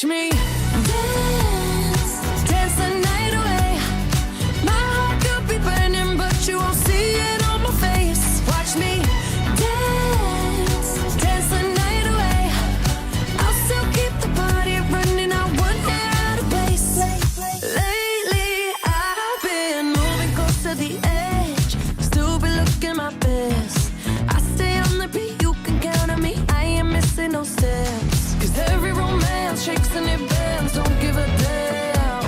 Watch me dance, dance the night away. My heart could be burning, but you won't see it on my face. Watch me dance, dance the night away. I'll still keep the party running, I wouldn't get out of place. Lately, I've been moving close to the edge, still be looking my best. I stay on the beat, you can count on me, I ain't missing no steps. Cause every romance shakes and it bends, don't give a damn.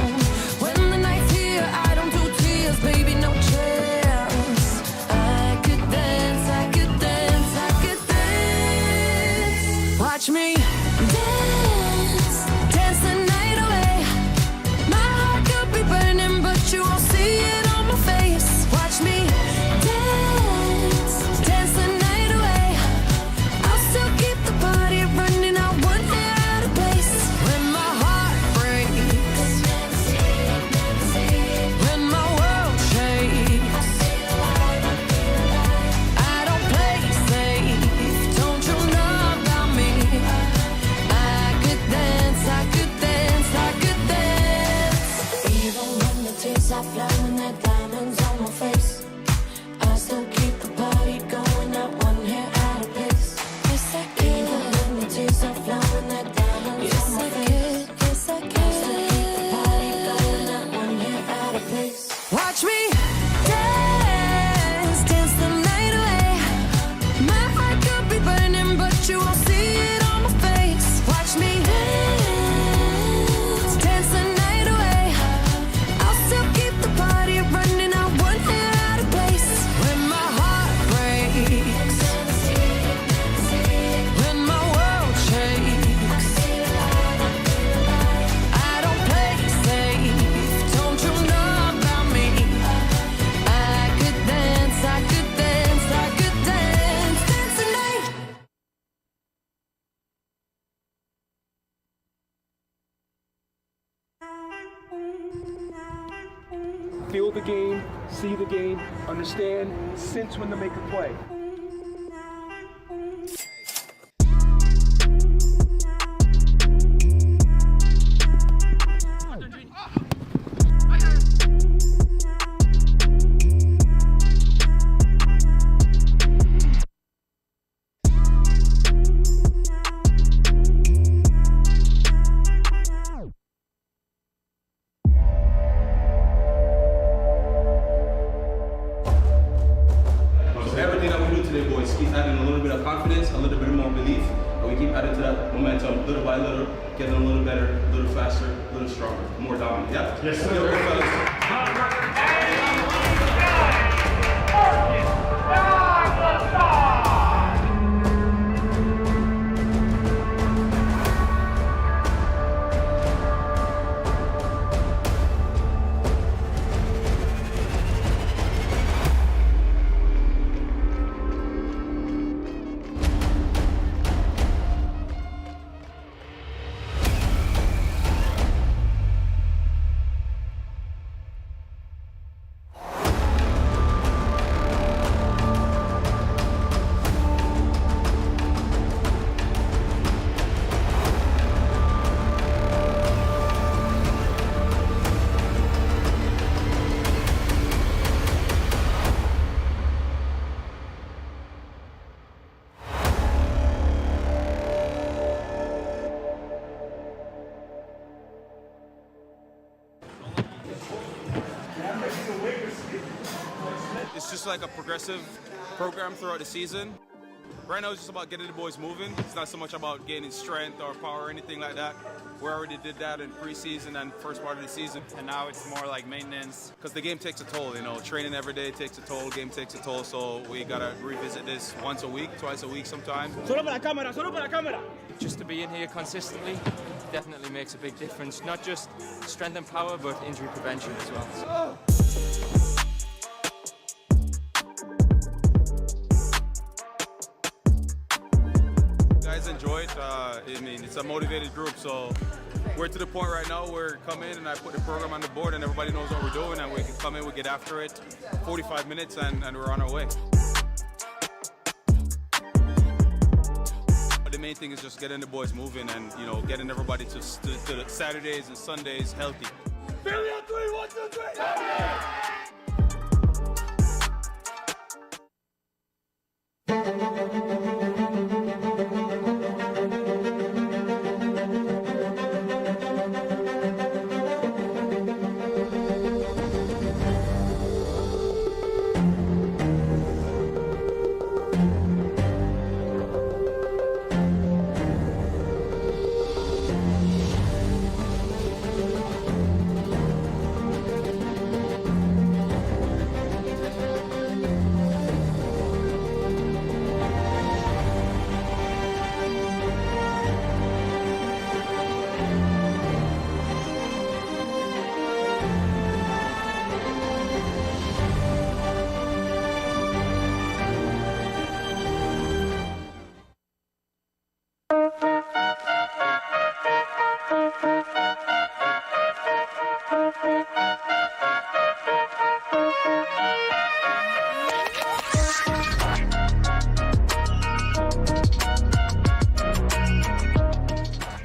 When the night's here, I don't do tears, baby, no chance. I could dance, I could dance, I could dance. Watch me dance, dance the night away. My heart could be burning, but you won't see it on my face. Watch me dance, dance the night away. I'll still keep the party running, I wouldn't get out of place. When my heart breaks, when my world shakes, I don't play safe, don't you know about me? I could dance, I could dance, I could dance. Even when the tears are flowing, they're diamonds on my face, I still keep the party going, not one hair out of place. Yes, I can. Even when the tears are flowing, they're diamonds on my face. Yes, I can. I still keep the party going, not one hair out of place. Watch me dance, dance the night away. My heart could be burning, but you won't see it on my face. Watch me dance, dance the night away. I'll still keep the party running, I wouldn't get out of place. When my heart breaks, when my world shakes, I don't play safe, don't you know about me? I could dance, I could dance, I could dance, dance the night. Feel the game, see the game, understand, sense when to make a play. Everything that we do today, boys, keep adding a little bit of confidence, a little bit more belief, and we keep adding to that momentum little by little, getting a little better, a little faster, a little stronger, more dominant. Yeah? Yes, sir. Yo, fellas. It's just like a progressive program throughout the season. Right now it's just about getting the boys moving. It's not so much about gaining strength or power or anything like that. We already did that in preseason and first part of the season. And now it's more like maintenance. Because the game takes a toll, you know. Training every day takes a toll, game takes a toll. So we got to revisit this once a week, twice a week sometimes. Solo para la cámara, solo para la cámara. Just to be in here consistently definitely makes a big difference. Not just strength and power, but injury prevention as well. Guys enjoy it. I mean, it's a motivated group, so we're to the point right now where come in and I put the program on the board and everybody knows what we're doing and we can come in, we get after it, 45 minutes and we're on our way. the main thing is just getting the boys moving and, you know, getting everybody to the Saturdays and Sundays healthy. Philly on 3, 1, 2, 3.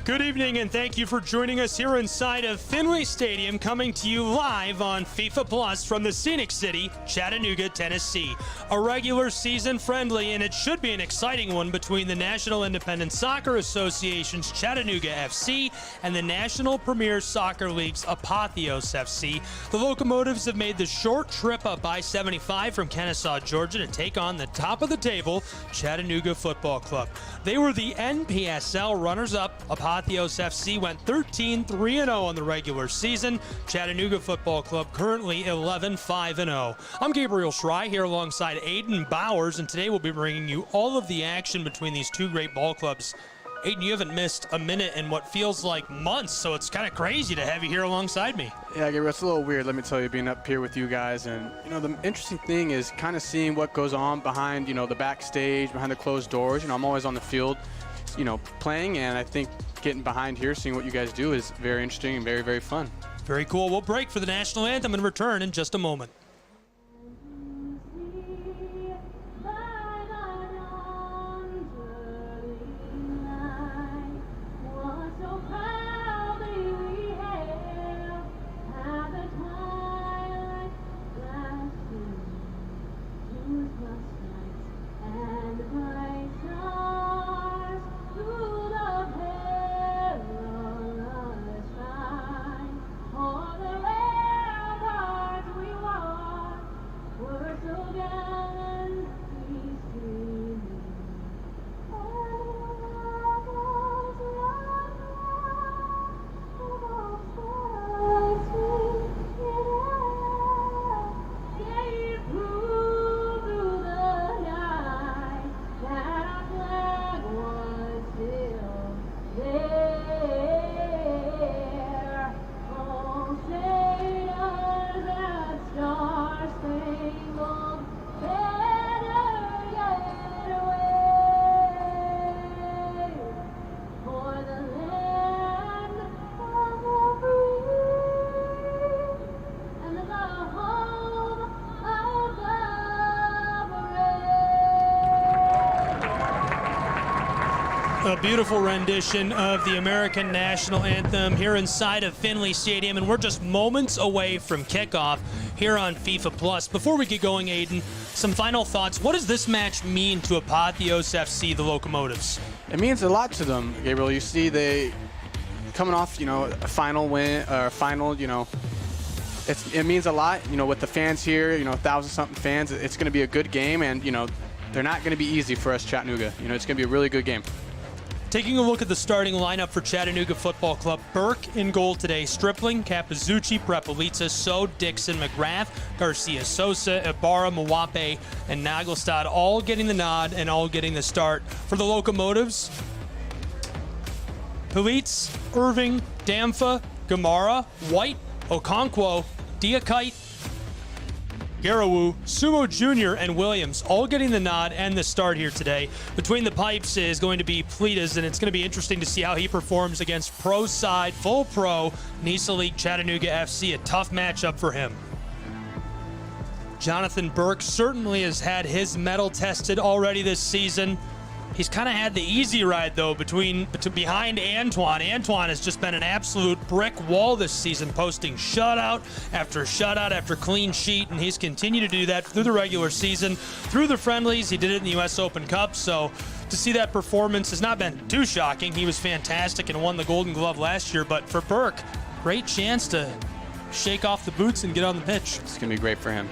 Good evening and thank you for joining us here inside of Fenway Stadium, coming to you live on FIFA Plus from the scenic city, Chattanooga, Tennessee. A regular season friendly, and it should be an exciting one, between the National Independent Soccer Association's Chattanooga FC and the National Premier Soccer League's Apotheos FC. The Locomotives have made the short trip up I-75 from Kennesaw, Georgia to take on the top of the table Chattanooga Football Club. They were the NPSL runners-up. Apotheos FC went 13-3-0 on the regular season. Chattanooga Football Club currently 11-5-0. I'm Gabriel Schrei here alongside Aiden Bowers, and today we'll be bringing you all of the action between these two great ball clubs. Aiden, you haven't missed a minute in what feels like months, so it's kind of crazy to have you here alongside me. Yeah, Gabriel, it's a little weird, let me tell you, being up here with you guys. And, you know, the interesting thing is kind of seeing what goes on behind, you know, the backstage, behind the closed doors. You know, I'm always on the field, you know, playing, and I think getting behind here, seeing what you guys do is very interesting and very, very fun. Very cool. We'll break for the national anthem and return in just a moment. A beautiful rendition of the American national anthem here inside of Fenway Stadium, and we're just moments away from kickoff here on FIFA Plus. Before we get going, Aiden, some final thoughts. What does this match mean to Apotheos FC, the Locomotives? It means a lot to them, Gabriel. You see, they coming off, you know, a final win, or final, you know, it means a lot, you know, with the fans here, you know, 1,000-something fans. It's going to be a good game, and, you know, they're not going to be easy for us, Chattanooga. You know, it's going to be a really good game. Taking a look at the starting lineup for Chattanooga Football Club, Burke in goal today, Stripling, Capizzucci, Prepelica, So, Dixon, McGrath, Garcia Sosa, Ibarra, Mwape, and Nagelstad all getting the nod and all getting the start. For the Locomotives, Pelitz, Irving, Damfa, Gamara, White, Okonkwo, Diakite, Garawu, Sumo Jr., and Williams all getting the nod and the start here today. Between the pipes is going to be Pletas, and it's going to be interesting to see how he performs against pro side, full pro, NISA League Chattanooga FC. A tough matchup for him. Jonathan Burke certainly has had his mettle tested already this season. He's kind of had the easy ride, though, behind Antoine. Antoine has just been an absolute brick wall this season, posting shutout after clean sheet, and he's continued to do that through the regular season, through the friendlies. He did it in the U.S. Open Cup, so to see that performance has not been too shocking. He was fantastic and won the Golden Glove last year, but for Burke, great chance to shake off the boots and get on the pitch. It's going to be great for him.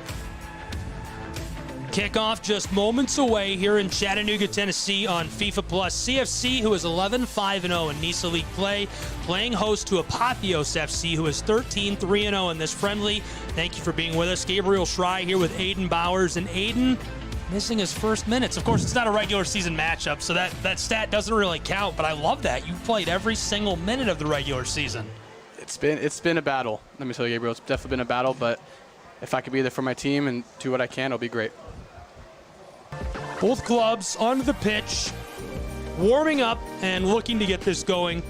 Kickoff just moments away here in Chattanooga, Tennessee on FIFA Plus. CFC, who is 11-5-0 in NISA League play, playing host to Apotheos FC, who is 13-3-0 in this friendly. Thank you for being with us. Gabriel Schrei here with Aiden Bowers, and Aiden missing his first minutes. Of course, it's not a regular season matchup, so that stat doesn't really count, but I love that. You played every single minute of the regular season. It's been a battle. Let me tell you, Gabriel, it's definitely been a battle, but if I could be there for my team and do what I can, it'll be great. Both clubs onto the pitch, warming up and looking to get this going.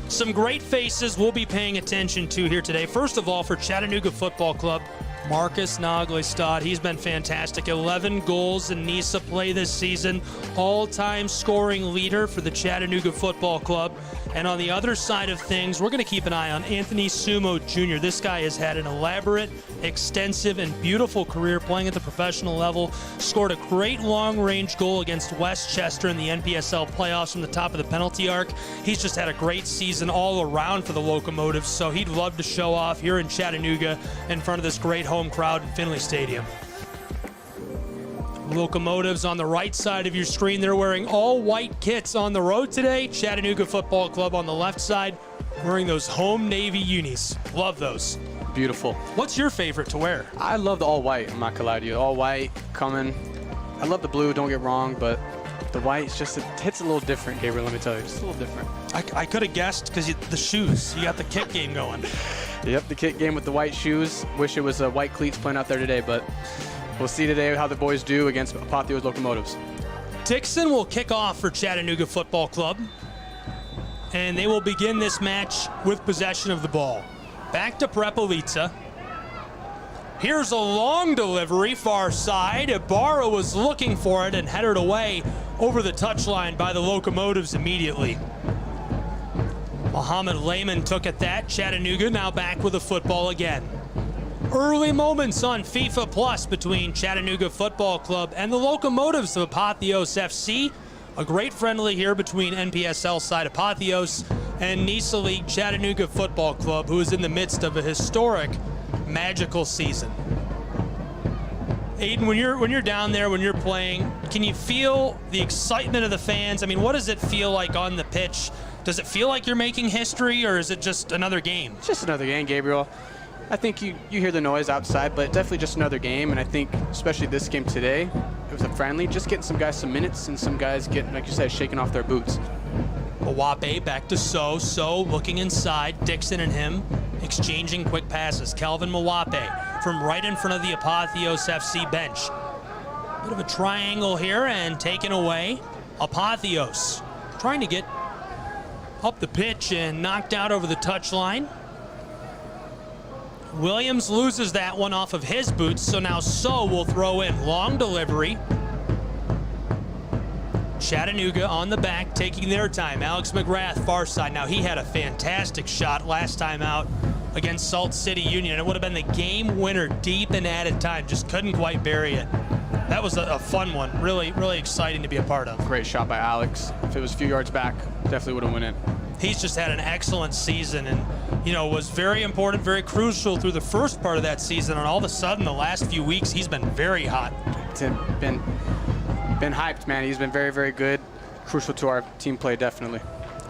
Some great faces we'll be paying attention to here today. First of all, for Chattanooga Football Club, Marcus Naglestad. He's been fantastic. 11 goals in NISA play this season. All-time scoring leader for the Chattanooga Football Club. And on the other side of things, we're going to keep an eye on Anthony Sumo Jr. This guy has had an elaborate, extensive, and beautiful career playing at the professional level. Scored a great long-range goal against Westchester in the NPSL playoffs from the top of the penalty arc. He's just had a great season all around for the Locomotives, so he'd love to show off here in Chattanooga in front of this great home crowd in Finley Stadium. Locomotives on the right side of your screen. They're wearing all white kits on the road today. Chattanooga Football Club on the left side wearing those home Navy unis. Love those. Beautiful. What's your favorite to wear? I love the all white. I'm not gonna lie to you. All white coming. I love the blue, don't get wrong, but the white hits a little different, Gabriel, let me tell you. Just a little different. I could have guessed because the shoes. You got the kit game going. Yep, the kit game with the white shoes. Wish it was white cleats playing out there today, but we'll see today how the boys do against Apotheos Locomotives. Dixon will kick off for Chattanooga Football Club, and they will begin this match with possession of the ball. Back to Prepelica. Here's a long delivery, far side. Ibarra was looking for it and headed away over the touchline by the Locomotives immediately. Muhammad Lehman took at that. Chattanooga now back with the football again. Early moments on FIFA Plus between Chattanooga Football Club and the Locomotives of Apotheos FC. A great friendly here between NPSL side Apotheos and NISA League Chattanooga Football Club, who is in the midst of a historic, magical season. Aiden, when you're down there, when you're playing, can you feel the excitement of the fans? I mean, what does it feel like on the pitch? Does it feel like you're making history, or is it just another game? It's just another game, Gabriel. I think you hear the noise outside, but definitely just another game. And I think, especially this game today, it was a friendly, just getting some guys some minutes and some guys getting, like you said, shaking off their boots. Mawape back to So looking inside. Dixon and him exchanging quick passes. Kelvin Mawape from right in front of the Apotheos FC bench. Bit of a triangle here and taken away. Apotheos trying to get up the pitch and knocked out over the touchline. Williams loses that one off of his boots, so now So will throw in. Long delivery. Chattanooga on the back, taking their time. Alex McGrath, far side. Now, he had a fantastic shot last time out against Salt City Union. It would have been the game winner deep in added time. Just couldn't quite bury it. That was a fun one. Really, really exciting to be a part of. Great shot by Alex. If it was a few yards back, definitely would have went in. He's just had an excellent season and, was very important, very crucial through the first part of that season. And all of a sudden, the last few weeks, he's been very hot. It's been hyped, man. He's been very, very good. Crucial to our team play, definitely.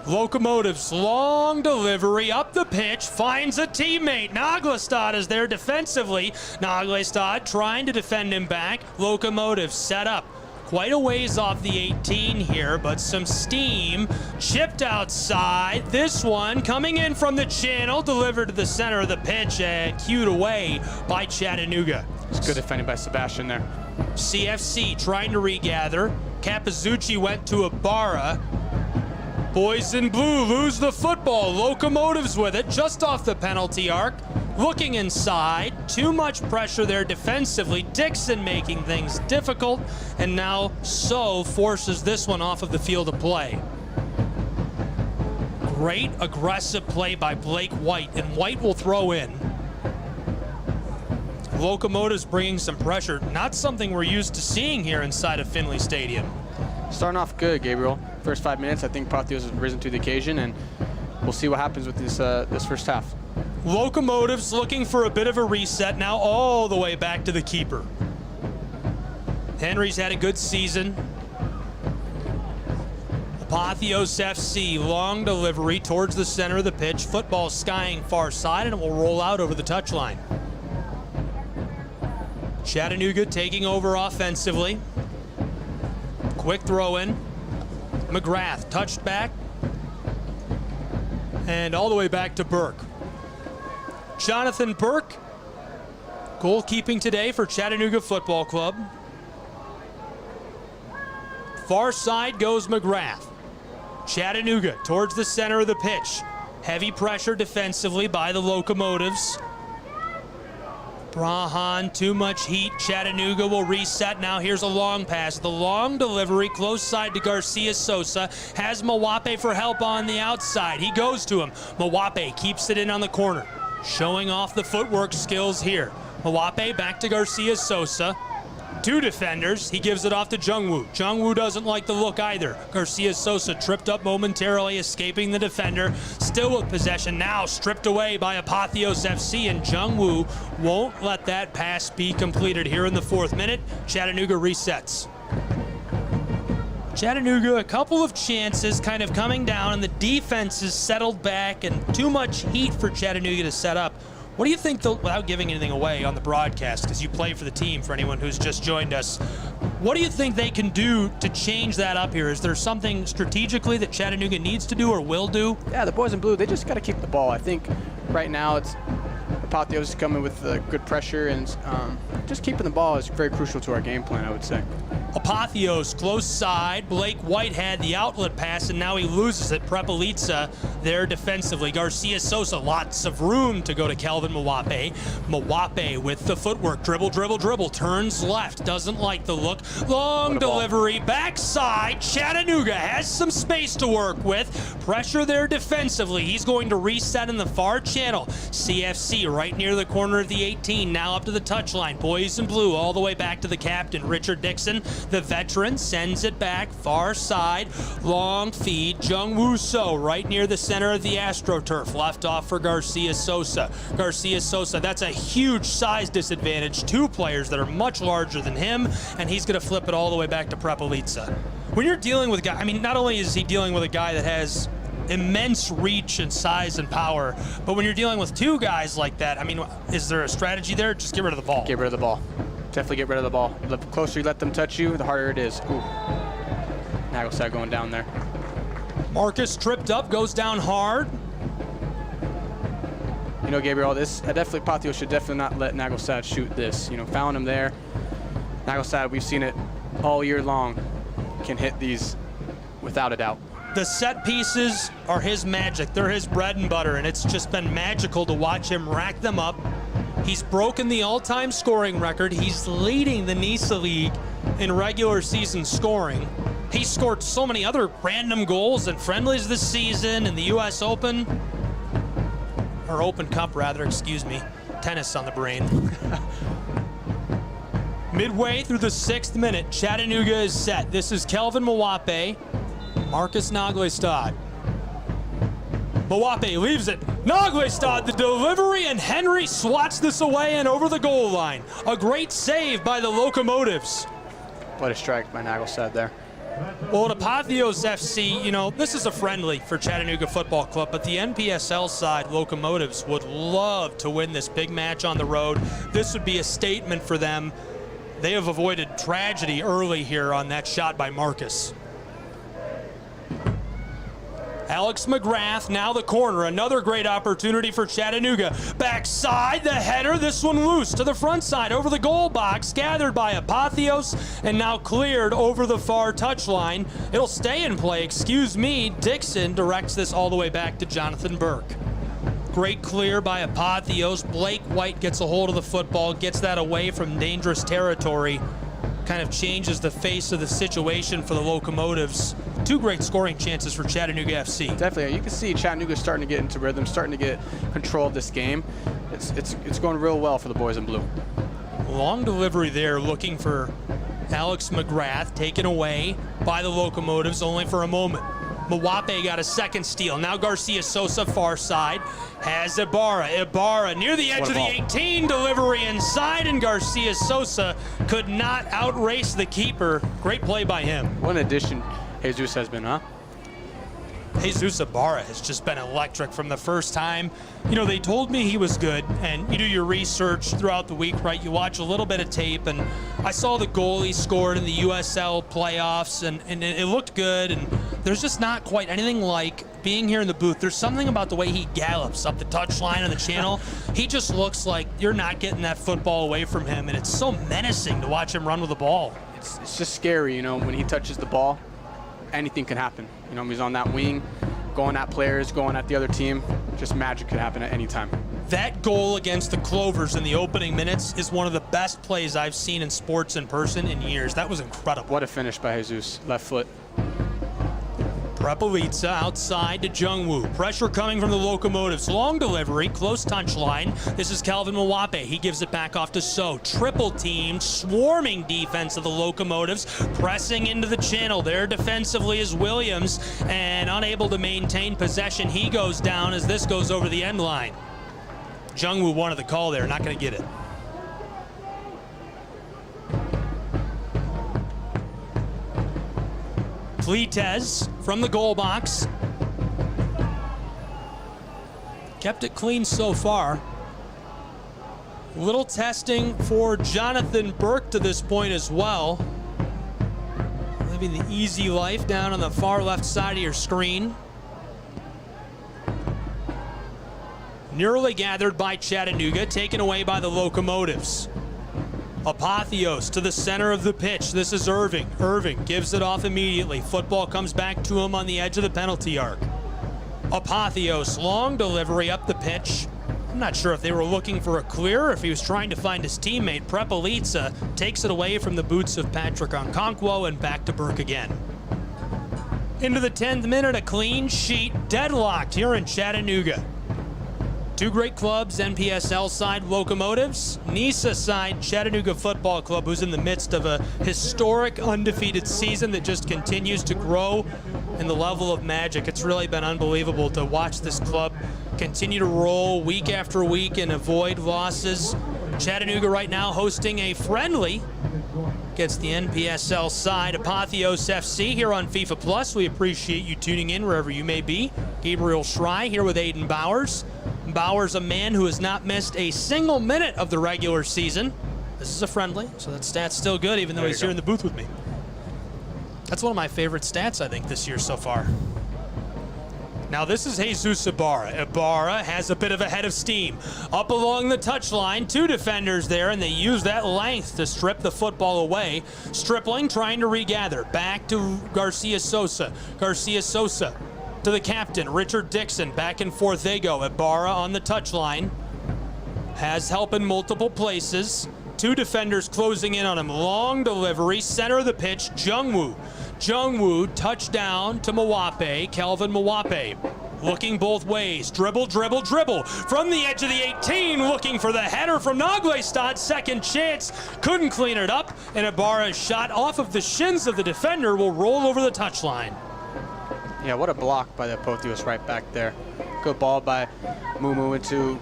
Locomotives, long delivery up the pitch, finds a teammate. Naglestad is there defensively. Naglestad trying to defend him back. Locomotives set up. Quite a ways off the 18 here, but some steam. Chipped outside. This one coming in from the channel, delivered to the center of the pitch and cued away by Chattanooga. It's good defending by Sebastian there. CFC trying to regather. Capizzucci went to Ibarra. Boys in blue lose the football. Locomotives with it just off the penalty arc. Looking inside. Too much pressure there defensively. Dixon making things difficult, and now So forces this one off of the field of play. Great aggressive play by Blake White, and White will throw in. Locomotives bringing some pressure, not something we're used to seeing here inside of Finley Stadium. Starting off good, Gabriel. First 5 minutes, I think Apotheos has risen to the occasion, and we'll see what happens with this first half. Locomotives looking for a bit of a reset, now all the way back to the keeper. Henry's had a good season. Apotheos FC, long delivery towards the center of the pitch. Football skying far side, and it will roll out over the touchline. Chattanooga taking over offensively. Quick throw in. McGrath touched back. And all the way back to Burke. Jonathan Burke, goalkeeping today for Chattanooga Football Club. Far side goes McGrath. Chattanooga towards the center of the pitch. Heavy pressure defensively by the Locomotives. Brahan, too much heat. Chattanooga will reset. Now here's a long pass. The long delivery, close side to Garcia Sosa. Has Mawape for help on the outside. He goes to him. Mawape keeps it in on the corner. Showing off the footwork skills here. Mawape back to Garcia Sosa. Two defenders. He gives it off to Jungwoo. Jungwoo doesn't like the look either. Garcia Sosa tripped up momentarily, escaping the defender. Still with possession now, stripped away by Apotheos FC, and Jungwoo won't let that pass be completed here in the 4th minute. Chattanooga resets. Chattanooga, a couple of chances kind of coming down, and the defense is settled back, and too much heat for Chattanooga to set up. What do you think, without giving anything away on the broadcast, because you play for the team, for anyone who's just joined us, what do you think they can do to change that up here? Is there something strategically that Chattanooga needs to do or will do? Yeah, the boys in blue, they just got to keep the ball. I think right now it's Apotheos coming with good pressure, and just keeping the ball is very crucial to our game plan, I would say. Apotheos, close side. Blake White had the outlet pass, and now he loses it. Prepelica there defensively. Garcia Sosa, lots of room to go to Kelvin Mawape. Mawape with the footwork. Dribble, dribble, dribble. Turns left. Doesn't like the look. Long delivery. Backside. Chattanooga has some space to work with. Pressure there defensively. He's going to reset in the far channel. CFC right near the corner of the 18. Now up to the touchline. Boys in blue all the way back to the captain, Richard Dixon. The veteran sends it back, far side, long feed, Jungwoo So right near the center of the AstroTurf, left off for Garcia Sosa. Garcia Sosa, that's a huge size disadvantage. Two players that are much larger than him, and he's going to flip it all the way back to Prepelica. When you're dealing with a guy, I mean, not only is he dealing with a guy that has immense reach and size and power, but when you're dealing with two guys like that, I mean, is there a strategy there? Just get rid of the ball. Get rid of the ball. Definitely get rid of the ball. The closer you let them touch you, the harder it is. Ooh. Nagelstad going down there. Marcus tripped up, goes down hard. You know, Gabriel, this definitely Apotheos should definitely not let Nagelstad shoot this. You know, found him there. Nagelstad, we've seen it all year long, can hit these without a doubt. The set pieces are his magic. They're his bread and butter, and it's just been magical to watch him rack them up. He's broken the all-time scoring record. He's leading the NISA League in regular season scoring. He's scored so many other random goals and friendlies this season in the U.S. Open, or Open Cup rather, excuse me. Tennis on the brain. Midway through the 6th minute, Chattanooga is set. This is Kelvin Mawape, Marcus Nagelstad. Mawape leaves it. Nagelstad, the delivery, and Henry swats this away and over the goal line. A great save by the Locomotives. What a strike by Nagelstad there. Well, at Apotheos FC, you know, this is a friendly for Chattanooga Football Club, but the NPSL side, Locomotives, would love to win this big match on the road. This would be a statement for them. They have avoided tragedy early here on that shot by Marcus. Alex McGrath, now the corner. Another great opportunity for Chattanooga. Backside, the header. This one loose to the front side over the goal box. Gathered by Apotheos and now cleared over the far touchline. It'll stay in play, excuse me. Dixon directs this all the way back to Jonathan Burke. Great clear by Apotheos. Blake White gets a hold of the football, gets that away from dangerous territory. Kind of changes the face of the situation for the Locomotives. 2 great scoring chances for Chattanooga FC. Definitely. You can see Chattanooga starting to get into rhythm, starting to get control of this game. It's going real well for the boys in blue. Long delivery there, looking for Alex McGrath, taken away by the Locomotives only for a moment. Mawape got a second steal. Now Garcia Sosa, far side, has Ibarra. Ibarra near the edge of the 18, delivery inside, and Garcia Sosa could not outrace the keeper. Great play by him. What an addition Jesus has been, huh? Jesus Ibarra has just been electric from the first time. You know, they told me he was good, and you do your research throughout the week, right? You watch a little bit of tape, and I saw the goal he scored in the USL playoffs, and it looked good, and there's just not quite anything like being here in the booth. There's something about the way he gallops up the touchline on the channel. He just looks like you're not getting that football away from him, and it's so menacing to watch him run with the ball. It's just scary, you know, when he touches the ball, anything can happen. You know, he's on that wing, going at players, going at the other team. Just magic could happen at any time. That goal against the Clovers in the opening minutes is one of the best plays I've seen in sports in person in years. That was incredible. What a finish by Jesus, left foot. Prepelica outside to Jungwoo. Pressure coming from the Locomotives. Long delivery, close touch line. This is Calvin Mawape. He gives it back off to So. Triple team, swarming defense of the Locomotives. Pressing into the channel. There defensively is Williams, and unable to maintain possession. He goes down as this goes over the end line. Jungwoo wanted the call there, not going to get it. Fleetez from the goal box. Kept it clean so far. Little testing for Jonathan Burke to this point as well. Living the easy life down on the far left side of your screen. Nearly gathered by Chattanooga, taken away by the Locomotives. Apotheos to the center of the pitch. This is Irving. Irving gives it off immediately. Football comes back to him on the edge of the penalty arc. Apotheos, long delivery up the pitch. I'm not sure if they were looking for a clear or if he was trying to find his teammate. Prepelica takes it away from the boots of Patrick Okonkwo and back to Burke again. Into the 10th minute, a clean sheet, deadlocked here in Chattanooga. 2 great clubs, NPSL side Locomotives, NISA side Chattanooga Football Club, who's in the midst of a historic undefeated season that just continues to grow in the level of magic. It's really been unbelievable to watch this club continue to roll week after week and avoid losses. Chattanooga right now hosting a friendly against the NPSL side, Apotheos FC, here on FIFA Plus. We appreciate you tuning in wherever you may be. Gabriel Schrei here with Aiden Bowers. Bowers, a man who has not missed a single minute of the regular season. This is a friendly, so that stat's still good, even though he's here in the booth with me. That's one of my favorite stats, I think, this year so far. Now this is Jesus Ibarra. Ibarra has a bit of a head of steam. Up along the touchline, 2 defenders there, and they use that length to strip the football away. Stripling trying to regather. Back to Garcia Sosa. Garcia Sosa to the captain, Richard Dixon. Back and forth they go. Ibarra on the touchline. Has help in multiple places. 2 defenders closing in on him. Long delivery, center of the pitch, Jungwoo. Jungwoo, touchdown to Mawape, Calvin Mawape. Looking both ways, dribble, dribble, dribble. From the edge of the 18, looking for the header from Naglestad. Second chance, couldn't clean it up. And Ibarra's shot off of the shins of the defender will roll over the touchline. Yeah, what a block by the Apotheos right back there. Good ball by Mumu into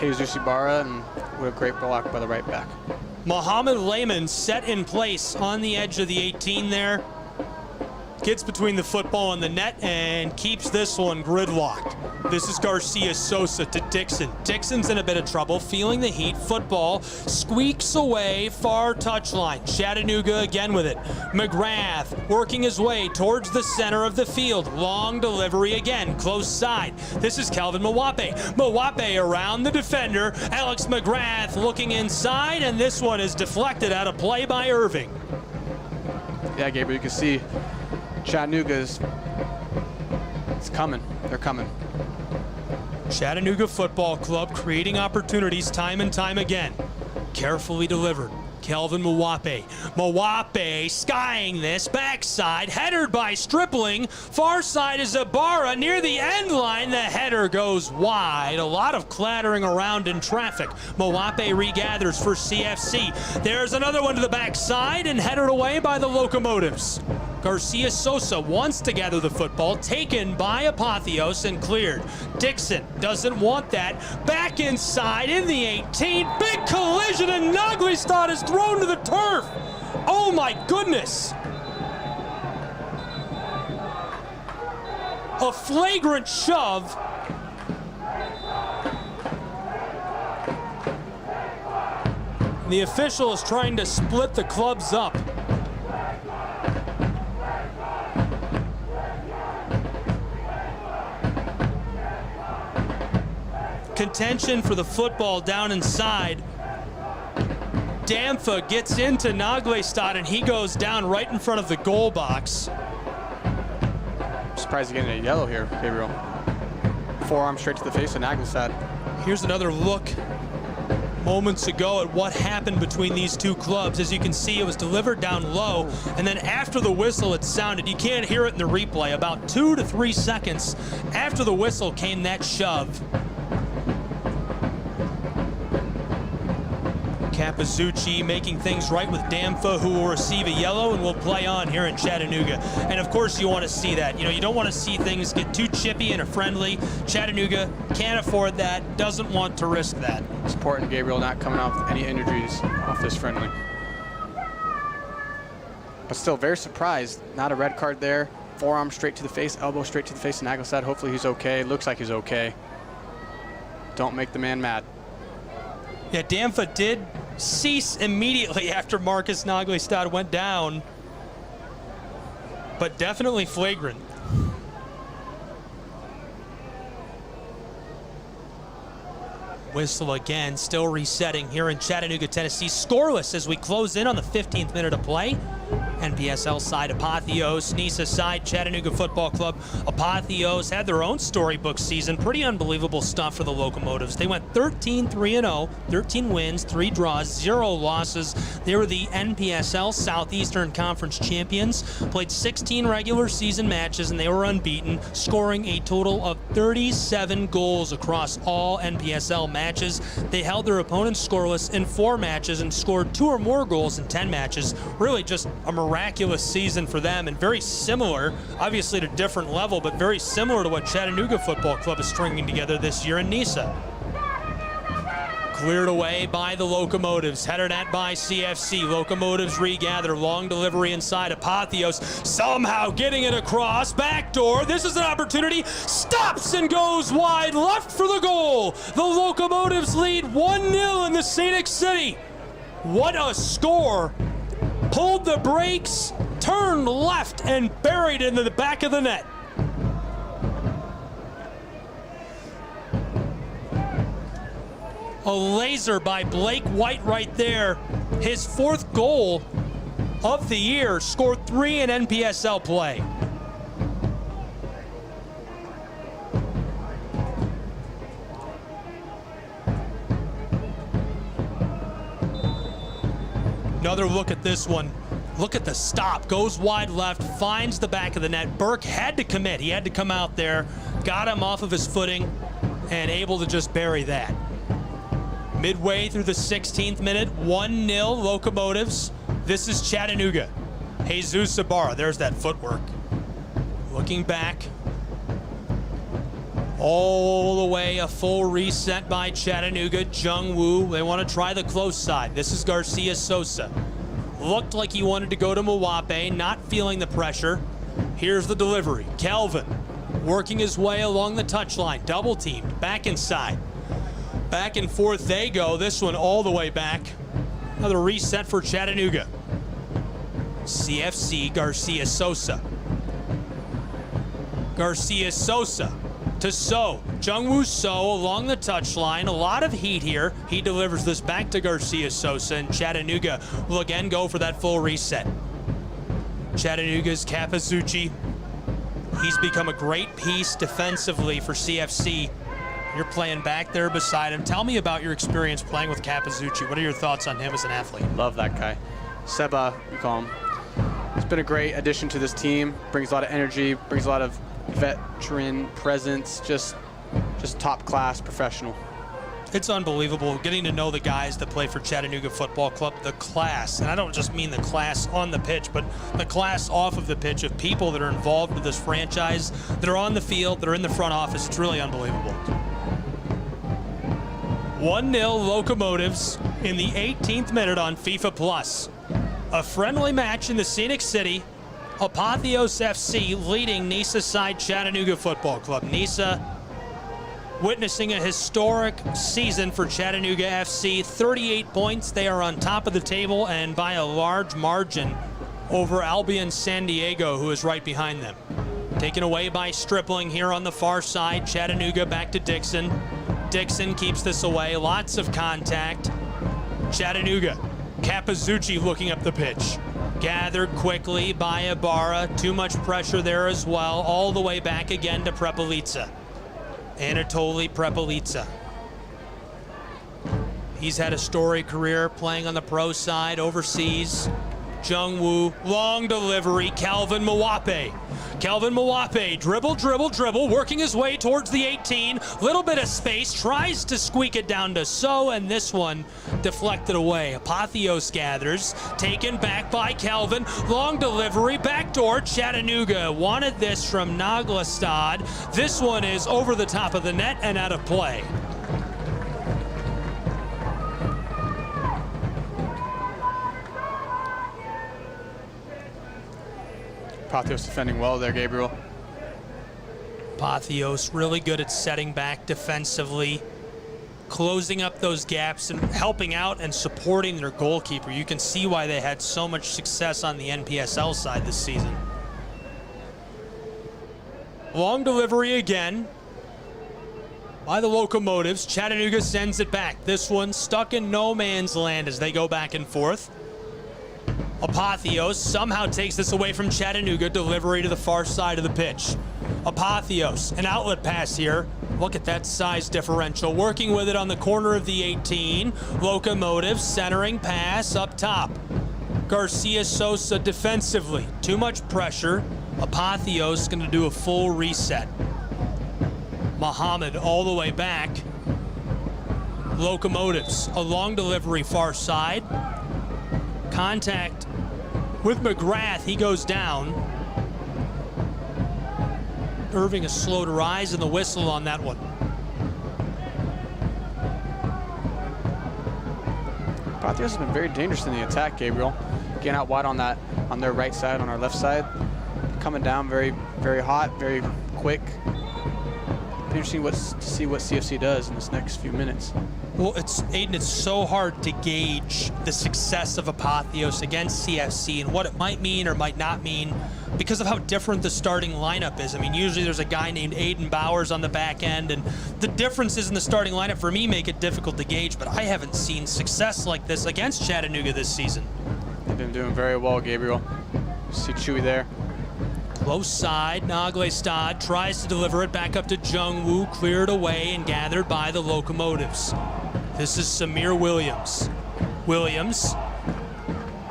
Jesus Ibarra, and what a great block by the right back. Mohamed Lehman set in place on the edge of the 18 there. Gets between the football and the net and keeps this one gridlocked. This is Garcia Sosa to Dixon. Dixon's in a bit of trouble, feeling the heat. Football squeaks away, far touchline. Chattanooga again with it. McGrath working his way towards the center of the field. Long delivery again, close side. This is Calvin Mawape. Mawape around the defender. Alex McGrath looking inside, and this one is deflected out of play by Irving. Yeah, Gabriel, you can see Chattanooga's, it's coming. They're coming. Chattanooga Football Club creating opportunities time and time again. Carefully delivered. Kelvin Mwape. Mwape skying this, backside, headered by Stripling. Far side is Ibarra near the end line. The header goes wide. A lot of clattering around in traffic. Mwape regathers for CFC. There's another one to the backside and headed away by the Locomotives. Garcia Sosa wants to gather the football, taken by Apotheos and cleared. Dixon doesn't want that. Back inside in the 18. Big collision and Naglestad is thrown to the turf. Oh my goodness. A flagrant shove. The official is trying to split the clubs up. Contention for the football down inside. Damfa gets into Naglestad and he goes down right in front of the goal box. I'm surprised you're getting a yellow here, Gabriel. Forearm straight to the face of Naglestad. Here's another look moments ago at what happened between these two clubs. As you can see, it was delivered down low, and then after the whistle it sounded. You can't hear it in the replay. About 2 to 3 seconds after the whistle came that shove. Capizzucci making things right with Damfa, who will receive a yellow and will play on here in Chattanooga. And of course you want to see that. You know, you don't want to see things get too chippy and friendly. Chattanooga can't afford that, doesn't want to risk that. It's important, Gabriel, not coming out with any injuries off this friendly. But still very surprised. Not a red card there. Forearm straight to the face, elbow straight to the face of Naglestad. Hopefully he's okay. Looks like he's okay. Don't make the man mad. Yeah, Damfa did cease immediately after Marcus Naglestad went down, but definitely flagrant. Whistle again, still resetting here in Chattanooga, Tennessee. Scoreless as we close in on the 15th minute of play. NPSL side Apotheos, NISA side Chattanooga Football Club. Apotheos had their own storybook season. Pretty unbelievable stuff for the Locomotives. They went 13-3-0, 13 wins, 3 draws, 0 losses. They were the NPSL Southeastern Conference champions, played 16 regular season matches, and they were unbeaten, scoring a total of 37 goals across all NPSL matches. They held their opponents scoreless in 4 matches and scored 2 or more goals in 10 matches. Really just a miraculous season for them, and very similar, obviously at a different level, but very similar to what Chattanooga Football Club is stringing together this year in NISA. Cleared away by the Locomotives, headed at by CFC. Locomotives regather, long delivery inside. Apotheos somehow getting it across, backdoor. This is an opportunity, stops and goes wide left for the goal. The Locomotives lead 1-0 in the Scenic City. What a score. Pulled the brakes, turned left, and buried into the back of the net. A laser by Blake White right there. His 4th goal of the year, scored 3 in NPSL play. Another look at this one. Look at the stop. Goes wide left, finds the back of the net. Burke had to commit. He had to come out there, got him off of his footing, and able to just bury that. Midway through the 16th minute, 1-0 Locomotives. This is Chattanooga. Jesus Ibarra, there's that footwork. Looking back. All the way, a full reset by Chattanooga. Jung Woo, they want to try the close side. This is Garcia Sosa. Looked like he wanted to go to Mwape, not feeling the pressure. Here's the delivery. Kelvin working his way along the touchline, double teamed, back inside. Back and forth they go, this one all the way back. Another reset for Chattanooga. CFC, Garcia Sosa. Garcia Sosa to So. Jungwoo So along the touchline. A lot of heat here. He delivers this back to Garcia Sosa, and Chattanooga will again go for that full reset. Chattanooga's Capizzucci. He's become a great piece defensively for CFC. You're playing back there beside him. Tell me about your experience playing with Capizzucci. What are your thoughts on him as an athlete? Love that guy. Seba, we call him. He's been a great addition to this team. Brings a lot of energy, brings a lot of veteran presence, just top class professional. It's unbelievable getting to know the guys that play for Chattanooga Football Club, the class, and I don't just mean the class on the pitch, but the class off of the pitch of people that are involved with this franchise, that are on the field, that are in the front office. It's really unbelievable. 1-0 Locomotives in the 18th minute on FIFA Plus. A friendly match in the Scenic City. Apotheos FC leading Nisa side Chattanooga Football Club. Nisa witnessing a historic season for Chattanooga FC. 38 points. They are on top of the table and by a large margin over Albion San Diego, who is right behind them. Taken away by Stripling here on the far side. Chattanooga back to Dixon. Dixon keeps this away. Lots of contact. Chattanooga. Capizzucci looking up the pitch. Gathered quickly by Ibarra. Too much pressure there as well. All the way back again to Prepelica. Anatoly Prepelica. He's had a storied career playing on the pro side overseas. Jungwoo, long delivery, Calvin Mwape. Calvin Mwape, dribble, working his way towards the 18. Little bit of space, tries to squeak it down to So, and this one deflected away. Apotheos gathers, taken back by Calvin. Long delivery, backdoor, Chattanooga wanted this from Naglestad. This one is over the top of the net and out of play. Apotheos defending well there, Gabriel. Apotheos really good at setting back defensively, closing up those gaps and helping out and supporting their goalkeeper. You can see why they had so much success on the NPSL side this season. Long delivery again by the Locomotives. Chattanooga sends it back. This one stuck in no man's land as they go back and forth. Apotheos somehow takes this away from Chattanooga. Delivery to the far side of the pitch. Apotheos, an outlet pass here. Look at that size differential. Working with it on the corner of the 18. Locomotives centering pass up top. Garcia Sosa defensively. Too much pressure. Apotheos going to do a full reset. Muhammad all the way back. Locomotives, a long delivery far side. Contact with McGrath, he goes down. Irving is slow to rise, and the whistle on that one. Apotheos has been very dangerous in the attack, Gabriel. Getting out wide on their right side, on our left side. Coming down very, very hot, very quick. Interesting to see what CFC does in this next few minutes. Well, Aiden, it's so hard to gauge the success of Apotheos against CFC and what it might mean or might not mean because of how different the starting lineup is. I mean, usually there's a guy named Aiden Bowers on the back end, and the differences in the starting lineup for me make it difficult to gauge, but I haven't seen success like this against Chattanooga this season. They've been doing very well, Gabriel. See Chewy there. Close side, Naglestad tries to deliver it back up to Jungwoo, cleared away and gathered by the Locomotives. This is Samir Williams. Williams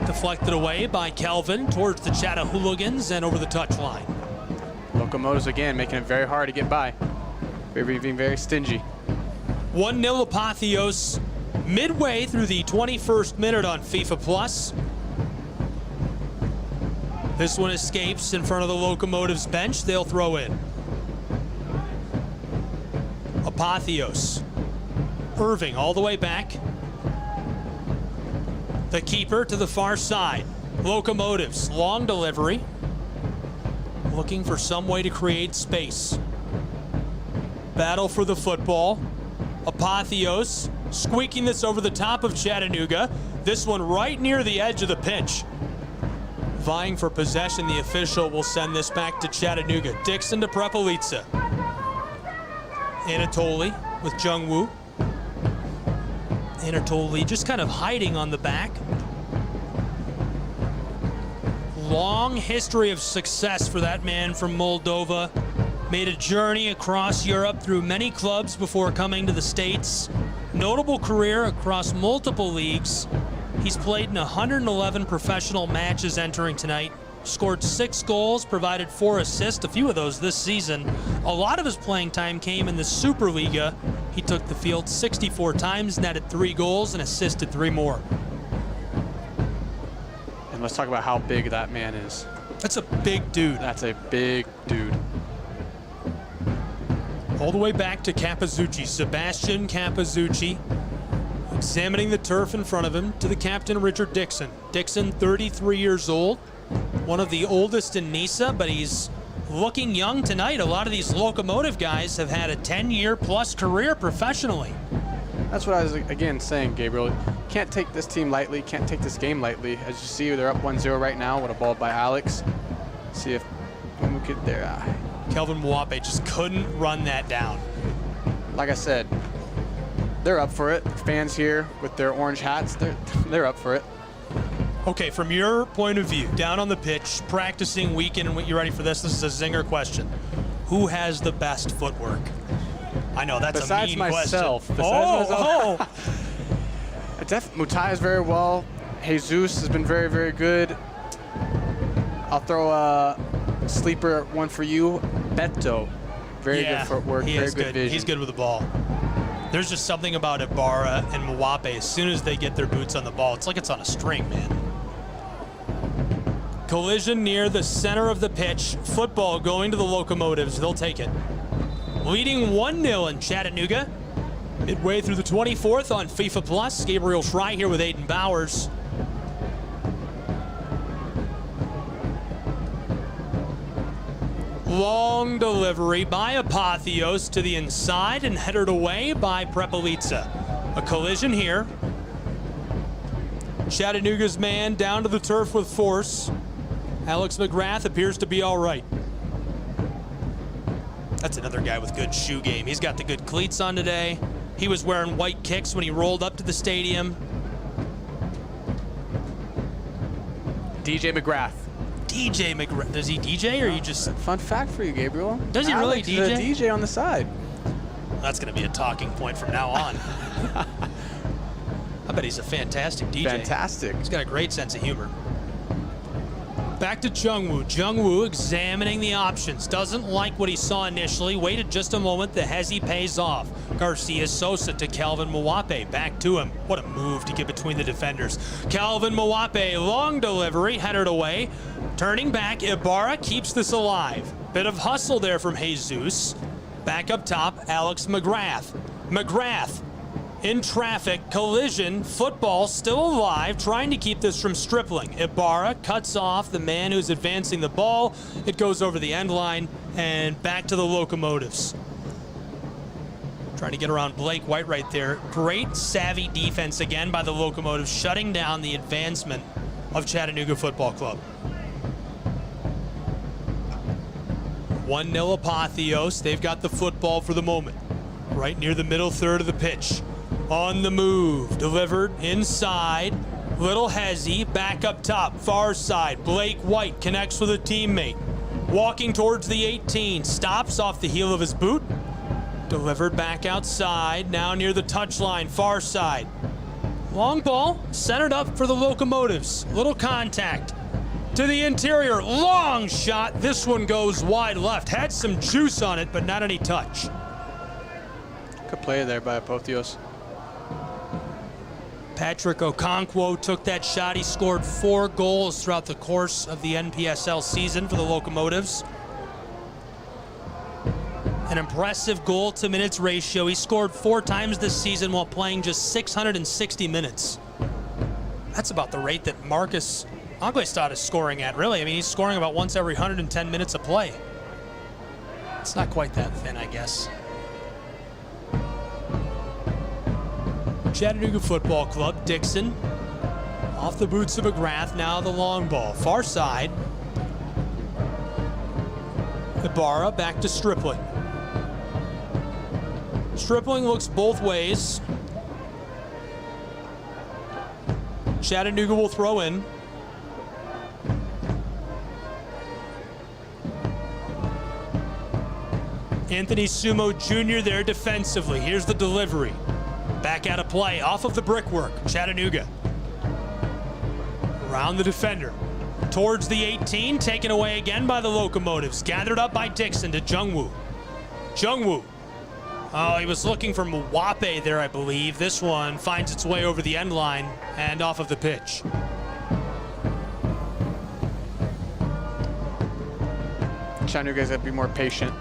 deflected away by Kelvin towards the Chattahooligans and over the touchline. Locomotives again making it very hard to get by. Being very stingy. 1-0 Apotheos midway through the 21st minute on FIFA Plus. This one escapes in front of the Locomotives bench. They'll throw in. Apotheos. Irving all the way back. The keeper to the far side. Locomotives, long delivery. Looking for some way to create space. Battle for the football. Apotheos squeaking this over the top of Chattanooga. This one right near the edge of the pitch. Vying for possession, the official will send this back to Chattanooga. Dixon to Prepelica. Anatoly with Jungwoo. Anatoly just kind of hiding on the back. Long history of success for that man from Moldova. Made a journey across Europe through many clubs before coming to the States. Notable career across multiple leagues. He's played in 111 professional matches entering tonight. Scored 6 goals, provided 4 assists, a few of those this season. A lot of his playing time came in the Superliga. He took the field 64 times, netted 3 goals, and assisted 3 more. And let's talk about how big that man is. That's a big dude. That's a big dude. All the way back to Capizzucci, Sebastian Capizzucci, examining the turf in front of him, to the captain, Richard Dixon. Dixon, 33 years old, one of the oldest in NISA, but he's looking young tonight. A lot of these locomotive guys have had a 10-year plus career professionally. That's what I was, again, saying, Gabriel. Can't take this team lightly, can't take this game lightly. As you see, they're up 1-0 right now with a ball by Alex. See if when we get there. Kelvin Mwape just couldn't run that down. Like I said, they're up for it. Fans here with their orange hats, they're up for it. Okay, from your point of view, down on the pitch, practicing weekend, and you ready for this? This is a zinger question. Who has the best footwork? I know that's Besides a mean myself. question. Besides myself. Mutai is very well. Jesus has been very, very good. I'll throw a sleeper one for you. Beto. Very good footwork, very good vision. He's good with the ball. There's just something about Ibarra and Mwape. As soon as they get their boots on the ball, it's like it's on a string, man. Collision near the center of the pitch. Football going to the Locomotives. They'll take it. Leading 1-0 in Chattanooga. Midway through the 24th on FIFA Plus. Gabriel Schrei here with Aiden Bowers. Long delivery by Apotheos to the inside and headed away by Prepelica. A collision here. Chattanooga's man down to the turf with force. Alex McGrath appears to be all right. That's another guy with good shoe game. He's got the good cleats on today. He was wearing white kicks when he rolled up to the stadium. DJ McGrath. DJ McGrath. Does he DJ or you just... Fun fact for you, Gabriel. Does he really Alex DJ? Is a DJ on the side. That's going to be a talking point from now on. I bet he's a fantastic DJ. Fantastic. He's got a great sense of humor. Back to Jungwoo. Jungwoo examining the options. Doesn't like what he saw initially. Waited just a moment. The hezi pays off. Garcia Sosa to Kelvin Mwape. Back to him. What a move to get between the defenders. Kelvin Mwape, long delivery, headed away. Turning back, Ibarra keeps this alive. Bit of hustle there from Jesus. Back up top, Alex McGrath. McGrath in traffic, collision, football still alive, trying to keep this from stripling. Ibarra cuts off the man who's advancing the ball. It goes over the end line and back to the Locomotives. Trying to get around Blake White right there. Great savvy defense again by the Locomotives, shutting down the advancement of Chattanooga Football Club. 1-0 Apotheos. They've got the football for the moment. Right near the middle third of the pitch. On the move, delivered inside. Little hezi, back up top, far side. Blake White connects with a teammate. Walking towards the 18, stops off the heel of his boot. Delivered back outside, now near the touchline, far side. Long ball, centered up for the Locomotives. Little contact to the interior, long shot. This one goes wide left. Had some juice on it, but not any touch. Good play there by Apotheos. Patrick Okonkwo took that shot. He scored 4 goals throughout the course of the NPSL season for the Locomotives. An impressive goal to minutes ratio. He scored 4 times this season while playing just 660 minutes. That's about the rate that Marcus Anguestad is scoring at, really. I mean, he's scoring about once every 110 minutes of play. It's not quite that thin, I guess. Chattanooga Football Club, Dixon. Off the boots of McGrath, now the long ball. Far side. Ibarra back to Stripling. Stripling looks both ways. Chattanooga will throw in. Anthony Sumo Jr. there defensively. Here's the delivery. Back out of play, off of the brickwork. Chattanooga. Around the defender. Towards the 18, taken away again by the Locomotives. Gathered up by Dixon to Jungwoo. Jungwoo. Oh, he was looking for Mwape there, I believe. This one finds its way over the end line and off of the pitch. Chattanooga's got to be more patient.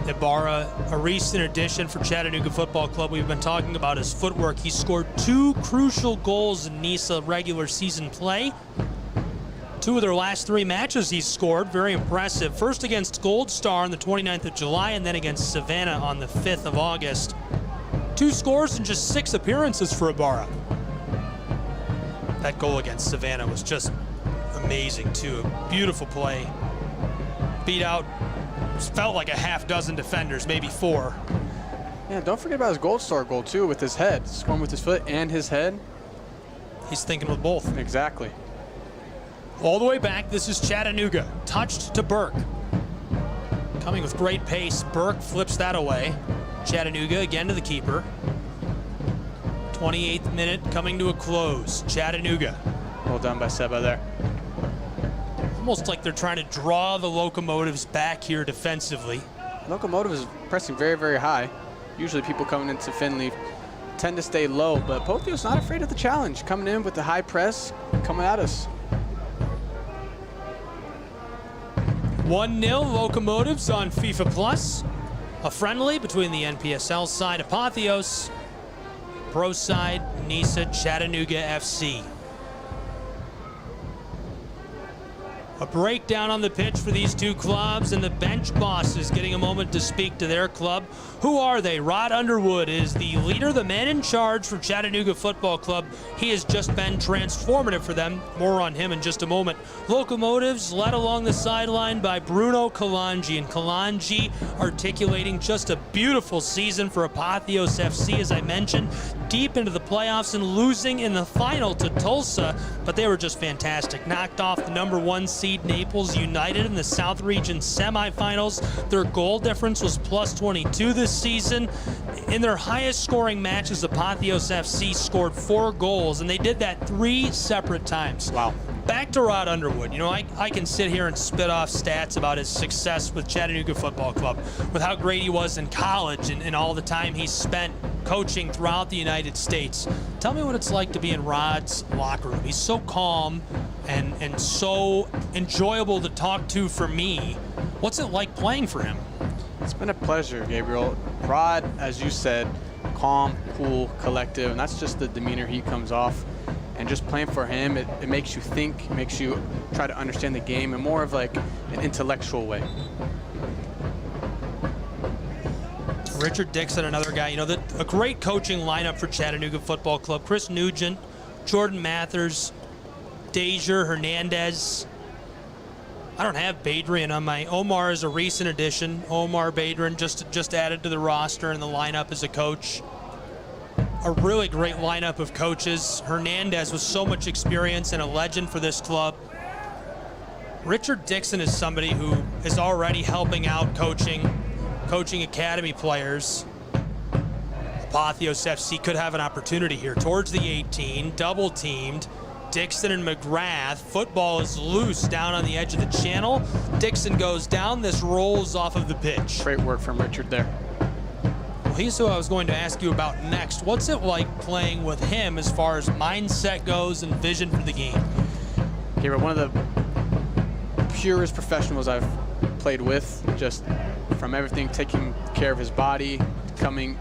Ibarra, a recent addition for Chattanooga Football Club. We've been talking about his footwork. He scored 2 crucial goals in NISA regular season play. 2 of their last 3 matches he's scored. Very impressive. First against Gold Star on the 29th of July and then against Savannah on the 5th of August. 2 scores in just 6 appearances for Ibarra. That goal against Savannah was just amazing too. A beautiful play. Beat out, felt like a half dozen defenders, maybe 4. Yeah, don't forget about his Gold Star goal too with his head. Scoring with his foot and his head. He's thinking with both. Exactly. All the way back, this is Chattanooga. Touched to Burke. Coming with great pace, Burke flips that away. Chattanooga again to the keeper. 28th minute coming to a close. Chattanooga. Well done by Seba there. Almost like they're trying to draw the Locomotives back here defensively. Locomotive is pressing very, very high. Usually people coming into Findlay tend to stay low, but Apotheos not afraid of the challenge. Coming in with the high press, coming at us. 1-0 Locomotives on FIFA Plus. A friendly between the NPSL side Apotheos, pro side NISA Chattanooga FC. A breakdown on the pitch for these 2 clubs, and the bench bosses getting a moment to speak to their club. Who are they? Rod Underwood is the leader, the man in charge for Chattanooga Football Club. He has just been transformative for them. More on him in just a moment. Locomotives led along the sideline by Bruno Kalanji, and Kalanji articulating just a beautiful season for Apotheos FC, as I mentioned, deep into the playoffs and losing in the final to Tulsa, but they were just fantastic. Knocked off the #1 seed Naples United in the South Region semifinals. Their goal difference was +22 this season. In their highest scoring matches, Apotheos FC scored 4 goals, and they did that 3 separate times. Wow. Back to Rod Underwood. You know, I can sit here and spit off stats about his success with Chattanooga Football Club, with how great he was in college and all the time he spent coaching throughout the United States. Tell me what it's like to be in Rod's locker room. He's so calm and so enjoyable to talk to for me. What's it like playing for him? It's been a pleasure, Gabriel. Rod, as you said, calm, cool, collective, and that's just the demeanor he comes off. And just playing for him, it makes you think, it makes you try to understand the game in more of like an intellectual way. Richard Dixon, another guy, you know, a great coaching lineup for Chattanooga Football Club. Chris Nugent, Jordan Mathers, Deja Hernandez. I don't have Badrian on my. Omar is a recent addition. Omar Badrian just added to the roster and the lineup as a coach. A really great lineup of coaches. Hernandez with so much experience and a legend for this club. Richard Dixon is somebody who is already helping out coaching academy players. Apotheos FC could have an opportunity here. Towards the 18, double teamed. Dixon and McGrath. Football is loose down on the edge of the channel. Dixon goes down. This rolls off of the pitch. Great work from Richard there. Well, he's who I was going to ask you about next. What's it like playing with him as far as mindset goes and vision for the game? Gabriel, one of the purest professionals I've played with, just from everything, taking care of his body, coming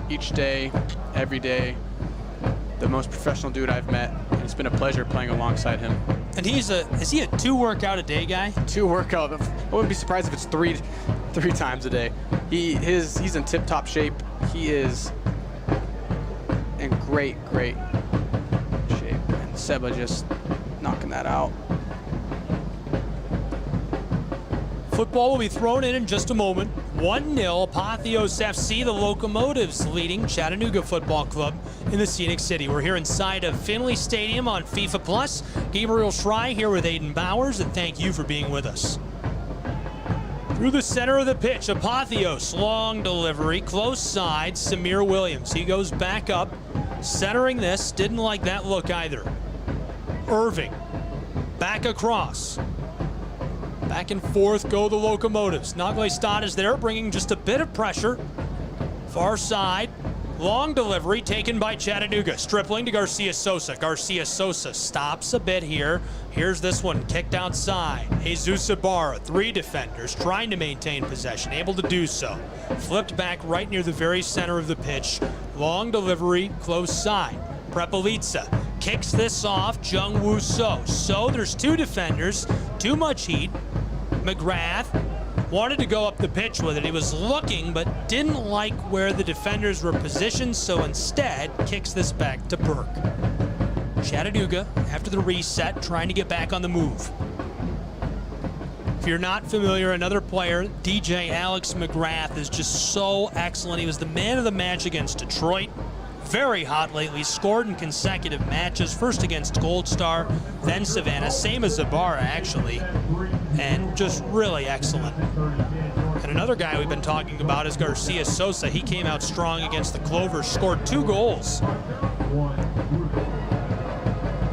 each day, every day. The most professional dude I've met, and it's been a pleasure playing alongside him. And is he a 2 workout a day guy? 2 workout. I wouldn't be surprised if it's three times a day. He's in tip-top shape. He is in great shape. And Seba just knocking that out. Football will be thrown in just a moment. 1-0, Apotheos FC, the Locomotives leading Chattanooga Football Club in the Scenic City. We're here inside of Finley Stadium on FIFA Plus. Gabriel Schrei here with Aiden Bowers, and thank you for being with us. Through the center of the pitch, Apotheos, long delivery, close side, Samir Williams. He goes back up, centering this, didn't like that look either. Irving, back across. Back and forth go the Locomotives. Naglestad is there, bringing just a bit of pressure. Far side, long delivery taken by Chattanooga. Stripling to Garcia Sosa. Garcia Sosa stops a bit here. Here's this one kicked outside. Jesus Ibarra, 3 defenders trying to maintain possession, able to do so. Flipped back right near the very center of the pitch. Long delivery, close side. Prepelica kicks this off. Jungwoo So. So there's 2 defenders, too much heat. McGrath wanted to go up the pitch with it. He was looking, but didn't like where the defenders were positioned, so instead kicks this back to Burke. Chattanooga, after the reset, trying to get back on the move. If you're not familiar, another player, DJ Alex McGrath, is just so excellent. He was the man of the match against Detroit. Very hot lately, scored in consecutive matches, first against Gold Star, then Savannah, same as Ibarra actually, and just really excellent. And another guy we've been talking about is Garcia Sosa. He came out strong against the Clovers, scored 2 goals.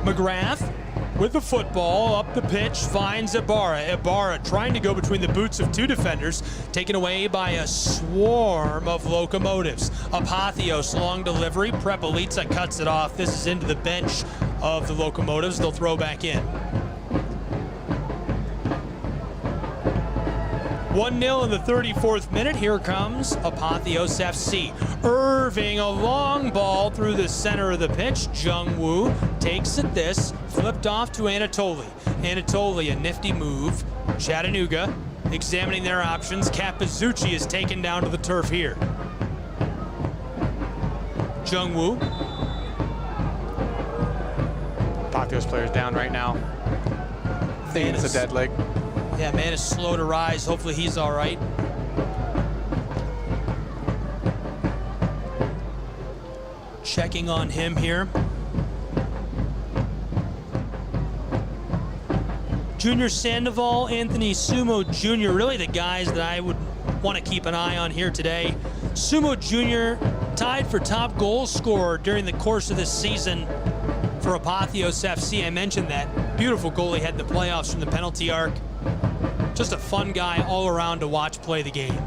McGrath with the football up the pitch, finds Ibarra. Ibarra trying to go between the boots of 2 defenders, taken away by a swarm of Locomotives. Apotheos, long delivery. Prepelica cuts it off. This is into the bench of the Locomotives. They'll throw back in. 1-0 in the 34th minute. Here comes Apotheos FC. Irving, a long ball through the center of the pitch. Jungwoo takes it this, flipped off to Anatoly. Anatoly, a nifty move. Chattanooga examining their options. Capizzucci is taken down to the turf here. Jungwoo. Apotheos players down right now. I think it's a dead leg. Yeah, man is slow to rise. Hopefully he's all right. Checking on him here. Junior Sandoval, Anthony Sumo Jr., really the guys that I would want to keep an eye on here today. Sumo Jr. tied for top goal scorer during the course of this season for Apotheos FC. I mentioned that. Beautiful goal he had in the playoffs from the penalty arc. Just a fun guy all around to watch play the game.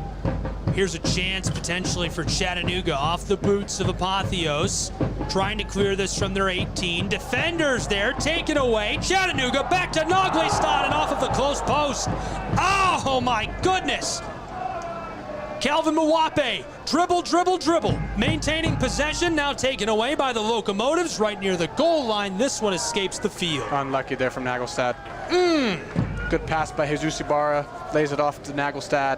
Here's a chance potentially for Chattanooga off the boots of Apotheos. Trying to clear this from their 18. Defenders there, taken away. Chattanooga back to Naglestad and off of the close post. Oh my goodness! Calvin Mwape, dribble, dribble, dribble. Maintaining possession, now taken away by the Locomotives right near the goal line. This one escapes the field. Unlucky there from Naglestad. Good pass by Jesus Ibarra, lays it off to Naglestad.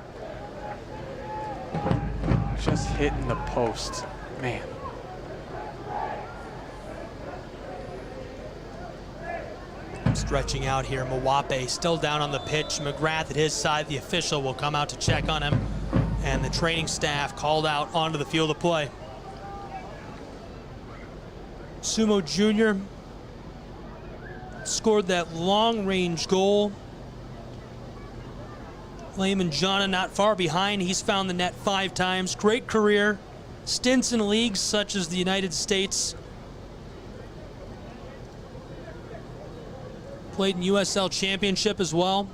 Just hitting the post, man. Stretching out here, Mwape still down on the pitch. McGrath at his side, the official will come out to check on him. And the training staff called out onto the field of play. Sumo Jr. scored that long-range goal. Layman Jana not far behind. He's found the net 5 times. Great career. Stints in leagues such as the United States. Played in USL Championship as well.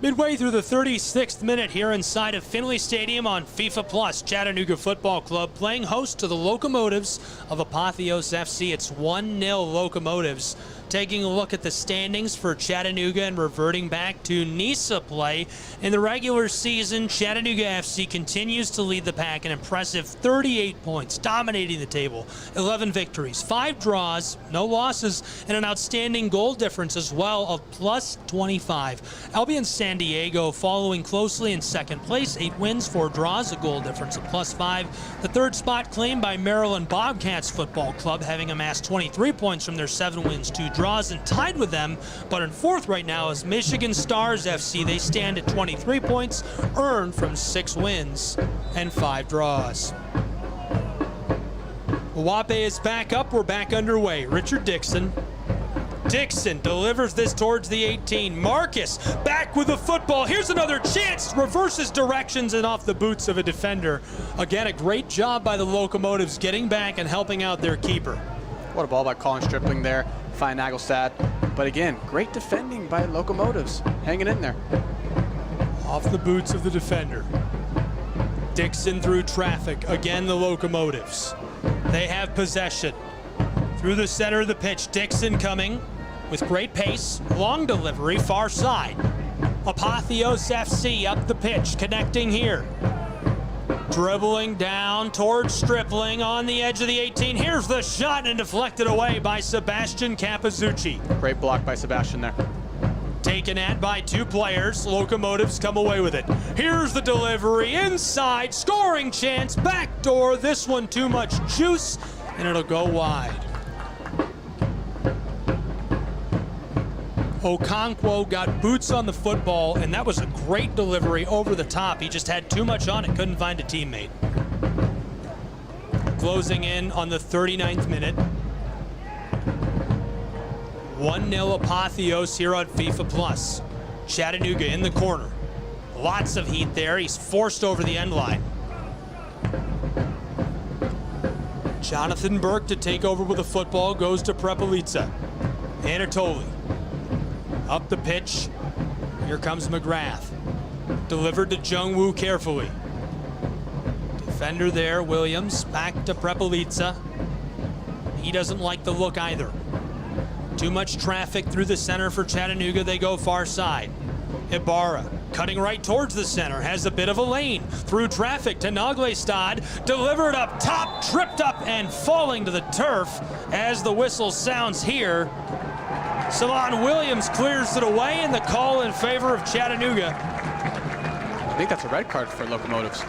Midway through the 36th minute here inside of Finley Stadium on FIFA Plus, Chattanooga Football Club playing host to the Locomotives of Apotheos FC. It's 1-0 Locomotives. Taking a look at the standings for Chattanooga and reverting back to NISA play. In the regular season, Chattanooga FC continues to lead the pack, an impressive 38 points, dominating the table. 11 victories, 5 draws, no losses, and an outstanding goal difference as well of plus 25. Albion San Diego following closely in second place, 8 wins, 4 draws, a goal difference of plus 5. The third spot claimed by Maryland Bobcats Football Club, having amassed 23 points from their 7 wins, 2 draws. draws and tied with them, but in fourth right now is Michigan Stars FC. They stand at 23 points, earned from 6 wins and 5 draws. Mawape is back up. We're back underway. Richard Dixon. Dixon delivers this towards the 18. Marcus back with the football. Here's another chance. Reverses directions and off the boots of a defender. Again, a great job by the Locomotives getting back and helping out their keeper. What a ball by Colin Stripling there. Fine Nagelstad. But again, great defending by Locomotives. Hanging in there. Off the boots of the defender. Dixon through traffic. Again, the Locomotives. They have possession. Through the center of the pitch, Dixon coming with great pace, long delivery, far side. Apotheos FC up the pitch, connecting here. Dribbling down towards Stripling on the edge of the 18. Here's the shot and deflected away by Sebastian Capizzucci. Great block by Sebastian there. Taken at by 2 players. Locomotives come away with it. Here's the delivery inside, scoring chance, backdoor. This one too much juice, and it'll go wide. Okonkwo got boots on the football, and that was a great delivery over the top. He just had too much on it, couldn't find a teammate. Closing in on the 39th minute. 1-0 Apotheos here on FIFA Plus. Chattanooga in the corner. Lots of heat there. He's forced over the end line. Jonathan Burke to take over with the football, goes to Prepelica. Anatoly. Up the pitch. Here comes McGrath. Delivered to Jungwoo carefully. Defender there, Williams. Back to Prepelica. He doesn't like the look either. Too much traffic through the center for Chattanooga. They go far side. Ibarra cutting right towards the center. Has a bit of a lane. Through traffic to Naglestad. Delivered up top. Tripped up and falling to the turf as the whistle sounds here. Salon Williams clears it away, and the call in favor of Chattanooga. I think that's a red card for Locomotives.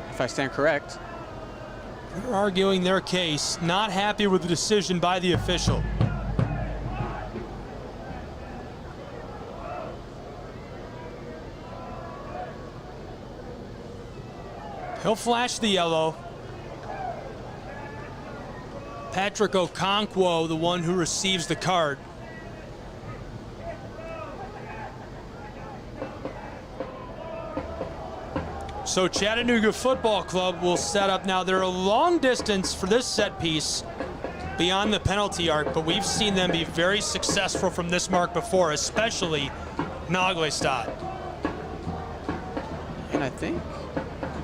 If I stand correct. They're arguing their case, not happy with the decision by the official. He'll flash the yellow. Patrick Okonkwo, the one who receives the card. So Chattanooga Football Club will set up now. They're a long distance for this set piece beyond the penalty arc, but we've seen them be very successful from this mark before, especially Naglestad. And I think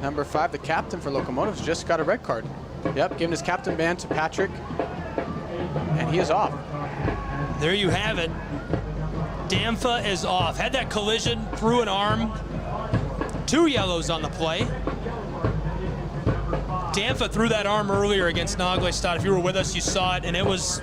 number 5, the captain for Locomotives, just got a red card. Yep, giving his captain band to Patrick, and he is off. There you have it. Damfa is off. Had that collision through an arm. 2 yellows on the play. Damfa threw that arm earlier against Naglestad. If you were with us, you saw it, and it was...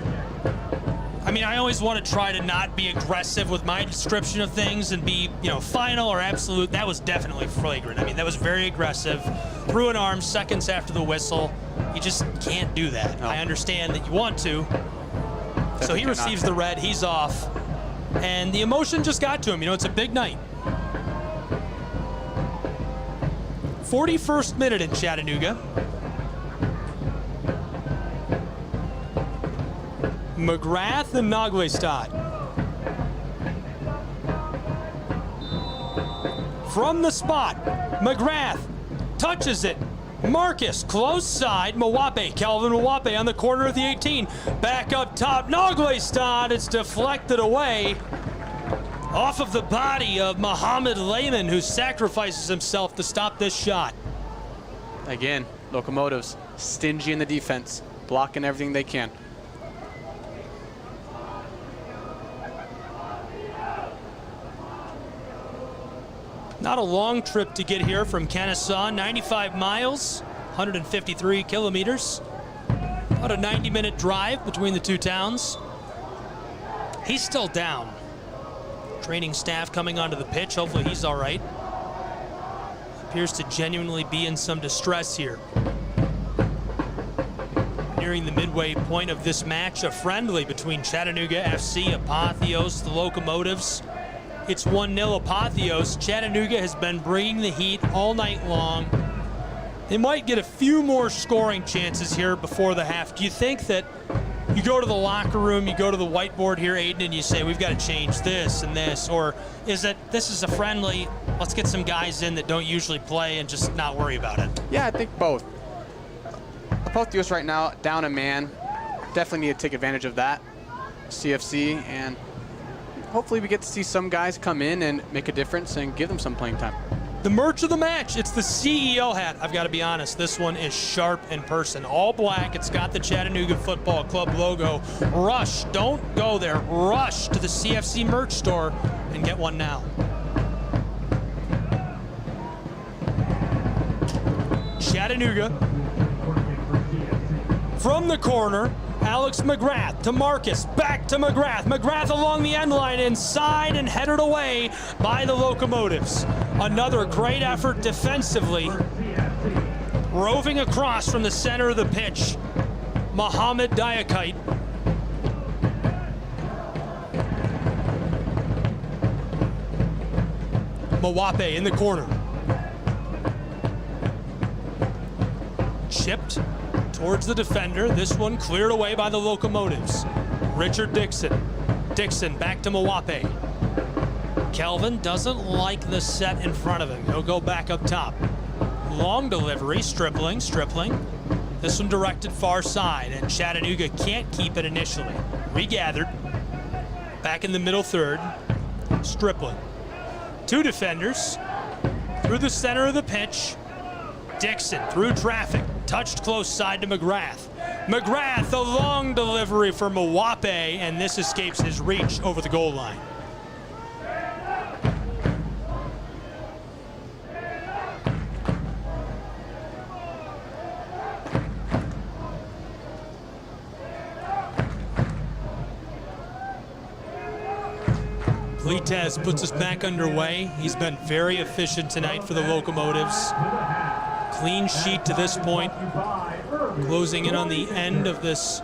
I mean, I always want to try to not be aggressive with my description of things and be, final or absolute. That was definitely flagrant. I mean, that was very aggressive. Threw an arm seconds after the whistle. You just can't do that. No. I understand that you want to. Definitely so he receives the red. He's off. And the emotion just got to him. It's a big night. 41st minute in Chattanooga. McGrath and Naglestad. From the spot, McGrath touches it. Marcus, close side, Calvin Mawape on the corner of the 18. Back up top, Naglestad, it's deflected away. Off of the body of Mohamed Lehman, who sacrifices himself to stop this shot. Again, Locomotives stingy in the defense, blocking everything they can. Not a long trip to get here from Kennesaw, 95 miles, 153 kilometers. About a 90-minute drive between the two towns. He's still down. Training staff coming onto the pitch. Hopefully he's all right. Appears to genuinely be in some distress here. nearing the midway point of this match, a friendly between Chattanooga FC, Apotheos, the Locomotives. It's 1-0 Apotheos. Chattanooga has been bringing the heat all night long. They might get a few more scoring chances here before the half. Do you think that you go to the locker room, you go to the whiteboard here, Aiden, and you say, we've got to change this and this? Or is it, this is a friendly, let's get some guys in that don't usually play and just not worry about it? Yeah, I think both. Apotheos right now, down a man. Definitely need to take advantage of that. CFC, and hopefully we get to see some guys come in and make a difference and give them some playing time. The merch of the match, it's the CEO hat. I've got to be honest, this one is sharp in person. All black, it's got the Chattanooga Football Club logo. Rush, don't go there. Rush to the CFC merch store and get one now. Chattanooga. From the corner, Alex McGrath to Marcus, back to McGrath. McGrath along the end line, inside and headed away by the Locomotives. Another great effort defensively. Roving across from the center of the pitch, Mohamed Diakite. Mawape in the corner. Chipped towards the defender. This one cleared away by the Locomotives. Richard Dixon. Dixon back to Mawape. Kelvin doesn't like the set in front of him. He'll go back up top. Long delivery, Stripling. This one directed far side, and Chattanooga can't keep it initially. Regathered. Back in the middle third. Stripling. Two defenders. Through the center of the pitch. Dixon through traffic. Touched close side to McGrath. McGrath, the long delivery for Mawape, and this escapes his reach over the goal line. Pleitez puts us back underway. He's been very efficient tonight for the Locomotives. Clean sheet to this point. Closing in on the end of this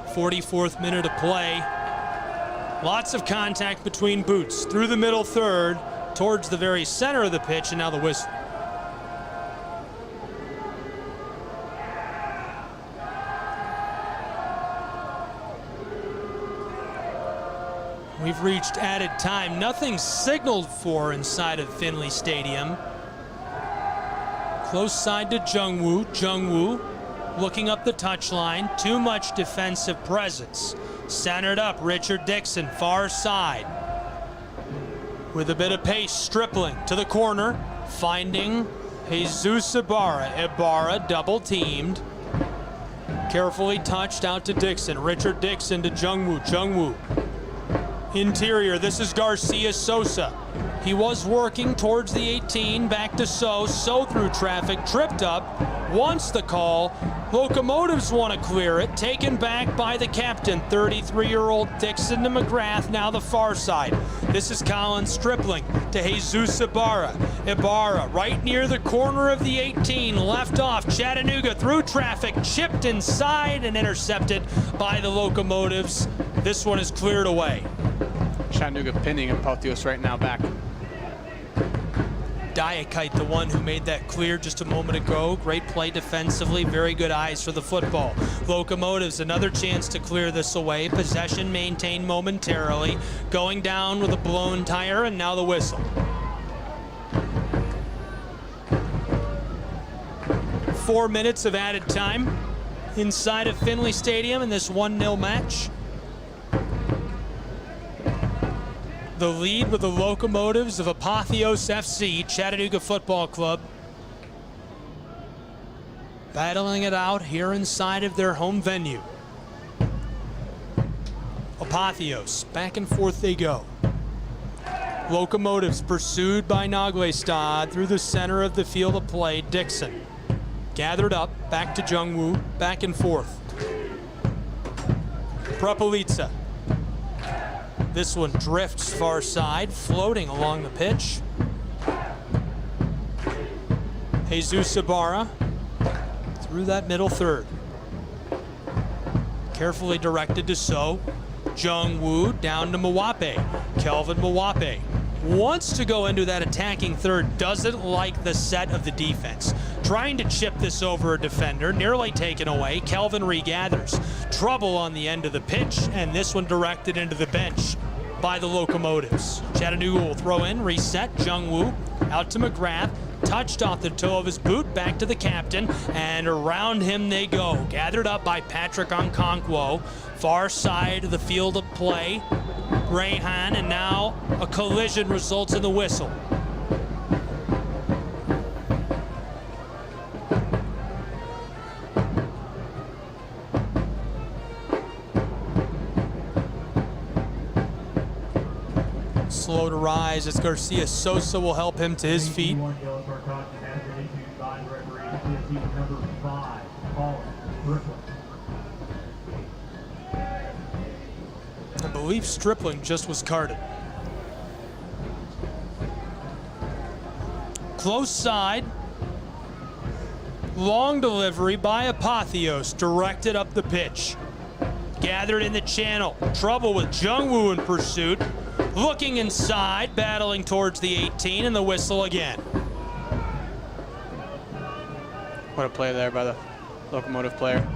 44th minute of play. Lots of contact between boots through the middle third towards the very center of the pitch, and now the whistle. We've reached added time. Nothing signaled for inside of Finley Stadium. Close side to Jungwoo. Jungwoo looking up the touchline. Too much defensive presence. Centered up, Richard Dixon, far side. With a bit of pace, Stripling to the corner. Finding Jesus Ibarra. Ibarra double teamed. Carefully touched out to Dixon. Richard Dixon to Jungwoo. Jungwoo. Interior, this is Garcia Sosa. He was working towards the 18, back to So through traffic, tripped up, wants the call. Locomotives want to clear it, taken back by the captain, 33-year-old Dixon to McGrath, now the far side. This is Colin Stripling to Jesus Ibarra. Ibarra right near the corner of the 18, left off, Chattanooga through traffic, chipped inside and intercepted by the Locomotives. This one is cleared away. Chattanooga pinning Apotheos right now back. Diakite, the one who made that clear just a moment ago. Great play defensively, very good eyes for the football. Locomotives, another chance to clear this away. Possession maintained momentarily. Going down with a blown tire, and now the whistle. Four minutes of added time inside of Finley Stadium in this 1-0 match. The lead with the Locomotives of Apotheos FC, Chattanooga Football Club. Battling it out here inside of their home venue. Apotheos, back and forth they go. Locomotives pursued by Naglestad through the center of the field of play. Dixon gathered up, back to Jungwoo, back and forth. Prapolitsa. This one drifts far side, floating along the pitch. Jesus Ibarra through that middle third. Carefully directed to So. Jung Woo down to Mwape. Kelvin Mwape wants to go into that attacking third, doesn't like the set of the defense. Trying to chip this over a defender, nearly taken away. Kelvin regathers. Trouble on the end of the pitch, and this one directed into the bench by the Locomotives. Chattanooga will throw in, reset. Jung Woo out to McGrath. Touched off the toe of his boot, back to the captain, and around him they go. Gathered up by Patrick Okonkwo. Far side of the field of play. Rayhan, and now a collision results in the whistle. Slow to rise as Garcia Sosa will help him to his feet. I believe Stripling just was carded. Close side. Long delivery by Apotheos, directed up the pitch. Gathered in the channel. Trouble with Jung Woo in pursuit. Looking inside, battling towards the 18, and the whistle again. What a play there by the Locomotive player.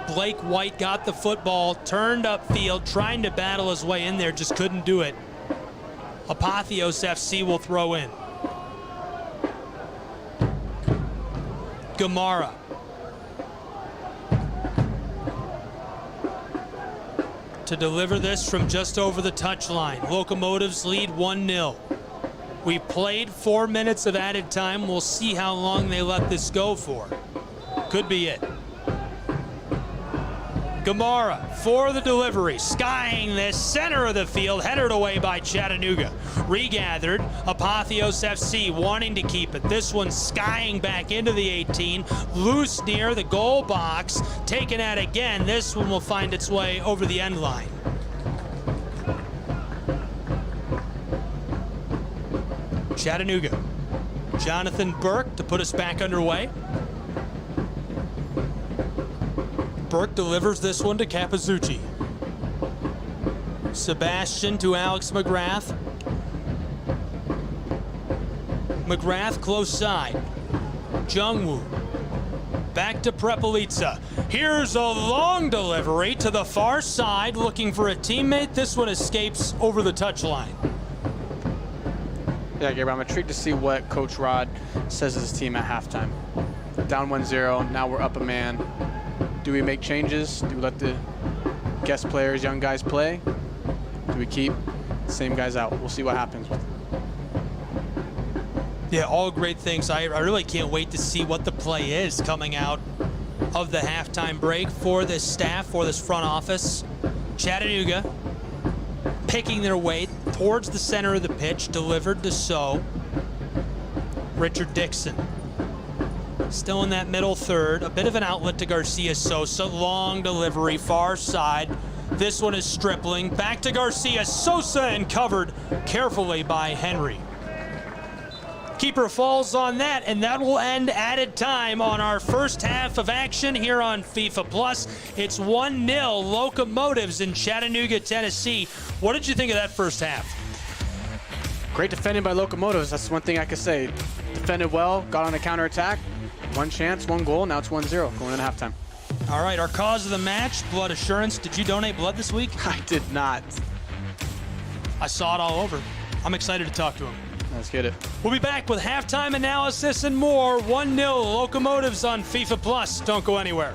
Blake White got the football, turned upfield, trying to battle his way in there, just couldn't do it. Apotheos FC will throw in. Gamara. To deliver this from just over the touchline. Locomotives lead 1-0. We played 4 minutes of added time. We'll see how long they let this go for. Could be it. Gamara for the delivery, skying this center of the field, headed away by Chattanooga. Regathered, Apotheos FC wanting to keep it. This one skying back into the 18, loose near the goal box, taken out again. This one will find its way over the end line. Chattanooga, Jonathan Burke to put us back underway. Burke delivers this one to Capizzucci. Sebastian to Alex McGrath. McGrath close side. Jung Woo. Back to Prepelica. Here's a long delivery to the far side, looking for a teammate. This one escapes over the touchline. Yeah, Gabriel, I'm intrigued to see what Coach Rod says to his team at halftime. Down 1-0, now we're up a man. Do we make changes? Do we let the guest players, young guys play? Do we keep the same guys out? We'll see what happens. Yeah, all great things. I really can't wait to see what the play is coming out of the halftime break for this staff, for this front office. Chattanooga picking their way towards the center of the pitch, delivered to So. Richard Dixon. Still in that middle third, a bit of an outlet to Garcia Sosa, long delivery, far side. This one is Stripling, back to Garcia Sosa and covered carefully by Henry. Keeper falls on that, and that will end added time on our first half of action here on FIFA Plus. It's 1-0 Locomotives in Chattanooga, Tennessee. What did you think of that first half? Great defending by Locomotives, that's one thing I could say. Defended well, got on a counterattack. One chance, one goal, now it's 1-0 going into halftime. All right, our cause of the match, blood assurance. Did you donate blood this week? I did not. I saw it all over. I'm excited to talk to him. Let's get it. We'll be back with halftime analysis and more. 1-0 Locomotives on FIFA Plus. Don't go anywhere.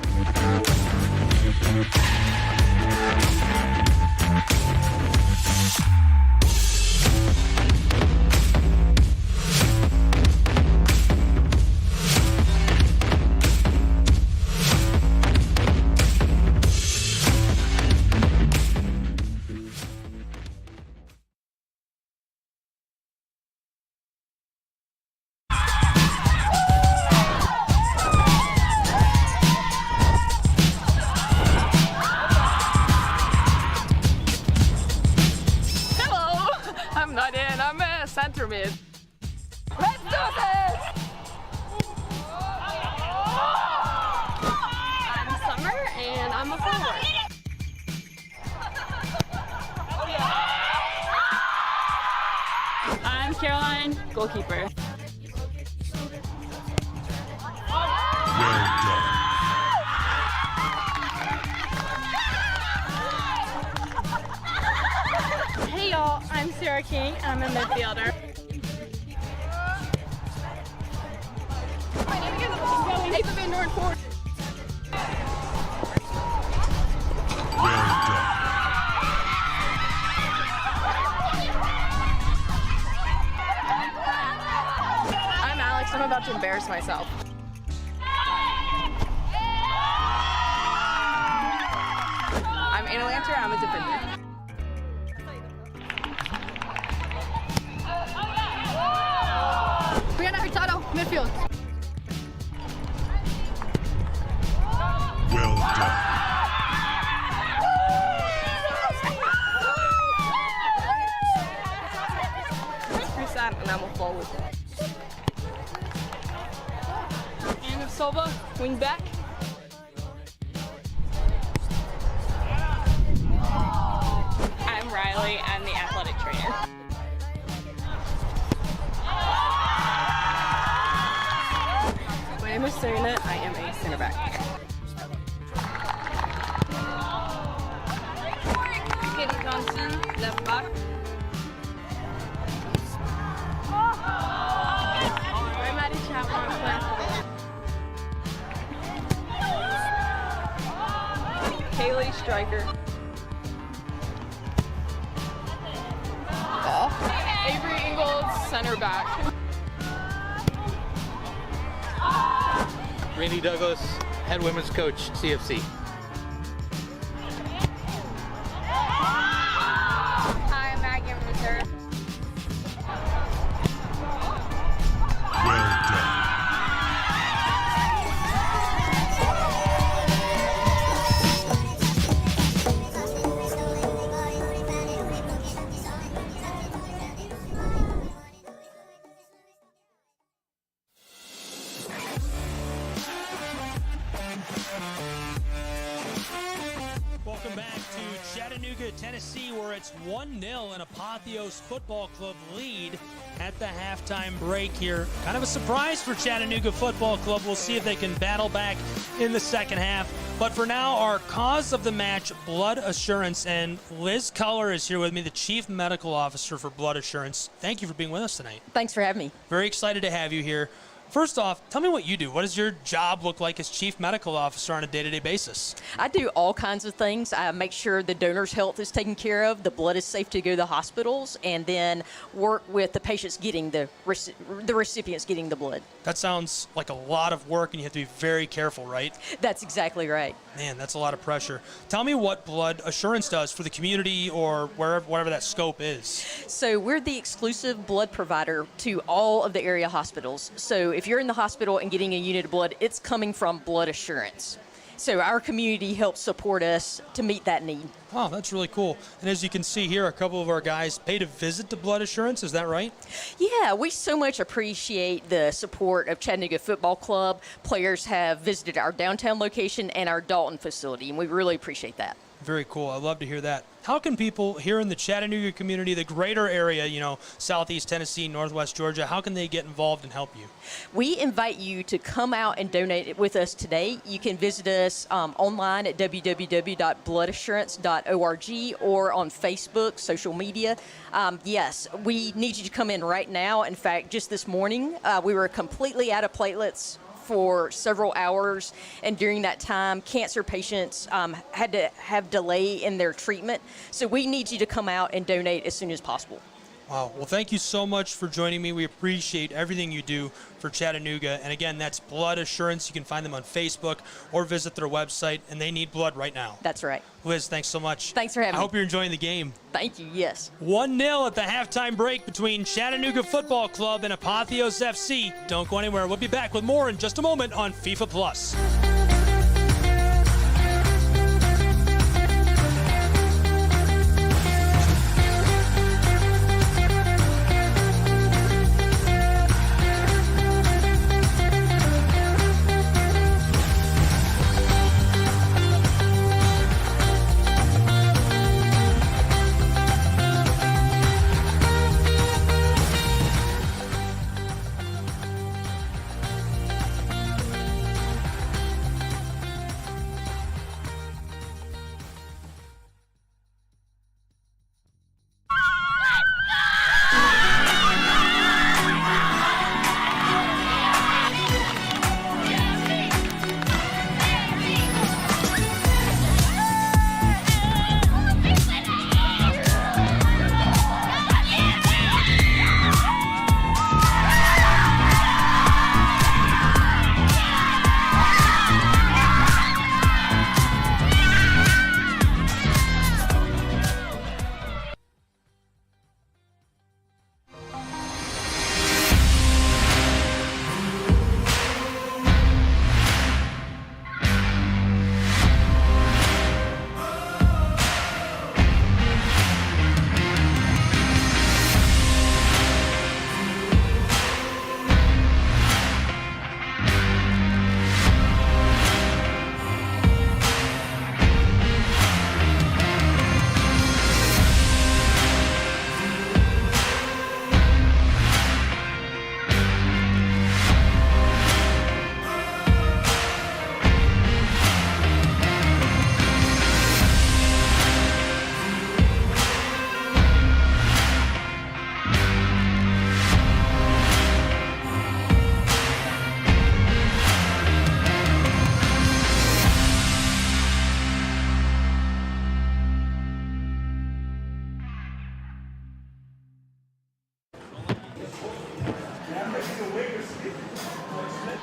Center mid. Let's do this! I'm Summer and I'm Caroline, goalkeeper. Hey y'all, I'm Sarah King and I'm a midfielder. Ava Van Dorn forward. I'm Alex, I'm about to embarrass myself. I'm Anna Lanter, I'm a defender. Brianna Hurtado, midfield. Well done. Chris and I'm a forward. Anna Silva, wing back. I'm Riley, I'm the athletic trainer. My name is Serena, I am a center back. Katie Johnson, left back. I'm Maddie Chapman, left. Kaylee Stryker. Avery Ingalls, center back. Randy Douglas, head women's coach, CFC. Hi, I'm Maggie Reserve. Well done. Welcome back to Chattanooga, Tennessee, where it's 1-0 and Apotheos Football Club lead at the halftime break here. Kind of a surprise for Chattanooga Football Club. We'll see if they can battle back in the second half. But for now, our cause of the match, Blood Assurance, and Liz Culler is here with me, the Chief Medical Officer for Blood Assurance. Thank you for being with us tonight. Thanks for having me. Very excited to have you here. First off, tell me what you do. What does your job look like as Chief Medical Officer on a day-to-day basis? I do all kinds of things. I make sure the donor's health is taken care of, the blood is safe to go to the hospitals, and then work with the patients getting the recipients getting the blood. That sounds like a lot of work, and you have to be very careful, right? That's exactly right. Man, that's a lot of pressure. Tell me what Blood Assurance does for the community or whatever that scope is. So we're the exclusive blood provider to all of the area hospitals. So if you're in the hospital and getting a unit of blood, it's coming from Blood Assurance. So our community helps support us to meet that need. Wow, that's really cool. And as you can see here, a couple of our guys paid a visit to Blood Assurance. Is that right? Yeah, we so much appreciate the support of Chattanooga Football Club. Players have visited our downtown location and our Dalton facility, and we really appreciate that. Very cool. I love to hear that. How can people here in the Chattanooga community, the greater area, Southeast Tennessee, Northwest Georgia, how can they get involved and help you? We invite you to come out and donate with us today. You can visit us online at www.bloodassurance.org or on Facebook, social media. Yes, we need you to come in right now. In fact, just this morning, we were completely out of platelets for several hours, and during that time, cancer patients had to have delay in their treatment. So we need you to come out and donate as soon as possible. Wow. Well, thank you so much for joining me. We appreciate everything you do for Chattanooga. And again, that's Blood Assurance. You can find them on Facebook or visit their website, and they need blood right now. That's right. Liz, thanks so much. Thanks for having me. I hope you're enjoying the game. Thank you, yes. 1-0 at the halftime break between Chattanooga Football Club and Apotheos FC. Don't go anywhere. We'll be back with more in just a moment on FIFA Plus.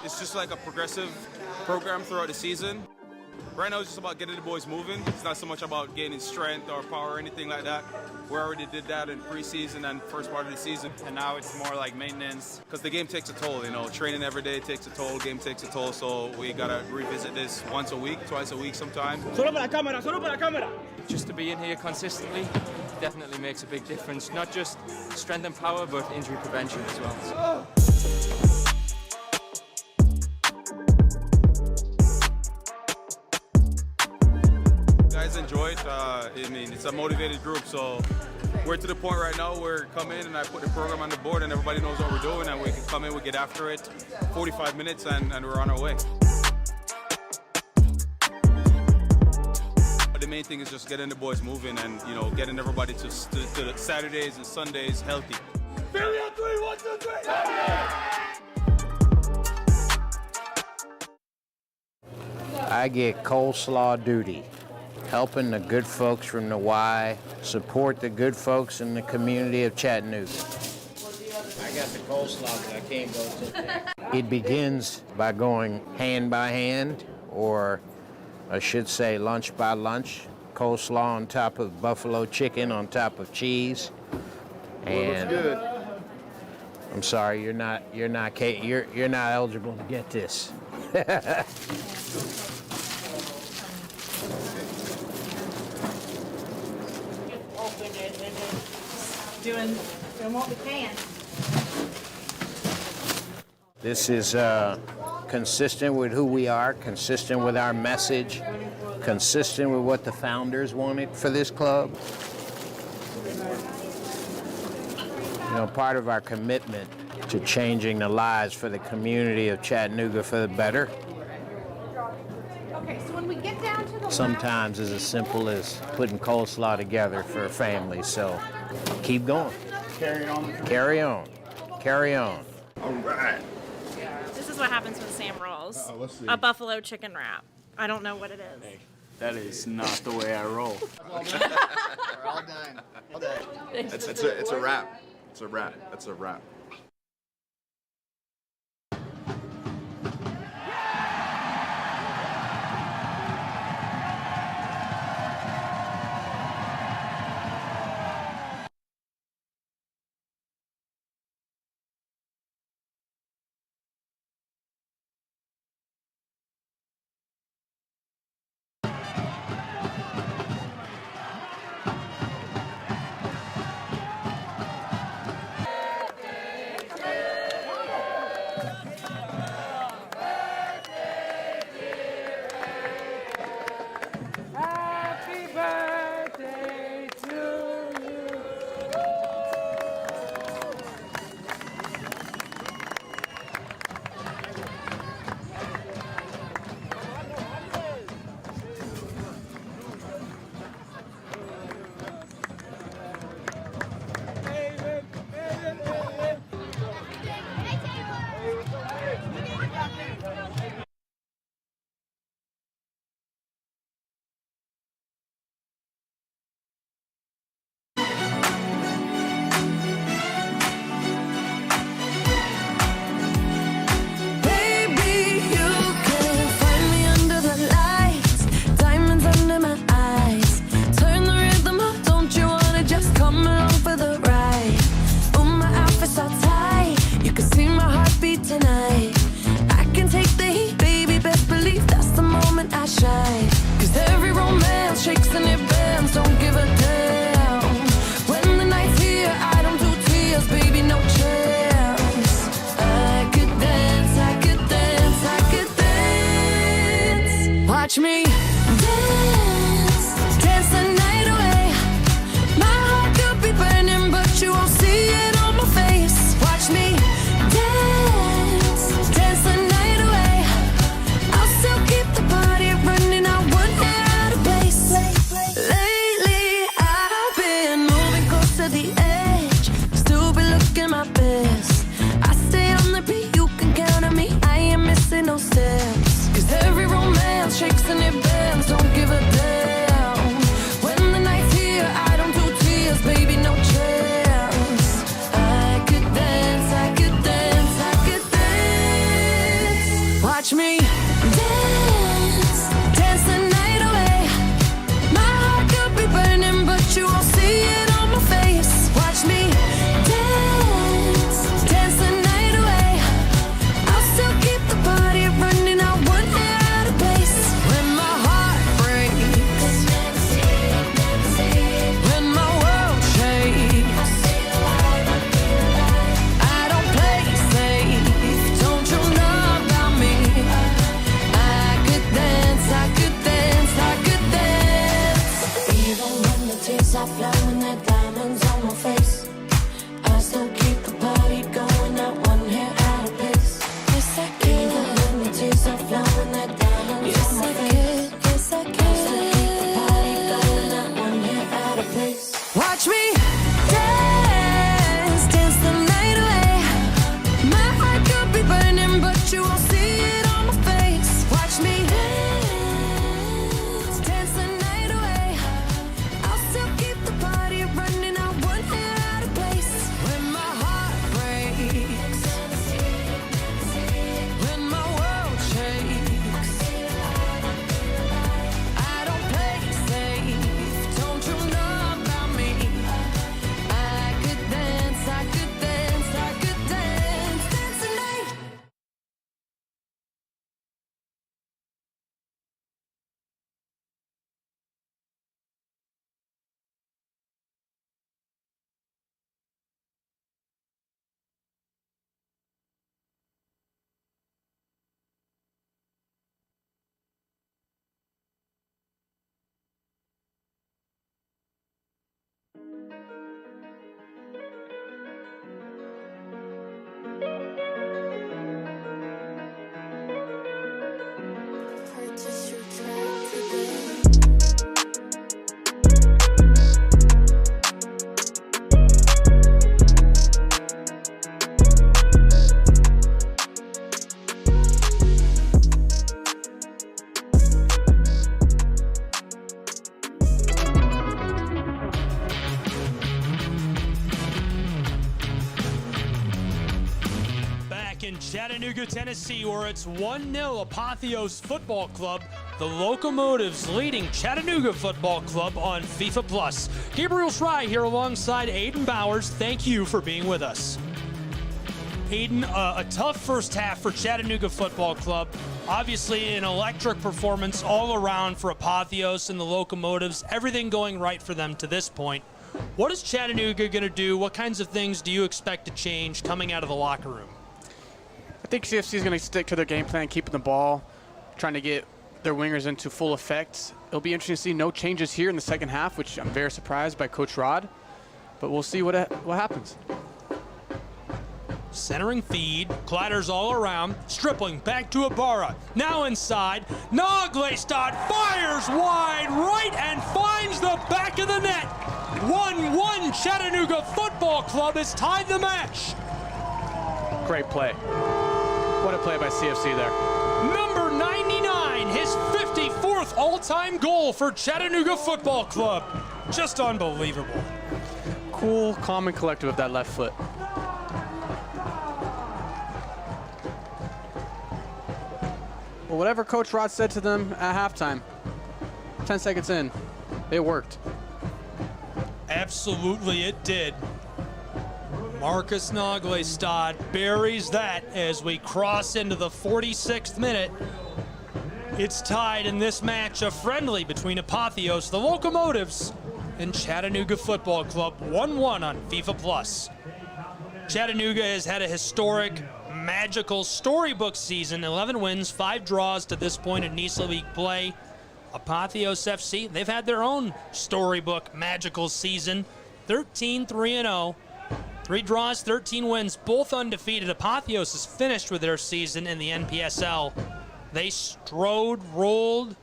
It's just like a progressive program throughout the season. Right now it's just about getting the boys moving. It's not so much about gaining strength or power or anything like that. We already did that in preseason and first part of the season. And now it's more like maintenance. Because the game takes a toll, you know. Training every day takes a toll, game takes a toll, so we gotta revisit this once a week, twice a week sometimes. Solo para la cámara, solo para la cámara. Just to be in here consistently definitely makes a big difference. Not just strength and power, but injury prevention as well. Guys enjoy it. I mean, it's a motivated group, so we're to the point right now where come in and I put the program on the board and everybody knows what we're doing and we can come in, we get after it, 45 minutes and we're on our way. The main thing is just getting the boys moving and, you know, getting everybody to the Saturdays and Sundays healthy. I get coleslaw duty, helping the good folks from the Y support the good folks in the community of Chattanooga. I got the coleslaw because I can't go today. It begins by going hand by hand, or I should say lunch by lunch. Coleslaw on top of buffalo chicken on top of cheese. And Well, good. I'm sorry, you're not eligible to get this. Doing what we can. This is consistent with who we are, consistent with our message, consistent with what the founders wanted for this club. You know, part of our commitment to changing the lives for the community of Chattanooga for the better Okay, so when we get down to the sometimes is as simple as putting coleslaw together for a family. So keep going. Carry on. Carry on. Carry on. All right. This is what happens when Sam rolls. Let's see. A buffalo chicken wrap. I don't know what it is. Hey, that is not the way I roll. We're all done. All done. It's a wrap. It's a wrap. That's a wrap. Watch me dance, dance the night away. My heart could be burning, but you won't see it on my face. Watch me dance, dance the night away. I'll still keep the party running, I won't get out of place. Lately, I've been moving close to the edge, still be looking my best. I stay on the beat, you can count on me, I ain't missing no steps. Cause every romance shakes and it bends, don't give a damn. When the night's here, I don't do tears, baby, no chance. I could dance, I could dance, I could Purchase your track today. In Chattanooga, Tennessee, where it's 1-0 Apotheos Football Club, the Locomotives leading Chattanooga Football Club on FIFA Plus. Gabriel Schrei here alongside Aiden Bowers. Thank you for being with us. Aiden, a tough first half for Chattanooga Football Club. Obviously an electric performance all around for Apotheos and the Locomotives. Everything going right for them to this point. What is Chattanooga going to do? What kinds of things do you expect to change coming out of the locker room? I think CFC is going to stick to their game plan, keeping the ball, trying to get their wingers into full effect. It'll be interesting to see no changes here in the second half, which I'm very surprised by Coach Rod. But we'll see what happens. Centering feed, clatters all around, stripling back to Ibarra. Now inside, Naglestad fires wide right and finds the back of the net. 1-1 Chattanooga Football Club has tied the match. Great play. What a play by CFC there. Number 99, his 54th all-time goal for Chattanooga Football Club. Just unbelievable. Cool, calm, and collected with that left foot. Well, whatever Coach Rod said to them at halftime, 10 seconds in, it worked. Absolutely it did. Marcus Naglestad buries that as we cross into the 46th minute. It's tied in this match, a friendly between Apotheos, the Locomotives, and Chattanooga Football Club, 1-1 on FIFA Plus. Chattanooga has had a historic, magical storybook season, 11 wins, 5 draws to this point in NISA League play. Apotheos FC, they've had their own storybook, magical season, 13-3-0. 3 draws, 13 wins, both undefeated. Apotheos is finished with their season in the NPSL. They strode, rolled,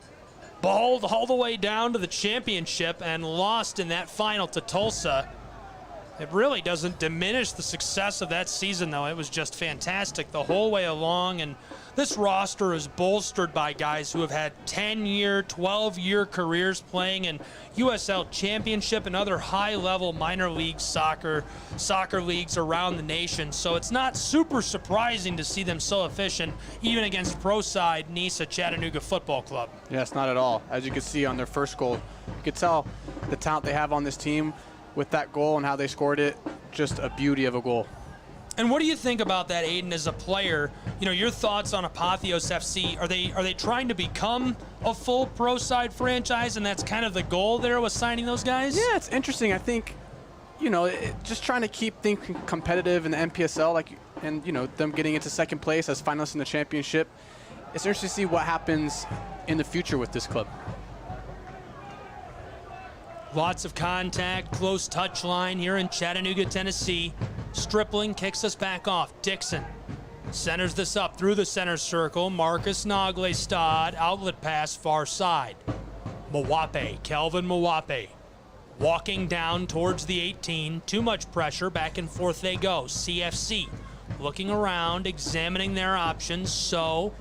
balled all the way down to the championship and lost in that final to Tulsa. It really doesn't diminish the success of that season, though. It was just fantastic the whole way along, and this roster is bolstered by guys who have had 10-year, 12-year careers playing in USL Championship and other high-level minor league soccer leagues around the nation. So it's not super surprising to see them so efficient, even against pro side NISA Chattanooga Football Club. Yes, not at all. As you can see on their first goal, you can tell the talent they have on this team with that goal and how they scored it. Just a beauty of a goal. And what do you think about that, Aiden, as a player? You know, your thoughts on Apotheos FC. Are they trying to become a full pro side franchise, and that's kind of the goal there with signing those guys? Yeah, it's interesting. I think, you know, just trying to keep things competitive in the NPSL, and you know, them getting into second place as finalists in the championship. It's interesting to see what happens in the future with this club. Lots of contact, close touch line here in Chattanooga, Tennessee. Stripling kicks us back off. Dixon centers this up through the center circle. Marcus Naglestad, outlet pass far side. Mwape, Kelvin Mwape, walking down towards the 18. Too much pressure, back and forth they go. CFC looking around, examining their options. So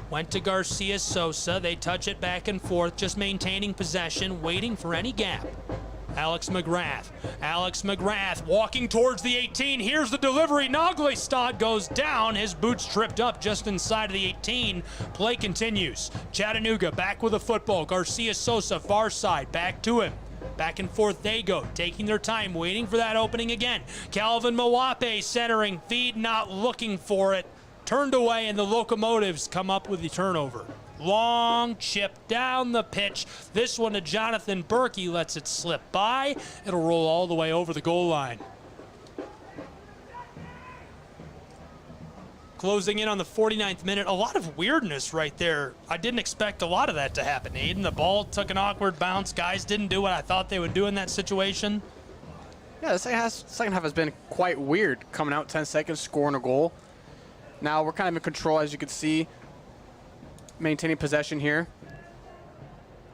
went to Garcia Sosa. They touch it back and forth, just maintaining possession, waiting for any gap. Alex McGrath. Alex McGrath walking towards the 18. Here's the delivery. Naglestad goes down. His boots tripped up just inside of the 18. Play continues. Chattanooga back with the football. Garcia Sosa far side. Back to him. Back and forth they go, taking their time, waiting for that opening again. Calvin Mwape centering. Feed not looking for it. Turned away, and the Locomotives come up with the turnover. Long chip down the pitch. This one to Jonathan Berkey, lets it slip by. It'll roll all the way over the goal line. Closing in on the 49th minute. A lot of weirdness right there. I didn't expect a lot of that to happen, Aiden. The ball took an awkward bounce. Guys didn't do what I thought they would do in that situation. Yeah, the second half has been quite weird. Coming out 10 seconds, scoring a goal. Now we're kind of in control, as you can see. Maintaining possession here.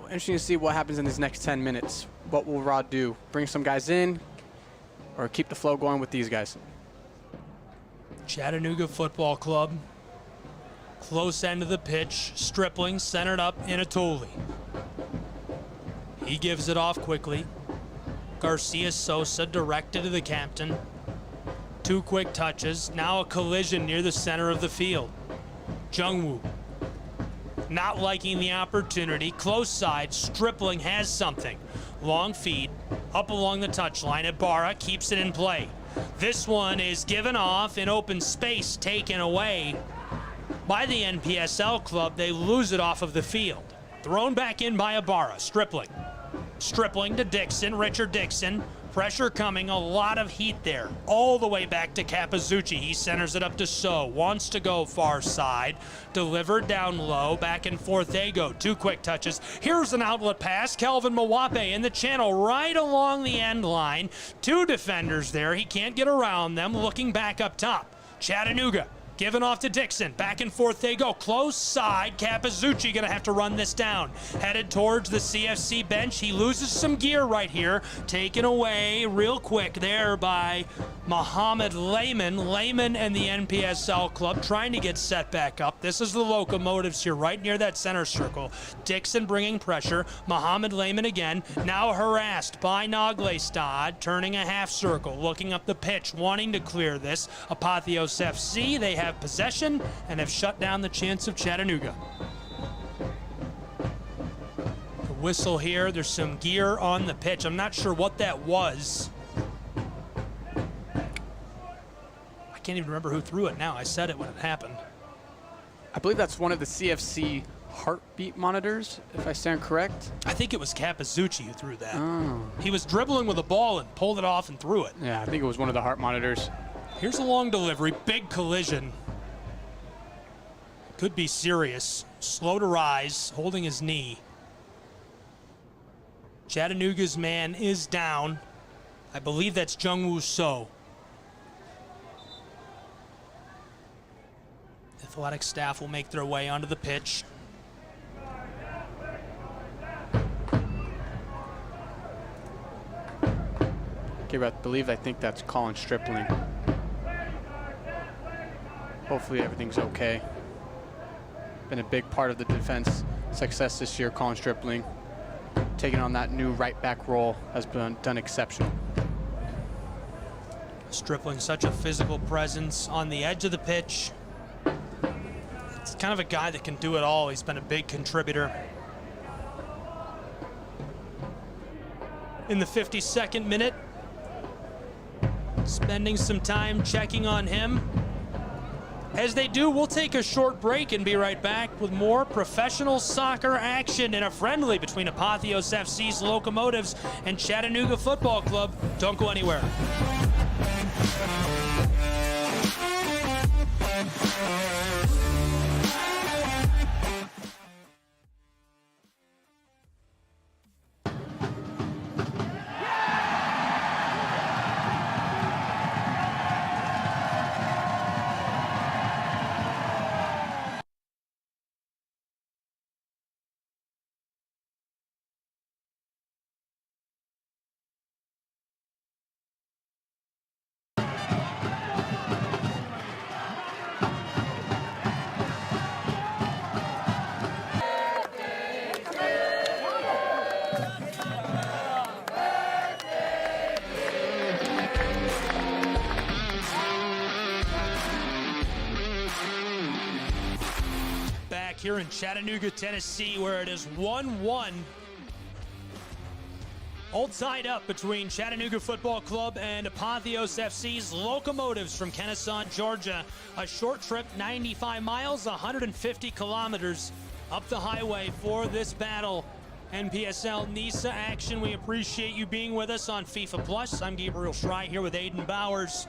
Interesting to see what happens in these next 10 minutes. What will Rod do? Bring some guys in or keep the flow going with these guys? Chattanooga Football Club. Close end of the pitch. Stripling centered up in Anatoly. He gives it off quickly. Garcia Sosa directed to the captain. 2 quick touches. Now a collision near the center of the field. Jungwoo. Not liking the opportunity. Close side. Stripling has something. Long feed. Up along the touchline. Ibarra keeps it in play. This one is given off in open space, taken away by the NPSL club. They lose it off of the field. Thrown back in by Ibarra. Stripling. Stripling to Dixon. Richard Dixon. Pressure coming. A lot of heat there. All the way back to Capizzucci. He centers it up to So. Wants to go far side. Delivered down low. Back and forth they go. 2 quick touches. Here's an outlet pass. Kelvin Mwape in the channel right along the end line. 2 defenders there. He can't get around them. Looking back up top. Chattanooga. Given off to Dixon. Back and forth they go. Close side. Capizzucci going to have to run this down. Headed towards the CFC bench. He loses some gear right here. Taken away real quick there by Mohamed Lehman. Lehman and the NPSL club trying to get set back up. This is the Locomotives here right near that center circle. Dixon bringing pressure. Mohamed Lehman again. Now harassed by Naglestad. Turning a half circle. Looking up the pitch. Wanting to clear this. Apotheos FC. They have possession and have shut down the chance of Chattanooga. The whistle here. There's some gear on the pitch. I'm not sure what that was. I can't even remember who threw it now. I said it when it happened. I believe that's one of the CFC heartbeat monitors, if I stand correct. I think it was Capizzucci who threw that. Oh. He was dribbling with the ball and pulled it off and threw it. Yeah, I think it was one of the heart monitors. Here's a long delivery, big collision. Could be serious. Slow to rise, holding his knee. Chattanooga's man is down. I believe that's Jungwoo So. Athletic staff will make their way onto the pitch. Okay, I think that's Colin Stripling. Hopefully everything's okay. Been a big part of the defense success this year. Colin Stripling taking on that new right back role has been done exceptional. Stripling, such a physical presence on the edge of the pitch. It's kind of a guy that can do it all. He's been a big contributor. In the 52nd minute, spending some time checking on him. As they do, we'll take a short break and be right back with more professional soccer action in a friendly between Apotheos FC's Locomotives and Chattanooga Football Club. Don't go anywhere. Here in Chattanooga, Tennessee, where it is 1-1. All tied up between Chattanooga Football Club and Apotheos FC's Locomotives from Kennesaw, Georgia. A short trip, 95 miles, 150 kilometers up the highway for this battle. NPSL NISA action. We appreciate you being with us on FIFA Plus. I'm Gabriel Schrei here with Aiden Bowers.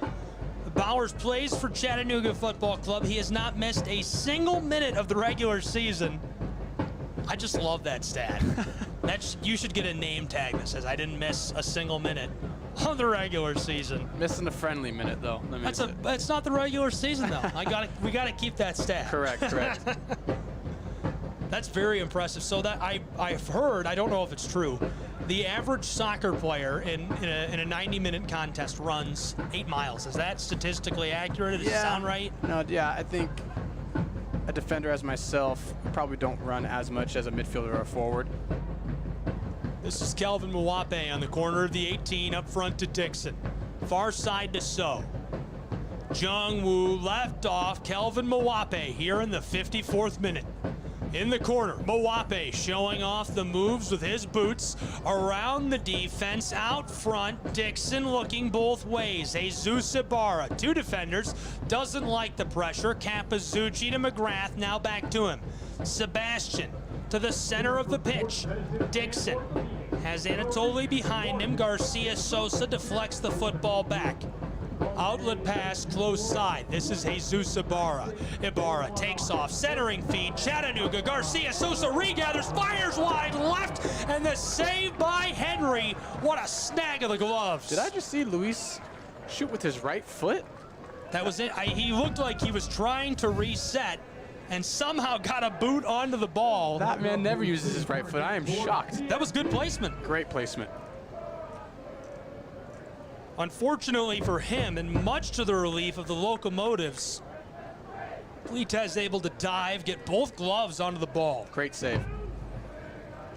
Bowers plays for Chattanooga Football Club. He has not missed a single minute of the regular season. I just love that stat. You should get a name tag that says I didn't miss a single minute of the regular season. Missing a friendly minute though. That's not the regular season though. We gotta keep that stat. Correct. That's very impressive. So that I've heard, I don't know if it's true, the average soccer player in a 90-minute contest runs 8 miles. Is that statistically accurate? Does it sound right? No, yeah, I think a defender as myself probably don't run as much as a midfielder or forward. This is Kelvin Mwape on the corner of the 18, up front to Dixon. Far side to So. Jung-woo left off. Kelvin Mwape here in the 54th minute. In the corner, Mwape showing off the moves with his boots around the defense. Out front, Dixon looking both ways. Jesus Ibarra, 2 defenders, doesn't like the pressure. Campazzucci to McGrath, now back to him. Sebastian to the center of the pitch. Dixon has Anatoly behind him. Garcia Sosa deflects the football back. Outlet pass, close side. This is Jesus Ibarra. Ibarra takes off, centering feed. Chattanooga, Garcia Sosa regathers, fires wide left, and the save by Henry. What a snag of the gloves. Did I just see Luis shoot with his right foot? That was it. He looked like he was trying to reset and somehow got a boot onto the ball. That man never uses his right foot. I am shocked. That was good placement. Great placement. Unfortunately for him, and much to the relief of the Locomotives, Pleitez able to dive, get both gloves onto the ball. Great save.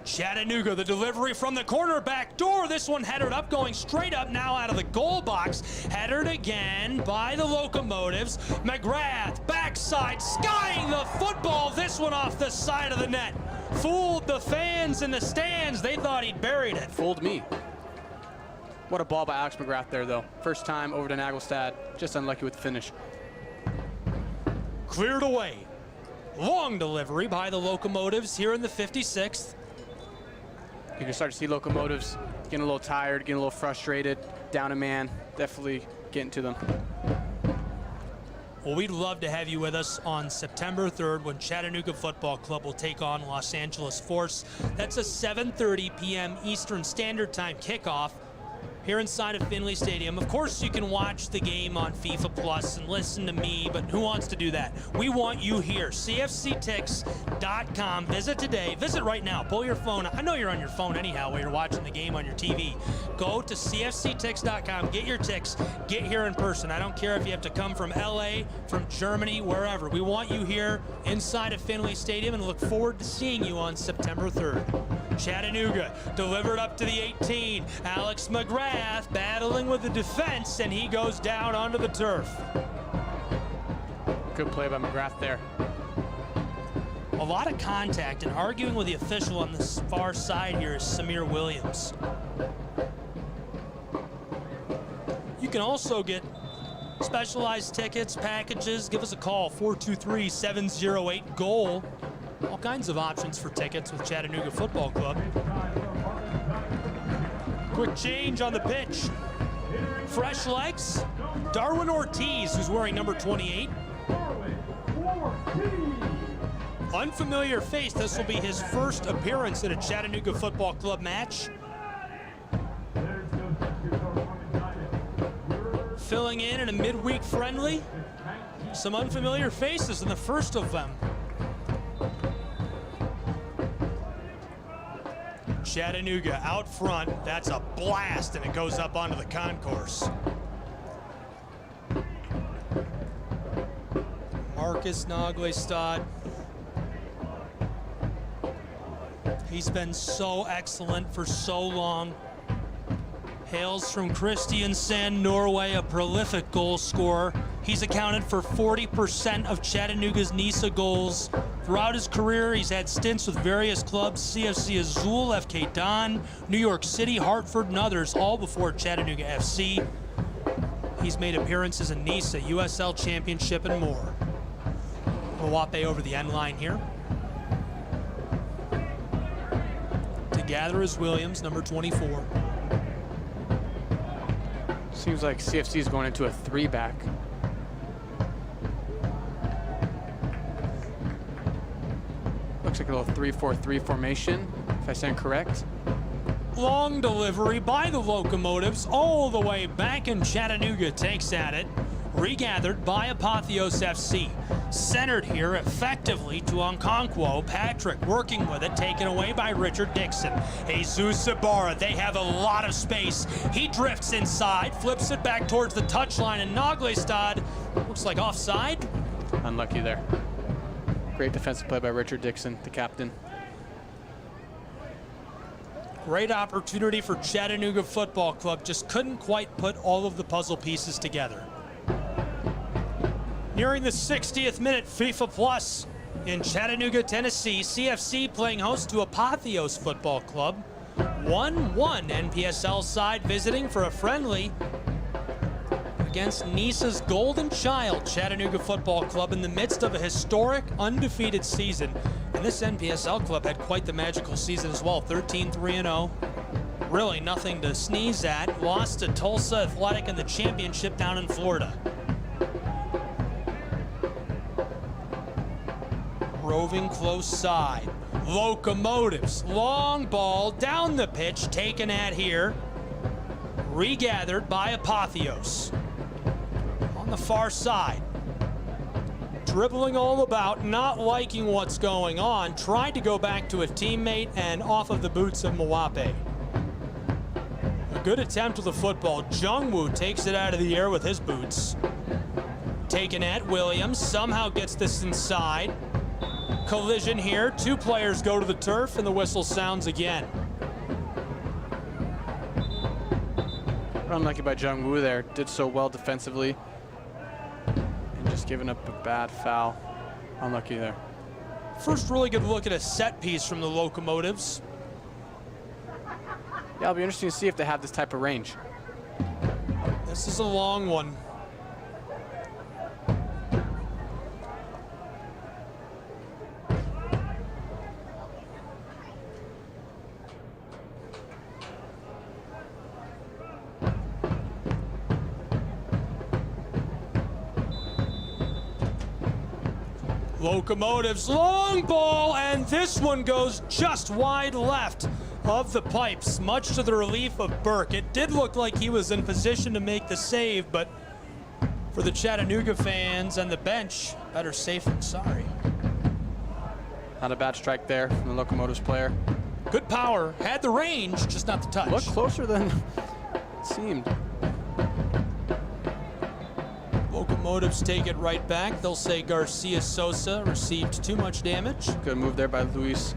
Chattanooga, the delivery from the corner back door. This one headed up, going straight up now out of the goal box. Headed again by the Locomotives. McGrath, backside, skying the football. This one off the side of the net. Fooled the fans in the stands. They thought he'd buried it. Fooled me. What a ball by Alex McGrath there, though. First time over to Nagelstad. Just unlucky with the finish. Cleared away. Long delivery by the Locomotives here in the 56th. You can start to see Locomotives getting a little tired, getting a little frustrated. Down a man. Definitely getting to them. Well, we'd love to have you with us on September 3rd when Chattanooga Football Club will take on Los Angeles Force. That's a 7:30 p.m. Eastern Standard Time kickoff here inside of Finley Stadium. Of course, you can watch the game on FIFA Plus and listen to me, but who wants to do that? We want you here. CFCTix.com. Visit today. Visit right now. Pull your phone. I know you're on your phone anyhow while you're watching the game on your TV. Go to CFCTix.com. Get your Tix. Get here in person. I don't care if you have to come from LA, from Germany, wherever. We want you here inside of Finley Stadium and look forward to seeing you on September 3rd. Chattanooga delivered up to the 18. Alex McGrath battling with the defense, and he goes down onto the turf. Good play by McGrath there. A lot of contact, and arguing with the official on the far side here is Samir Williams. You can also get specialized tickets, packages. Give us a call, 423-708-GOAL. All kinds of options for tickets with Chattanooga Football Club. Quick change on the pitch. Fresh legs. Darwin Ortiz, who's wearing number 28. Unfamiliar face. This will be his first appearance at a Chattanooga Football Club match. Filling in a midweek friendly. Some unfamiliar faces in the first of them. Chattanooga out front. That's a blast, and it goes up onto the concourse. Marcus Naglestad. He's been so excellent for so long. Hails from Kristiansand, Norway, a prolific goal scorer. He's accounted for 40% of Chattanooga's NISA goals. Throughout his career, he's had stints with various clubs, CFC Azul, FK Don, New York City, Hartford, and others, all before Chattanooga FC. He's made appearances in NISA, USL Championship, and more. Mwape over the end line here. To gather is Williams, number 24. Seems like CFC is going into a 3-back. looks like a little 3-4-3 formation, if I stand correct. Long delivery by the Locomotives all the way back, and Chattanooga takes at it. Regathered by Apotheos FC. Centered here effectively to Okonkwo. Patrick working with it, taken away by Richard Dixon. Jesus Ibarra, they have a lot of space. He drifts inside, flips it back towards the touchline, and Naglestad looks like offside. Unlucky there. Great defensive play by Richard Dixon, the captain. Great opportunity for Chattanooga Football Club, just couldn't quite put all of the puzzle pieces together. Nearing the 60th minute, FIFA Plus in Chattanooga, Tennessee. CFC playing host to Apotheos Football Club. 1-1 NPSL side visiting for a friendly against Nisa's Golden Child, Chattanooga Football Club, in the midst of a historic undefeated season. And this NPSL club had quite the magical season as well, 13-3-0. Really nothing to sneeze at. Lost to Tulsa Athletic in the championship down in Florida. Roving close side. Locomotives, long ball down the pitch, taken at here. Regathered by Apotheos. On the far side. Dribbling all about, not liking what's going on. Tried to go back to a teammate and off of the boots of Mwape. A good attempt with the football. Jungwoo takes it out of the air with his boots. Taken at Williams, somehow gets this inside. Collision here, two players go to the turf, and the whistle sounds again. Unlucky by Jungwoo there, did so well defensively. And just giving up a bad foul. Unlucky there. First really good look at a set piece from the Locomotives. Yeah, it'll be interesting to see if they have this type of range. This is a long one. Locomotives, long ball, and this one goes just wide left of the pipes, much to the relief of Burke. It did look like he was in position to make the save, but for the Chattanooga fans and the bench, better safe than sorry. Not a bad strike there from the Locomotives player. Good power, had the range, just not the touch. Looked closer than it seemed. Locomotives take it right back. They'll say Garcia Sosa received too much damage. Good move there by Luis.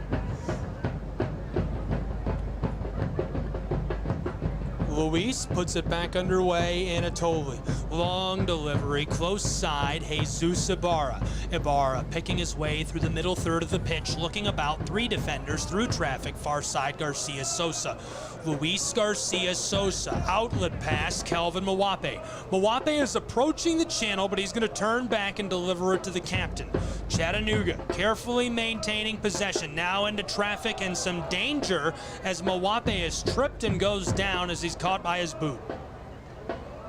Luis puts it back underway. Anatoly. Long delivery, close side. Jesus Ibarra. Ibarra picking his way through the middle third of the pitch, looking about, three defenders through traffic. Far side, Garcia Sosa. Luis Garcia Sosa. Outlet pass, Calvin Mwape. Mwape is approaching the channel, but he's going to turn back and deliver it to the captain. Chattanooga carefully maintaining possession. Now into traffic and some danger as Mwape is tripped and goes down as he's caught by his boot.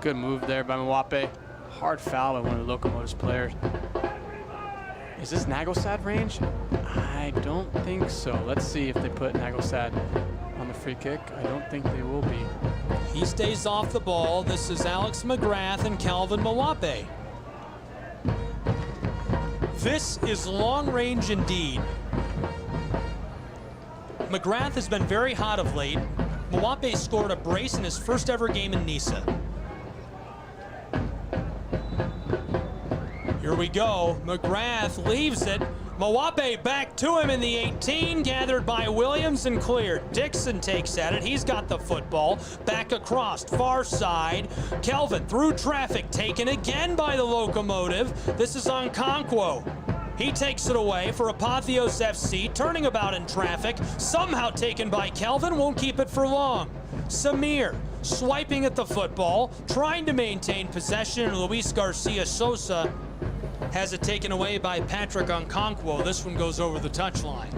Good move there by Mwape. Hard foul by one of the Locomotives players. Is this Naglestad range? I don't think so. Let's see if they put Naglestad on the free kick. I don't think they will be. He stays off the ball. This is Alex McGrath and Calvin Mwape. This is long range indeed. McGrath has been very hot of late. Mwape scored a brace in his first ever game in Nisa. Here we go. McGrath leaves it. Mwape back to him in the 18, gathered by Williams and cleared. Dixon takes at it. He's got the football. Back across, far side. Kelvin through traffic, taken again by the Locomotive. This is Okonkwo. He takes it away for Apotheos FC, turning about in traffic. Somehow taken by Kelvin, won't keep it for long. Samir swiping at the football, trying to maintain possession. Luis Garcia Sosa has it taken away by Patrick Okonkwo. This one goes over the touchline.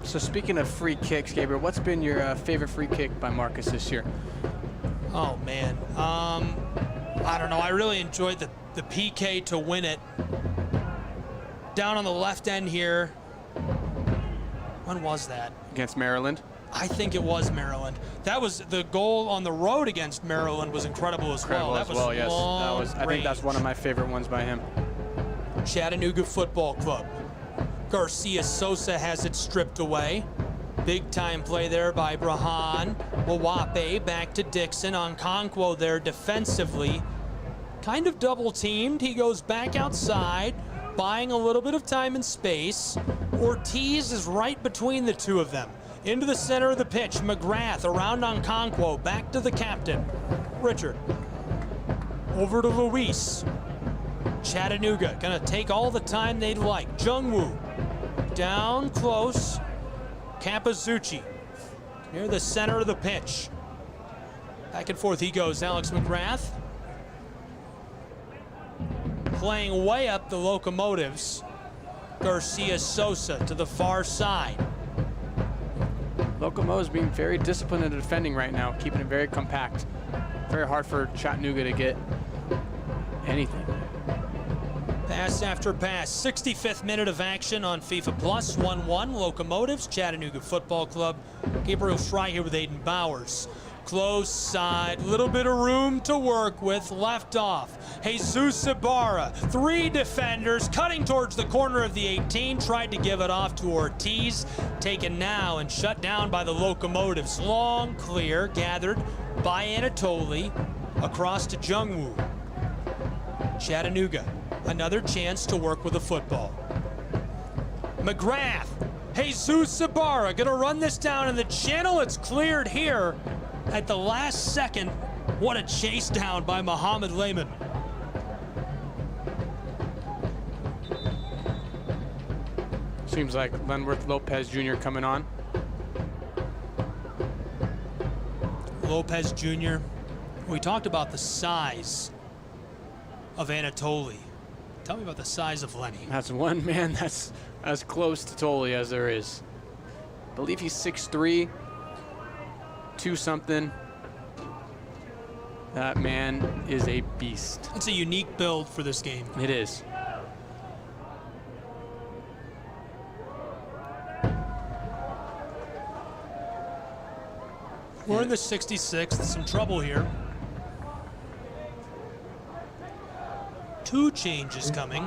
So speaking of free kicks, Gabriel, what's been your favorite free kick by Marcus this year? Oh man, I don't know. I really enjoyed the the PK to win it. Down on the left end here. When was that? Against Maryland. I think it was Maryland. That was the goal on the road against Maryland was incredible as well. That was yes. long That was. I think that's one of my favorite ones by him. Chattanooga Football Club. Garcia Sosa has it stripped away. Big time play there by Brahan. Mawape back to Dixon. Okonkwo there defensively. Kind of double teamed. He goes back outside, buying a little bit of time and space. Ortiz is right between the two of them. Into the center of the pitch. McGrath around Okonkwo. Back to the captain, Richard. Over to Luis. Chattanooga gonna take all the time they'd like. Jungwoo down close. Campazucci near the center of the pitch. Back and forth he goes. Alex McGrath playing way up the Locomotives. Garcia Sosa to the far side. Locomotives being very disciplined in defending right now, keeping it very compact. Very hard for Chattanooga to get anything. Pass after pass. 65th minute of action on FIFA Plus. 1-1 Locomotives, Chattanooga Football Club. Gabriel Fry here with Aiden Bowers. Close side, little bit of room to work with, left off. Jesus Ibarra, 3 defenders, cutting towards the corner of the 18, tried to give it off to Ortiz. Taken now and shut down by the Locomotives. Long clear, gathered by Anatoly, across to Jungwoo. Chattanooga, another chance to work with the football. McGrath, Jesus Ibarra gonna run this down in the channel. It's cleared here at the last second. What a chase down by Muhammad Lehman. Seems like Lenworth Lopez Jr. coming on. Lopez Jr., we talked about the size of Anatoly. Tell me about the size of Lenny. That's one man that's as close to Tolley as there is. I believe he's 6'3", 2-something. That man is a beast. It's a unique build for this game. It is. We're in the 66th, some trouble here. 2 changes coming.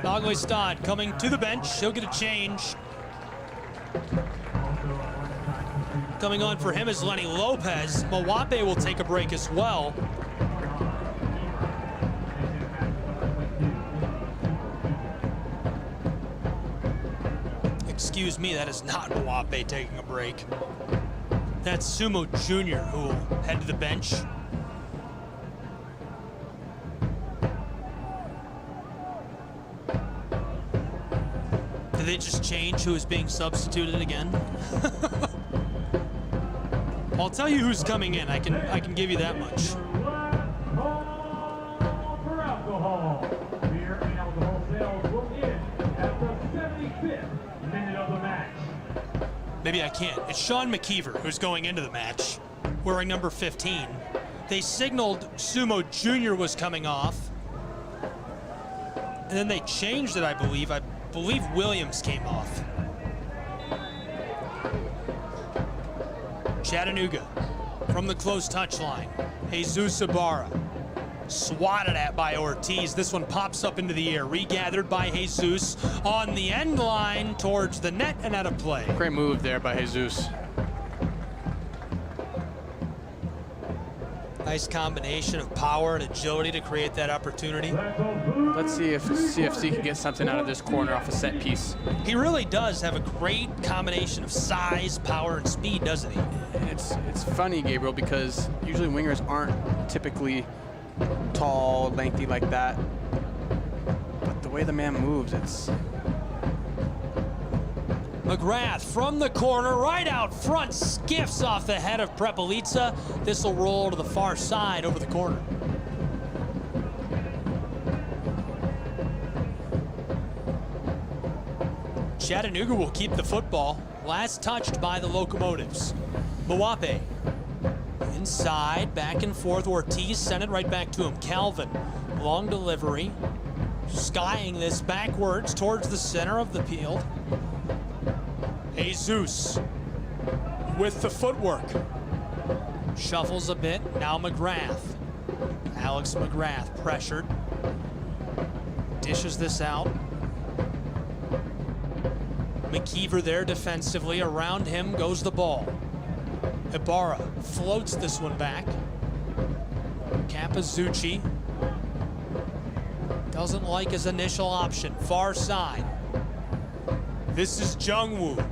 Nagwestad coming to the bench. He'll get a change. Coming on for him is Lenny Lopez. Mawape will take a break as well. Excuse me, that is not Mawape taking a break. That's Sumo Jr. who will head to the bench. Did they just change who is being substituted again? I'll tell you who's coming in. I can give you that much. For alcohol. Beer and alcohol sales will end at the 75th minute of the match. Maybe I can't. It's Sean McKeever who's going into the match, wearing number 15. They signaled Sumo Jr. was coming off. And then they changed it, I believe. I believe Williams came off. Chattanooga from the close touch line. Jesus Ibarra. Swatted at by Ortiz. This one pops up into the air. Regathered by Jesus on the end line towards the net and out of play. Great move there by Jesus. Nice combination of power and agility to create that opportunity. Let's see if CFC can get something out of this corner off a set piece. He really does have a great combination of size, power, and speed, doesn't he? It's funny, Gabriel, because usually wingers aren't typically tall, lengthy like that. But the way the man moves, it's... McGrath from the corner, right out front, skiffs off the head of Prepelica. This will roll to the far side over the corner. Chattanooga will keep the football. Last touched by the Locomotives. Mwape. Inside, back and forth. Ortiz sent it right back to him. Calvin, long delivery. Skying this backwards towards the center of the field. Jesus with the footwork. Shuffles a bit, now McGrath. Alex McGrath pressured. Dishes this out. McKeever there defensively. Around him goes the ball. Ibarra floats this one back. Capizzucci doesn't like his initial option. Far side. This is Jungwoo.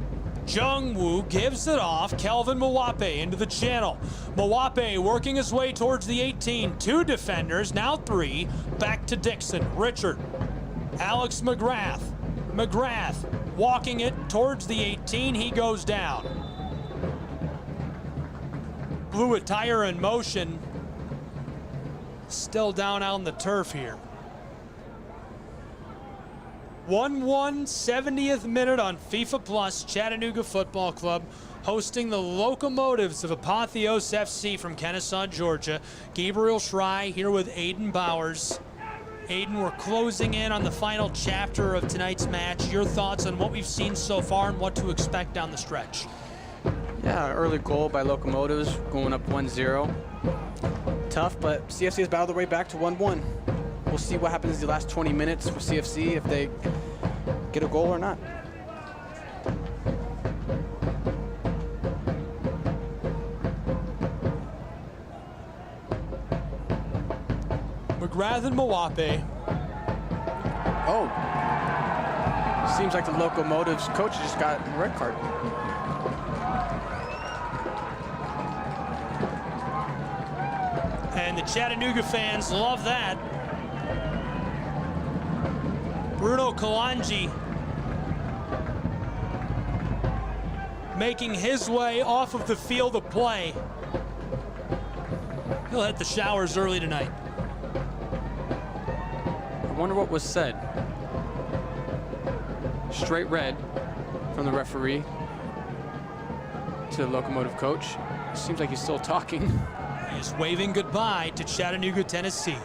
Jungwoo gives it off. Kelvin Mwape into the channel. Mwape working his way towards the 18. 2 defenders, now 3. Back to Dixon. Richard. Alex McGrath. McGrath walking it towards the 18. He goes down. Blew a tire in motion. Still down on the turf here. 1-1, 70th minute on FIFA Plus. Chattanooga Football Club hosting the Locomotives of Apotheos FC from Kennesaw, Georgia. Gabriel Schrei here with Aiden Bowers. Aiden, we're closing in on the final chapter of tonight's match. Your thoughts on what we've seen so far and what to expect down the stretch? Yeah, early goal by Locomotives, going up 1-0. Tough, but CFC has battled their way back to 1-1. We'll see what happens in the last 20 minutes for CFC, if they get a goal or not. McGrath and Mwape. Oh. Seems like the Locomotives coach just got a red card. And the Chattanooga fans love that. Bruno Kalanji making his way off of the field of play. He'll hit the showers early tonight. I wonder what was said. Straight red from the referee to the Locomotive coach. Seems like he's still talking. He's waving goodbye to Chattanooga, Tennessee.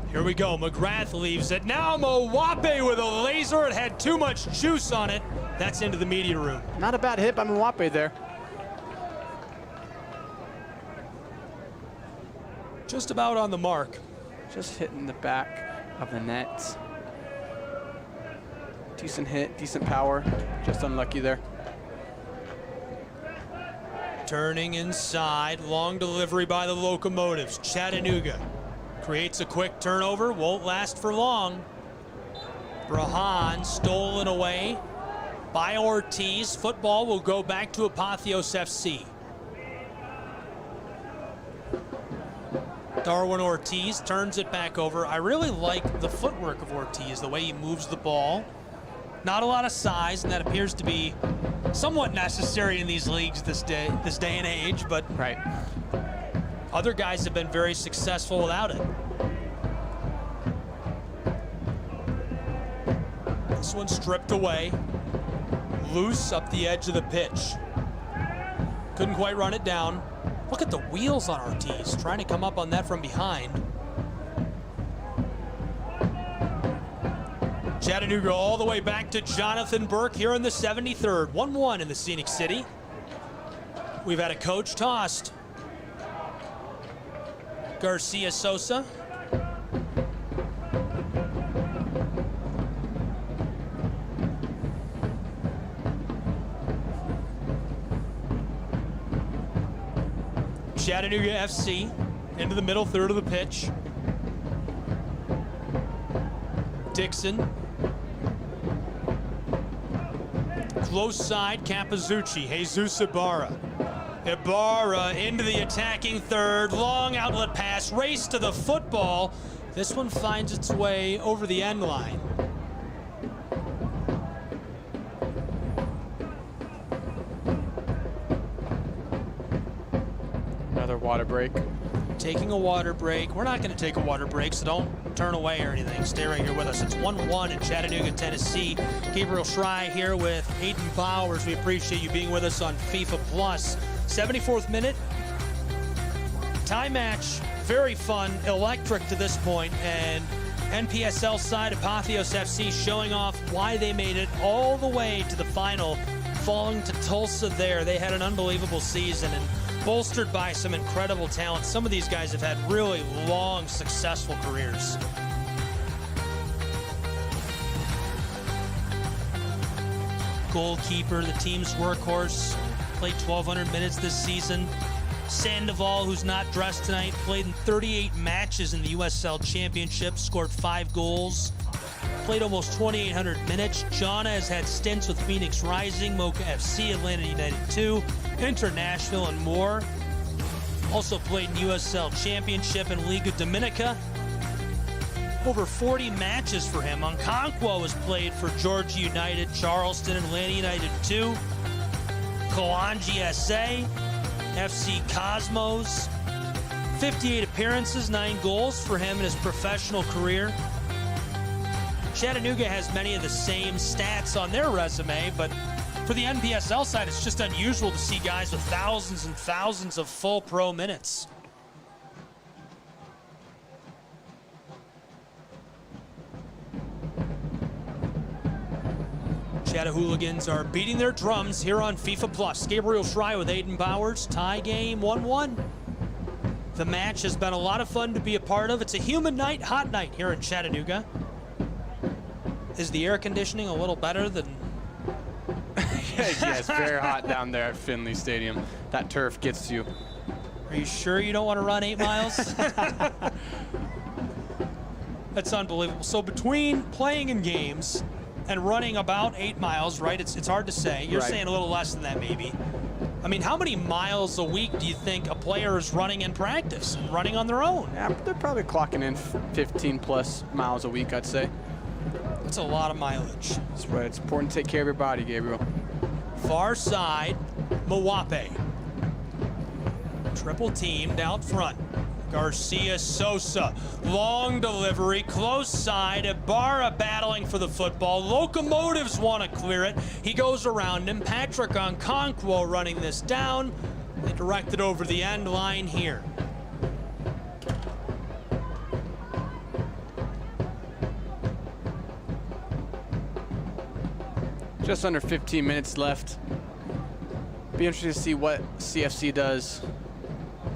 Here we go. McGrath leaves it. Now Mwape with a laser. It had too much juice on it. That's into the media room. Not a bad hit by Mwape there. Just about on the mark. Just hitting the back of the net. Decent hit, decent power. Just unlucky there. Turning inside. Long delivery by the Locomotives. Chattanooga creates a quick turnover. Won't last for long. Brahan stolen away by Ortiz. Football will go back to Apotheos FC. Darwin Ortiz turns it back over. I really like the footwork of Ortiz, the way he moves the ball. Not a lot of size, and that appears to be somewhat necessary in these leagues this day and age, but right. Other guys have been very successful without it. This one stripped away. Loose up the edge of the pitch. Couldn't quite run it down. Look at the wheels on Ortiz, trying to come up on that from behind. Chattanooga all the way back to Jonathan Burke here in the 73rd. 1-1 in the Scenic City. We've had a coach tossed. Garcia Sosa. Chattanooga FC into the middle third of the pitch. Dixon. Close side, Capizzucci. Jesus Ibarra. Ibarra into the attacking third. Long outlet pass. Race to the football. This one finds its way over the end line. Water break. Taking a water break. We're not going to take a water break, so don't turn away or anything. Stay right here with us. It's 1-1 in Chattanooga, Tennessee. Gabriel Schrei here with Hayden Bowers. We appreciate you being with us on FIFA Plus. 74th minute. Tie match. Very fun, electric to this point, and NPSL side Apotheos FC showing off why they made it all the way to the final, falling to Tulsa there. They had an unbelievable season and bolstered by some incredible talent. Some of these guys have had really long, successful careers. Goalkeeper, the team's workhorse, played 1,200 minutes this season. Sandoval, who's not dressed tonight, played in 38 matches in the USL Championship, scored 5 goals, played almost 2,800 minutes. Jana has had stints with Phoenix Rising, Mocha FC, Atlanta United 2, International, and more. Also played in USL Championship and Liga Dominica. Over 40 matches for him. Okonkwo has played for Georgia United, Charleston, Atlanta United 2, Kalanji SA, FC Cosmos. 58 appearances, 9 goals for him in his professional career. Chattanooga has many of the same stats on their resume, but for the NPSL side, it's just unusual to see guys with thousands and thousands of full pro minutes. Chattahooligans are beating their drums here on FIFA Plus. Gabriel Schrei with Hayden Bowers. Tie game 1-1. The match has been a lot of fun to be a part of. It's a humid night, hot night here in Chattanooga. Is the air conditioning a little better than... Yeah, it's very hot down there at Finley Stadium. That turf gets you. Are you sure you don't want to run 8 miles? That's unbelievable. So between playing in games and running about 8 miles, right? It's hard to say. You're saying a little less than that, maybe. I mean, how many miles a week do you think a player is running in practice, running on their own? Yeah, they're probably clocking in 15 plus miles a week, I'd say. That's a lot of mileage. That's right. It's important to take care of your body, Gabriel. Far side, Mwape. Triple teamed out front. Garcia Sosa, long delivery, close side, Ibarra battling for the football. Locomotives want to clear it. He goes around him. Patrick Okonkwo running this down. They direct it over the end line here. Just under 15 minutes left. Be interesting to see what CFC does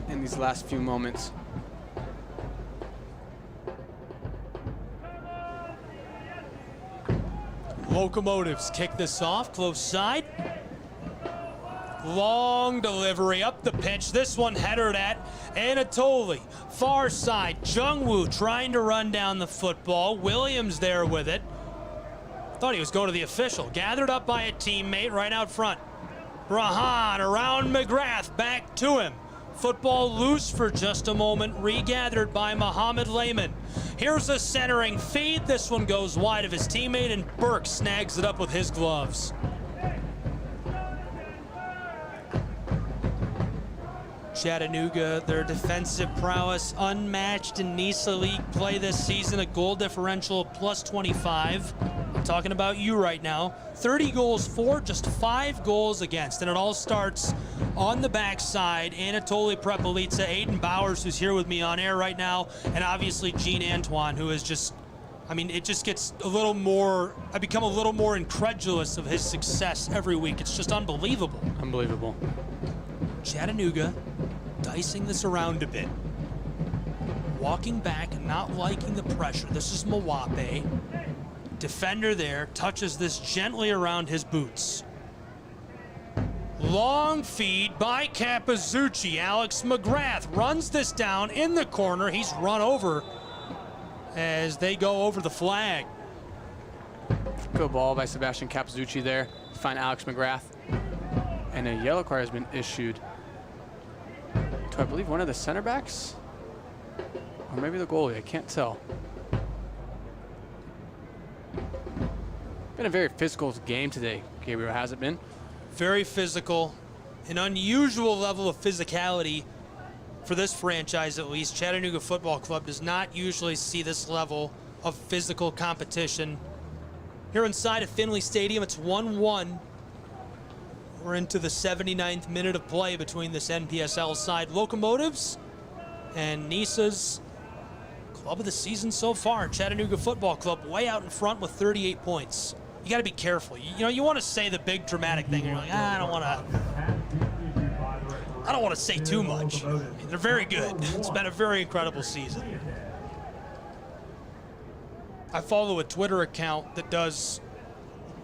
in these last few moments. Locomotives kick this off, close side. Long delivery up the pitch. This one headered at Anatoly. Far side, Jungwoo trying to run down the football. Williams there with it. Thought he was going to the official. Gathered up by a teammate right out front. Rahan around McGrath, back to him. Football loose for just a moment, regathered by Mohamed Lehman. Here's a centering feed. This one goes wide of his teammate, and Burke snags it up with his gloves. Chattanooga, their defensive prowess unmatched in NISA League play this season, a goal differential of +25. I'm talking about you right now. 30 goals for, just 5 goals against, and it all starts on the backside. Anatoly Prepelitsa, Hayden Bowers, who's here with me on air right now, and obviously Gene Antoine, who is just, I mean, it just gets a little more, I become a little more incredulous of his success every week. It's just unbelievable. Unbelievable. Chattanooga dicing this around a bit. Walking back and not liking the pressure. This is Mwape. Defender there, touches this gently around his boots. Long feed by Capizzucci. Alex McGrath runs this down in the corner. He's run over as they go over the flag. Good ball by Sebastian Capizzucci there. Find Alex McGrath. And a yellow card has been issued to, I believe, one of the center backs? Or maybe the goalie, I can't tell. Been a very physical game today, Gabriel, has it been? Very physical, an unusual level of physicality for this franchise at least. Chattanooga Football Club does not usually see this level of physical competition. Here inside of Finley Stadium, it's 1-1. We're into the 79th minute of play between this NPSL side. Locomotives and NISA's club of the season so far, Chattanooga Football Club, way out in front with 38 points. You got to be careful. You want to say the big dramatic thing. You're like, I don't want to say too much. I mean, they're very good. It's been a very incredible season. I follow a Twitter account that does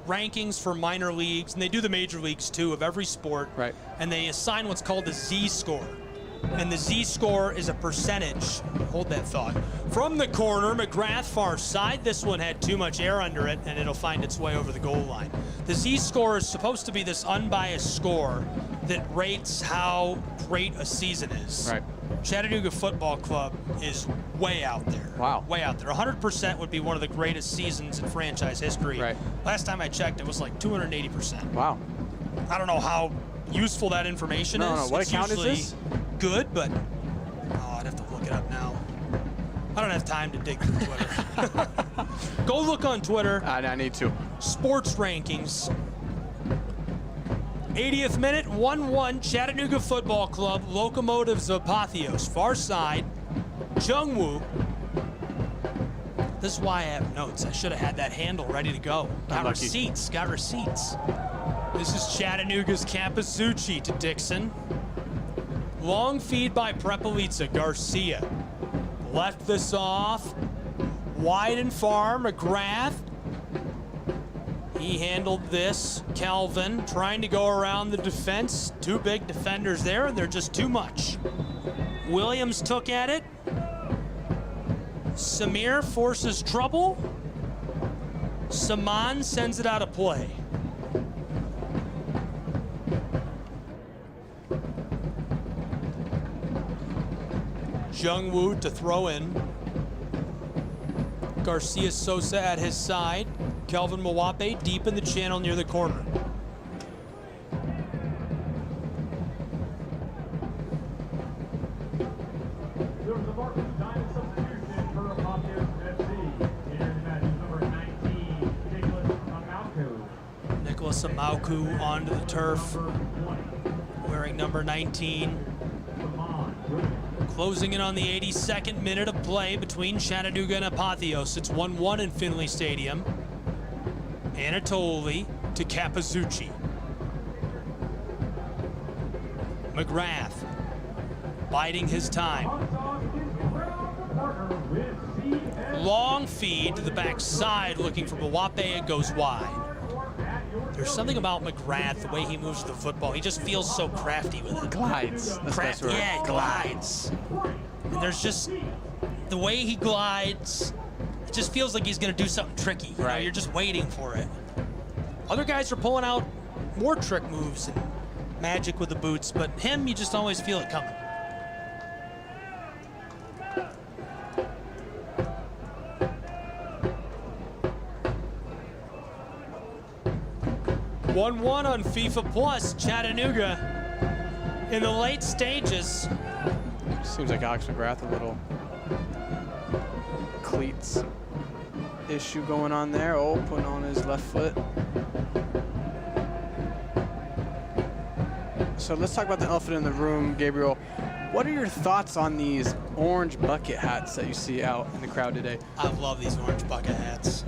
rankings for minor leagues, and they do the major leagues too, of every sport. Right. And they assign what's called the Z-score. And the Z-score is a percentage, hold that thought, from the corner, McGrath far side. This one had too much air under it, and it'll find its way over the goal line. The Z-score is supposed to be this unbiased score that rates how great a season is. Right. Chattanooga Football Club is way out there. Wow. Way out there. 100% would be one of the greatest seasons in franchise history. Right. Last time I checked, it was like 280%. Wow. I don't know how useful that information is. No, what it's account is usually this? Good, but I'd have to look it up now. I don't have time to dig through Twitter. Go look on Twitter. I need to. Sports rankings. 80th minute, 1-1, Chattanooga Football Club, Locomotives of Apotheos, far side, Jungwoo. This is why I have notes. I should have had that handle ready to go. Got receipts. This is Chattanooga's Capizzucci to Dixon. Long feed by Prepelica, Garcia. Left this off. Wide and far, McGrath. He handled this. Calvin trying to go around the defense. Two big defenders there, and they're just too much. Williams took at it. Samir forces trouble. Saman sends it out of play. Jungwoo to throw in. Garcia Sosa at his side. Kelvin Mwape deep in the channel near the corner. There was a Marcus Diamond substitution for Apotheos FC. Here in match number 19, Nicholas Amauku onto the turf, wearing number 19. Closing in on the 82nd minute of play between Chattanooga and Apotheos. It's 1-1 in Finley Stadium. Anatoli to Capizzucci. McGrath biding his time. Long feed to the backside, looking for Mwape. It goes wide. There's something about McGrath, the way he moves the football. He just feels so crafty with it. Glides. That's right. Yeah, glides. And there's just the way he glides. It just feels like he's going to do something tricky. You know, you're just waiting for it. Other guys are pulling out more trick moves and magic with the boots, but him, you just always feel it coming. (1-1) on FIFA Plus, Chattanooga in the late stages. Seems like Alex McGrath, a little cleats issue going on there. Oh, putting on his left foot. So let's talk about the elephant in the room, Gabriel. What are your thoughts on these orange bucket hats that you see out in the crowd today? I love these orange bucket hats.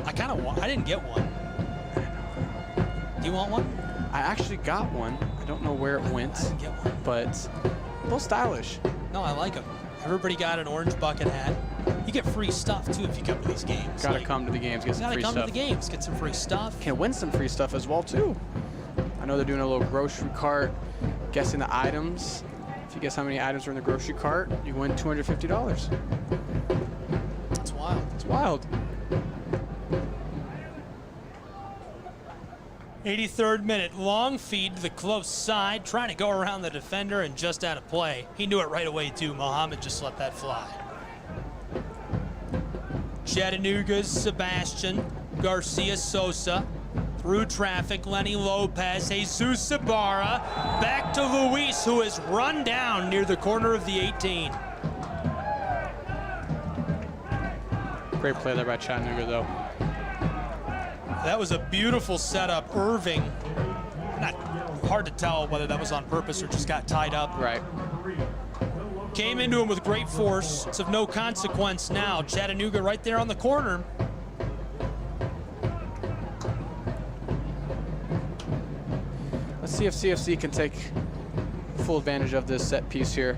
I kind of want, I didn't get one. Do you want one? I actually got one. I don't know where it went, I didn't get one. but a little stylish. No, I like them. Everybody got an orange bucket hat. You get free stuff too if you come to these games. Gotta come to the games, get some free stuff. Gotta come to the games, get some free stuff. Can win some free stuff as well too. I know they're doing a little grocery cart, guessing the items. If you guess how many items are in the grocery cart, you win $250. It's wild. It's wild. 83rd minute, long feed to the close side, trying to go around the defender and just out of play. He knew it right away too. Mohammed just let that fly. Chattanooga's Sebastian, Garcia Sosa. Through traffic, Lenny Lopez, Jesus Ibarra, back to Luis, who is run down near the corner of the 18. Great play there by Chattanooga, though. That was a beautiful setup. Irving, not hard to tell whether that was on purpose or just got tied up. Right. Came into him with great force. It's of no consequence now. Chattanooga right there on the corner. Let's see if CFC can take full advantage of this set piece here.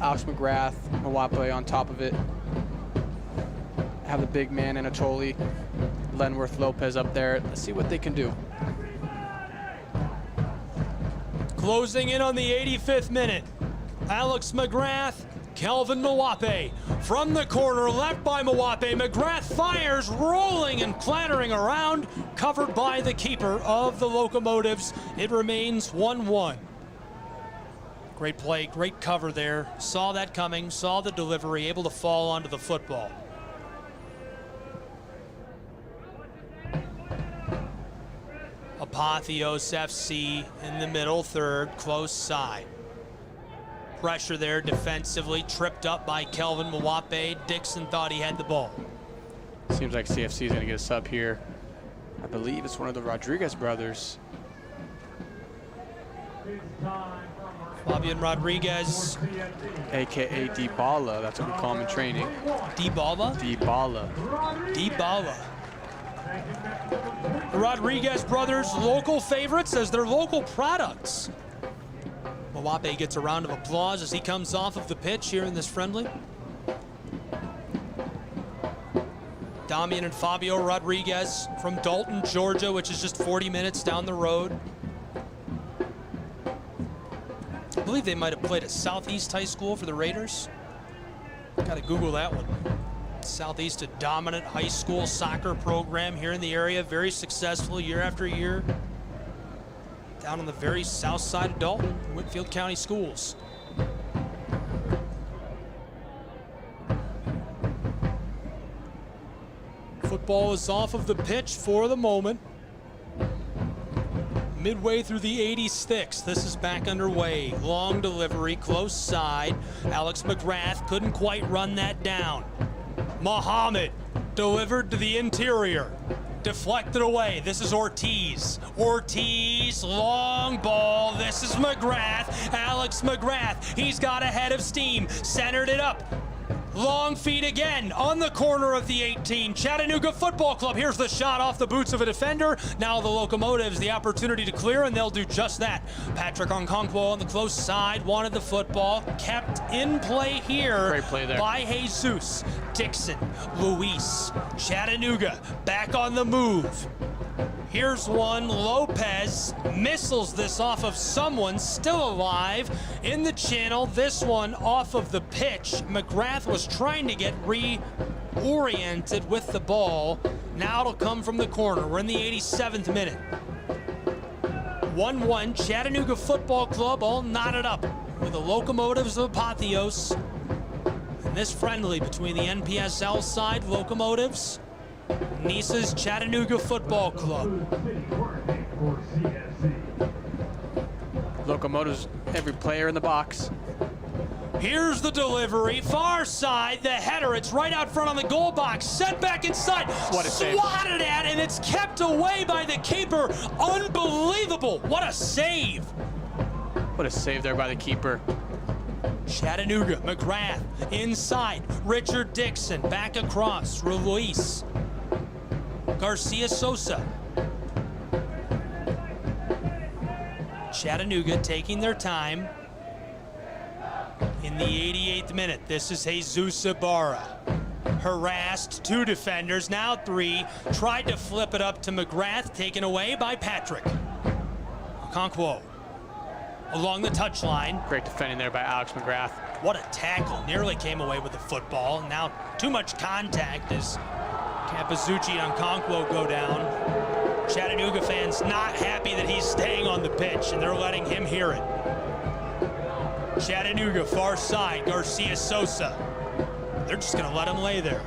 Alex McGrath, Mwape on top of it. Have the big man Anatoly, Lenworth Lopez up there. Let's see what they can do. Closing in on the 85th minute. Alex McGrath, Kelvin Mwape. From the corner, left by Mwape. McGrath fires, rolling and clattering around, covered by the keeper of the Locomotives. It remains 1-1. Great play, great cover there. Saw that coming, saw the delivery, able to fall onto the football. Apotheos FC in the middle third, close side. Pressure there defensively, tripped up by Kelvin Mwape. Dixon thought he had the ball. Seems like CFC is going to get a sub here. I believe it's one of the Rodriguez brothers. Fabian Rodriguez. AKA D-Balla, that's what we call him in training. D-Balla? D-Balla. D-Balla. The Rodriguez brothers, local favorites as their local products. Mwape gets a round of applause as he comes off of the pitch here in this friendly. Damian and Fabio Rodriguez from Dalton, Georgia, which is just 40 minutes down the road. I believe they might have played at Southeast High School for the Raiders. Gotta Google that one. Southeast, a dominant high school soccer program here in the area, very successful year after year. Down on the very south side of Dalton, Whitfield County Schools. Football is off of the pitch for the moment. Midway through the 86th, this is back underway. Long delivery, close side. Alex McGrath couldn't quite run that down. Muhammad delivered to the interior. Deflected away. This is Ortiz. Ortiz, long ball. This is McGrath. Alex McGrath. He's got a head of steam. Centered it up. Long feet again on the corner of the 18. Chattanooga Football Club. Here's the shot off the boots of a defender. Now the Locomotives the opportunity to clear, and they'll do just that. Patrick Okonkwo on the close side wanted the football. Kept in play here. Great play there by Jesus. Dixon, Luis, Chattanooga back on the move. Here's one. Lopez missiles this off of someone still alive in the channel. This one off of the pitch. McGrath was trying to get reoriented with the ball. Now it'll come from the corner. We're in the 87th minute. 1-1, Chattanooga Football Club all knotted up with the Locomotives of Apotheos. And this friendly between the NPSL side, Locomotives, Nice's Chattanooga Football Club. Locomotives, every player in the box. Here's the delivery, far side, the header, it's right out front on the goal box, sent back inside, what a save. Swatted at, and it's kept away by the keeper. Unbelievable, what a save. What a save there by the keeper. Chattanooga, McGrath, inside, Richard Dixon, back across, Ruiz. Garcia Sosa. Chattanooga taking their time. In the 88th minute, this is Jesus Ibarra. Harassed, two defenders, now three. Tried to flip it up to McGrath, taken away by Patrick. Okonkwo along the touchline. Great defending there by Alex McGrath. What a tackle, nearly came away with the football. Now too much contact as Campazzucci and Okonkwo go down. Chattanooga fans not happy that he's staying on the pitch, and they're letting him hear it. Chattanooga, far side, Garcia Sosa. They're just gonna let him lay there.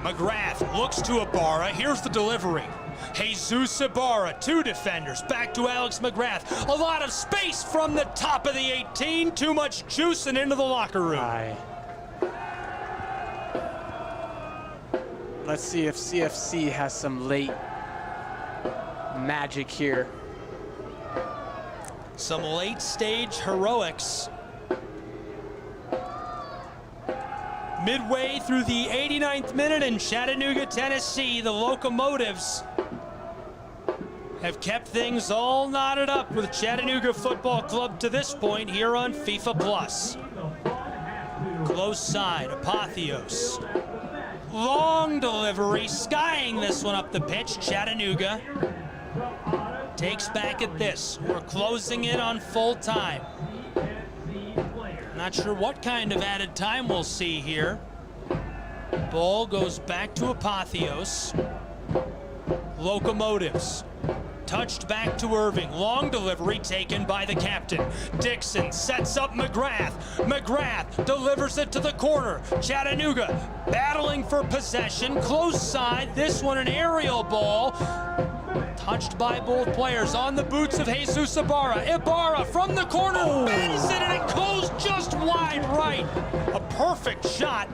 McGrath looks to Ibarra. Here's the delivery. Jesus Ibarra, 2 defenders, back to Alex McGrath. A lot of space from the top of the 18. Too much juicing into the locker room. Let's see if CFC has some late magic here. Some late stage heroics. Midway through the 89th minute in Chattanooga, Tennessee, the Locomotives have kept things all knotted up with Chattanooga Football Club to this point here on FIFA Plus. Close side, Apotheos. Long delivery, skying this one up the pitch. Chattanooga takes back at this. We're closing in on full time. Not sure what kind of added time we'll see here. Ball goes back to Apotheos. Locomotives. Touched back to Irving. Long delivery taken by the captain. Dixon sets up McGrath. McGrath delivers it to the corner. Chattanooga battling for possession. Close side. This one an aerial ball. Touched by both players on the boots of Jesus Ibarra. Ibarra from the corner. Bends it and it goes just wide right. A perfect shot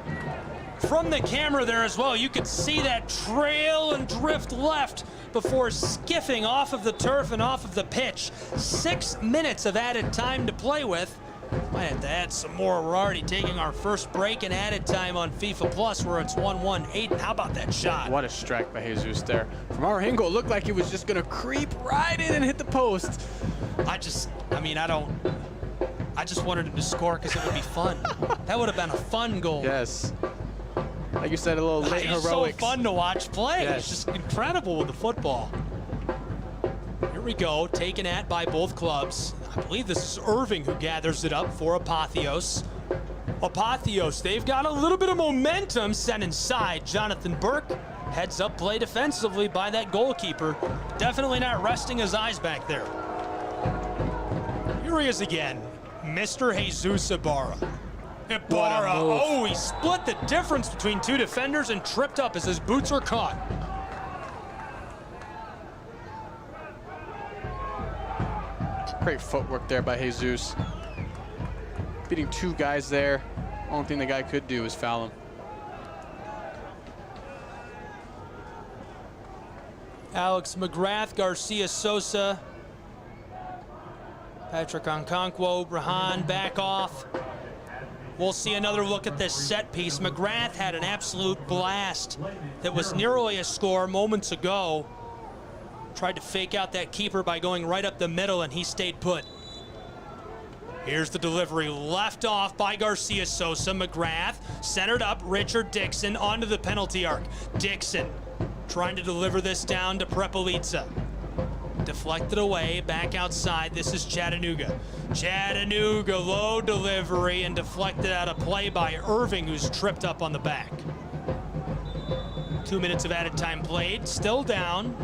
from the camera there as well. You could see that trail and drift left before skiffing off of the turf and off of the pitch. 6 minutes of added time to play with. Might have to add some more. We're already taking our first break in added time on FIFA Plus where it's 1-1. Aiden, how about that shot? What a strike by Jesus there. From our angle, it looked like he was just gonna creep right in and hit the post. I just wanted him to score because it would be fun. That would have been a fun goal. Yes. Like you said, a little late He's heroics. so fun to watch play. Yes. It's just incredible with the football. Here we go, taken at by both clubs. I believe this is Irving who gathers it up for Apotheos. Apotheos, they've got a little bit of momentum sent inside. Jonathan Burke heads up play defensively by that goalkeeper. Definitely not resting his eyes back there. Here he is again, Mr. Jesus Ibarra. Ibarra, oh, he split the difference between 2 defenders and tripped up as his boots were caught. Great footwork there by Jesus. Beating 2 guys there. Only thing the guy could do is foul him. Alex McGrath, Garcia Sosa, Patrick Okonkwo, Brahan back off. We'll see another look at this set piece. McGrath had an absolute blast that was nearly a score moments ago. Tried to fake out that keeper by going right up the middle, and he stayed put. Here's the delivery, left off by Garcia Sosa. McGrath centered up, Richard Dixon onto the penalty arc. Dixon trying to deliver this down to Prepelica. Deflected away, back outside. This is Chattanooga. Chattanooga, low delivery and deflected out of play by Irving, who's tripped up on the back. 2 minutes of added time played, still down.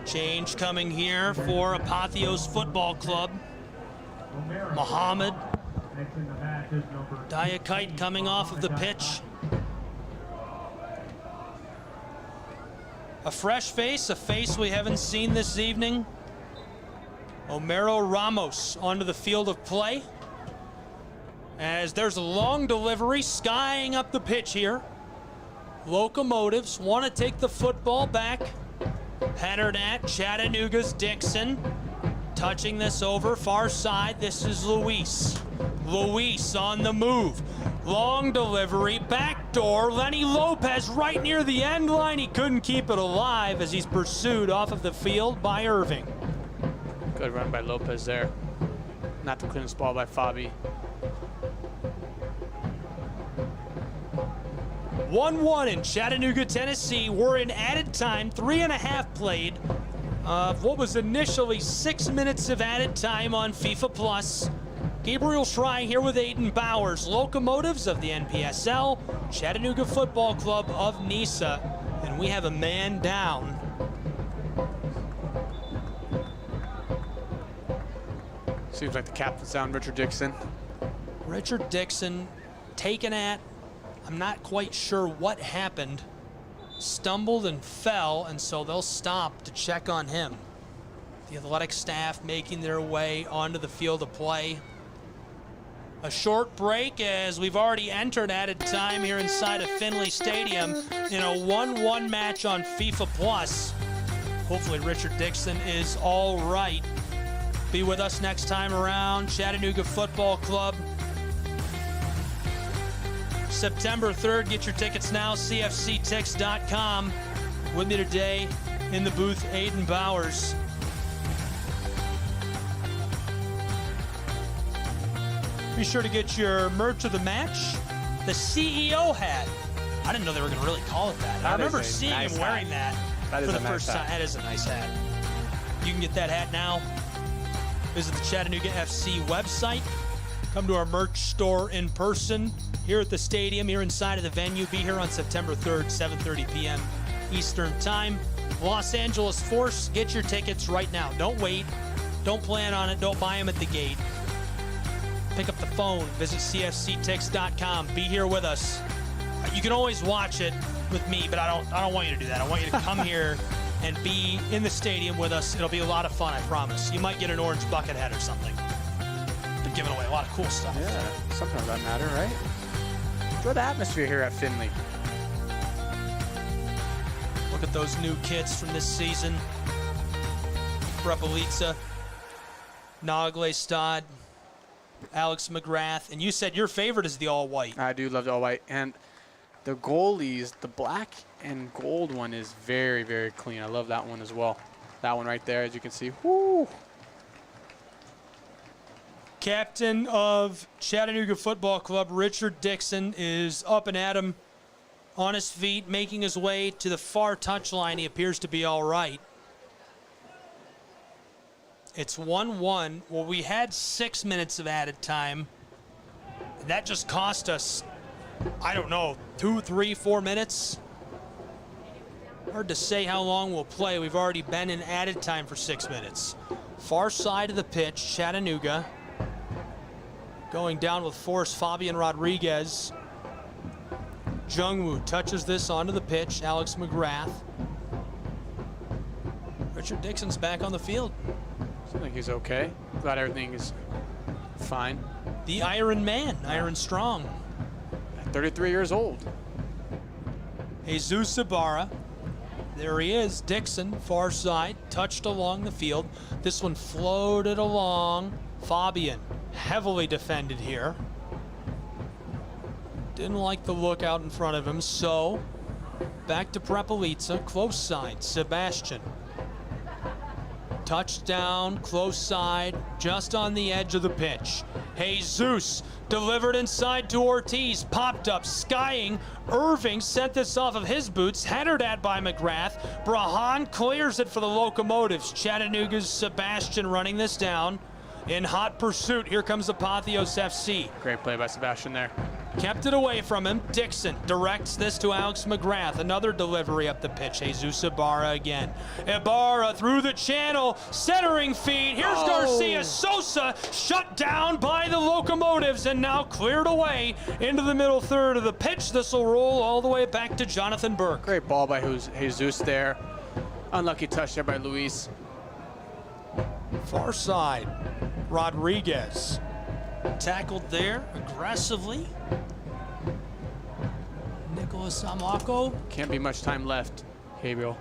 Change coming here for Apotheos Football Club. Muhammad Diakite coming off of the pitch. A fresh face, a face we haven't seen this evening. Homero Ramos onto the field of play. As there's a long delivery skying up the pitch here. Locomotives want to take the football back. Headed at Chattanooga's Dixon. Touching this over, far side, this is Luis. Luis on the move. Long delivery, backdoor, Lenny Lopez right near the end line. He couldn't keep it alive as he's pursued off of the field by Irving. Good run by Lopez there. Not the cleanest ball by Fabi. 1-1 in Chattanooga, Tennessee. We're in added time, 3.5 played of what was initially 6 minutes of added time on FIFA Plus. Gabriel Schrei here with Aiden Bowers, Locomotives of the NPSL, Chattanooga Football Club of NISA, and we have a man down. Seems like the captain's down, Richard Dixon. Richard Dixon taken at, I'm not quite sure what happened. Stumbled and fell, and so they'll stop to check on him. The athletic staff making their way onto the field of play. A short break as we've already entered added time here inside of Finley Stadium in a 1-1 match on FIFA Plus. Hopefully Richard Dixon is all right. Be with us next time around. Chattanooga Football Club. September 3rd, get your tickets now, cfctix.com. With me today in the booth, Aiden Bowers. Be sure to get your merch of the match, the CEO hat. I didn't know they were going to really call it that. I remember seeing him wearing that for the first time. That is a nice hat. You can get that hat now. Visit the Chattanooga FC website. Come to our merch store in person here at the stadium, here inside of the venue. Be here on September 3rd, 7:30 p.m. Eastern Time. Los Angeles Force, get your tickets right now. Don't wait. Don't plan on it. Don't buy them at the gate. Pick up the phone. Visit cfctix.com. Be here with us. You can always watch it with me, but I don't want you to do that. I want you to come here and be in the stadium with us. It'll be a lot of fun, I promise. You might get an orange bucket hat or something. Been giving away a lot of cool stuff. Yeah, sometimes that matter, right? Enjoy the atmosphere here at Finley. Look at those new kits from this season. Prepelica, Naglestad, Alex McGrath, and you said your favorite is the all-white. I do love the all-white, and the goalies, the black and gold one is very, very clean. I love that one as well. That one right there, as you can see. Woo! Captain of Chattanooga Football Club, Richard Dixon, is up and at him on his feet, making his way to the far touchline. He appears to be all right. It's 1-1. Well, we had 6 minutes of added time. That just cost us, I don't know, 2, 3, 4 minutes. Hard to say how long we'll play. We've already been in added time for 6 minutes. Far side of the pitch, Chattanooga. Going down with force, Fabian Rodriguez. Jungwoo touches this onto the pitch. Alex McGrath. Richard Dixon's back on the field. I think he's okay. Glad everything is fine. The Iron Man, Iron Strong. 33 years old. Jesus Ibarra. There he is, Dixon, far side, touched along the field. This one floated along. Fabian, heavily defended here. Didn't like the look out in front of him, so back to Prepelica, close side, Sebastian. Touchdown, close side, just on the edge of the pitch. Jesus delivered inside to Ortiz, popped up, skying. Irving sent this off of his boots, headed at by McGrath. Brahan clears it for the Locomotives. Chattanooga's Sebastian running this down. In hot pursuit, here comes Apotheos FC. Great play by Sebastian there. Kept it away from him. Dixon directs this to Alex McGrath. Another delivery up the pitch. Jesus Ibarra again. Ibarra through the channel. Centering feed. Here's Garcia Sosa. Shut down by the Locomotives and now cleared away into the middle third of the pitch. This will roll all the way back to Jonathan Burke. Great ball by Jesus there. Unlucky touch there by Luis. Far side. Rodriguez. Tackled there aggressively. Nicholas Amako. Can't be much time left, Gabriel.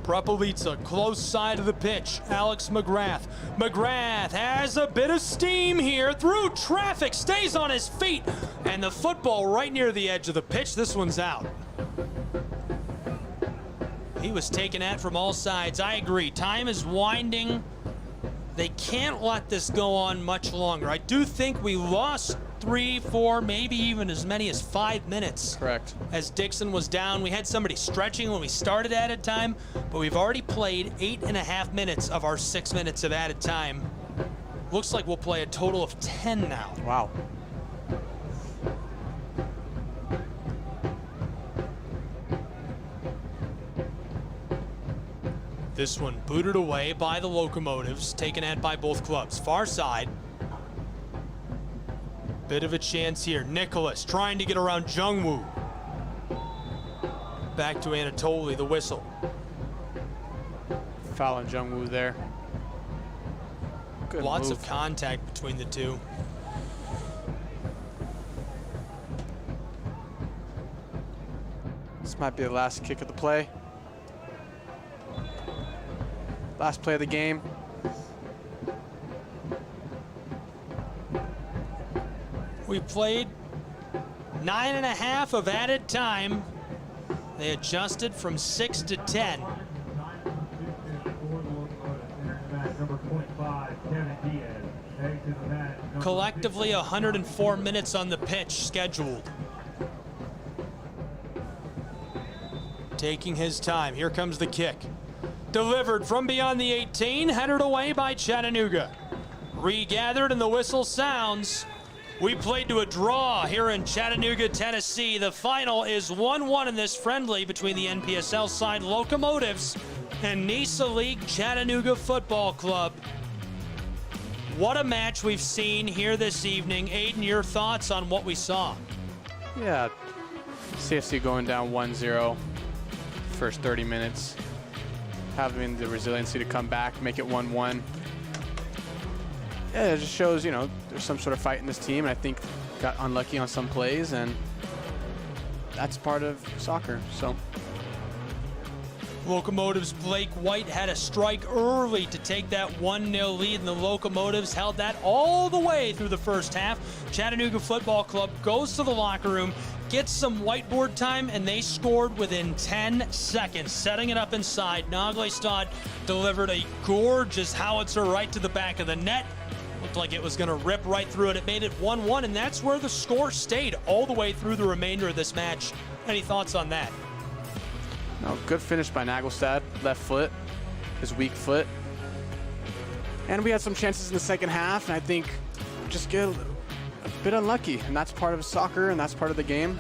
Prepelica, close side of the pitch. Alex McGrath. McGrath has a bit of steam here. Through traffic, stays on his feet. And the football right near the edge of the pitch. This one's out. He was taken at from all sides. I agree. Time is winding. They can't let this go on much longer. I do think we lost 3, 4, maybe even as many as 5 minutes. Correct. As Dixon was down. We had somebody stretching when we started added time, but we've already played 8.5 minutes of our 6 minutes of added time. Looks like we'll play a total of 10 now. Wow. This one booted away by the Locomotives, taken at by both clubs. Far side. Bit of a chance here. Nicholas trying to get around Jungwoo. Back to Anatoly, the whistle. Foul on Jungwoo there. Good Lots move. of contact between the two. This might be the last kick of the play. Last play of the game. We played 9.5 of added time. They adjusted from 6 to 10. Collectively, 104 minutes on the pitch scheduled. Taking his time. Here comes the kick. Delivered from beyond the 18, headed away by Chattanooga. Regathered and the whistle sounds. We played to a draw here in Chattanooga, Tennessee. The final is 1-1 in this friendly between the NPSL side Locomotives and NISA League Chattanooga Football Club. What a match we've seen here this evening. Aiden, your thoughts on what we saw? Yeah, CFC going down 1-0 first 30 minutes. Having the resiliency to come back, make it 1-1. Yeah, it just shows, you know, there's some sort of fight in this team. And I think got unlucky on some plays, and that's part of soccer. So Locomotives' Blake White had a strike early to take that 1-0 lead, and the Locomotives held that all the way through the first half. Chattanooga Football Club goes to the locker room, gets some whiteboard time, and they scored within 10 seconds, setting it up inside. Naglestad delivered a gorgeous howitzer right to the back of the net. Looked like it was going to rip right through it. It made it 1-1, and that's where the score stayed all the way through the remainder of this match. Any thoughts on that? no, good finish by Naglestad. Left foot, his weak foot. And we had some chances in the second half, and I think just get a bit unlucky, and that's part of soccer, and that's part of the game.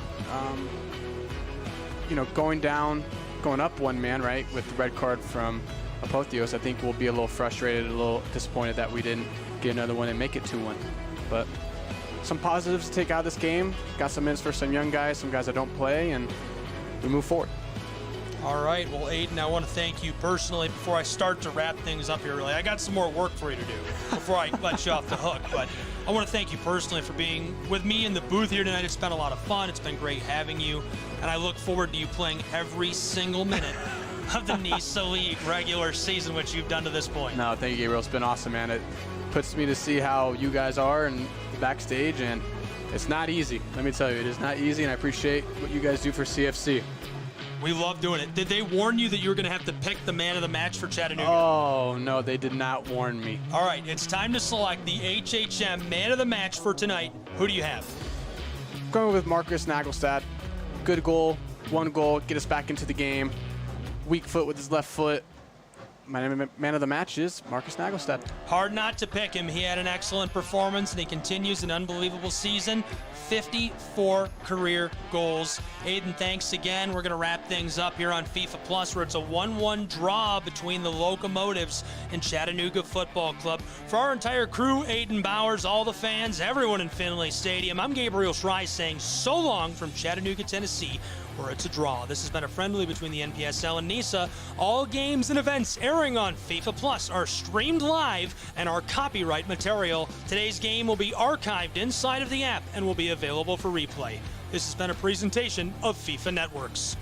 You know, going up one man, right, with the red card from Apotheos, I think we'll be a little frustrated, a little disappointed that we didn't get another one and make it 2-1. But some positives to take out of this game. Got some minutes for some young guys, some guys that don't play, and we move forward. All right, well, Aiden, I want to thank you personally before I start to wrap things up here. Really, I got some more work for you to do before I let you off the hook. But I want to thank you personally for being with me in the booth here tonight. It's been a lot of fun. It's been great having you, and I look forward to you playing every single minute of the NISA League regular season, which you've done to this point. No, thank you, Gabriel. It's been awesome, man. It puts me to see how you guys are and backstage, and it's not easy. Let me tell you, it is not easy, and I appreciate what you guys do for CFC. We love doing it. Did they warn you that you were going to have to pick the man of the match for Chattanooga? Oh, no, they did not warn me. All right, it's time to select the HHM man of the match for tonight. Who do you have? Going with Marcus Naglestad. Good goal, one goal, get us back into the game. Weak foot with his left foot. My man of the match is Marcus Naglestad. Hard not to pick him. He had an excellent performance, and he continues an unbelievable season. 54 career goals. Aiden, thanks again. We're going to wrap things up here on FIFA Plus, where it's a 1-1 draw between the Locomotives and Chattanooga Football Club. For our entire crew, Aiden Bowers, all the fans, everyone in Finley Stadium, I'm Gabriel Schrei saying so long from Chattanooga, Tennessee, where it's a draw. This has been a friendly between the NPSL and NISA. All games and events airing on FIFA Plus are streamed live and are copyright material. Today's game will be archived inside of the app and will be available for replay. This has been a presentation of FIFA Networks.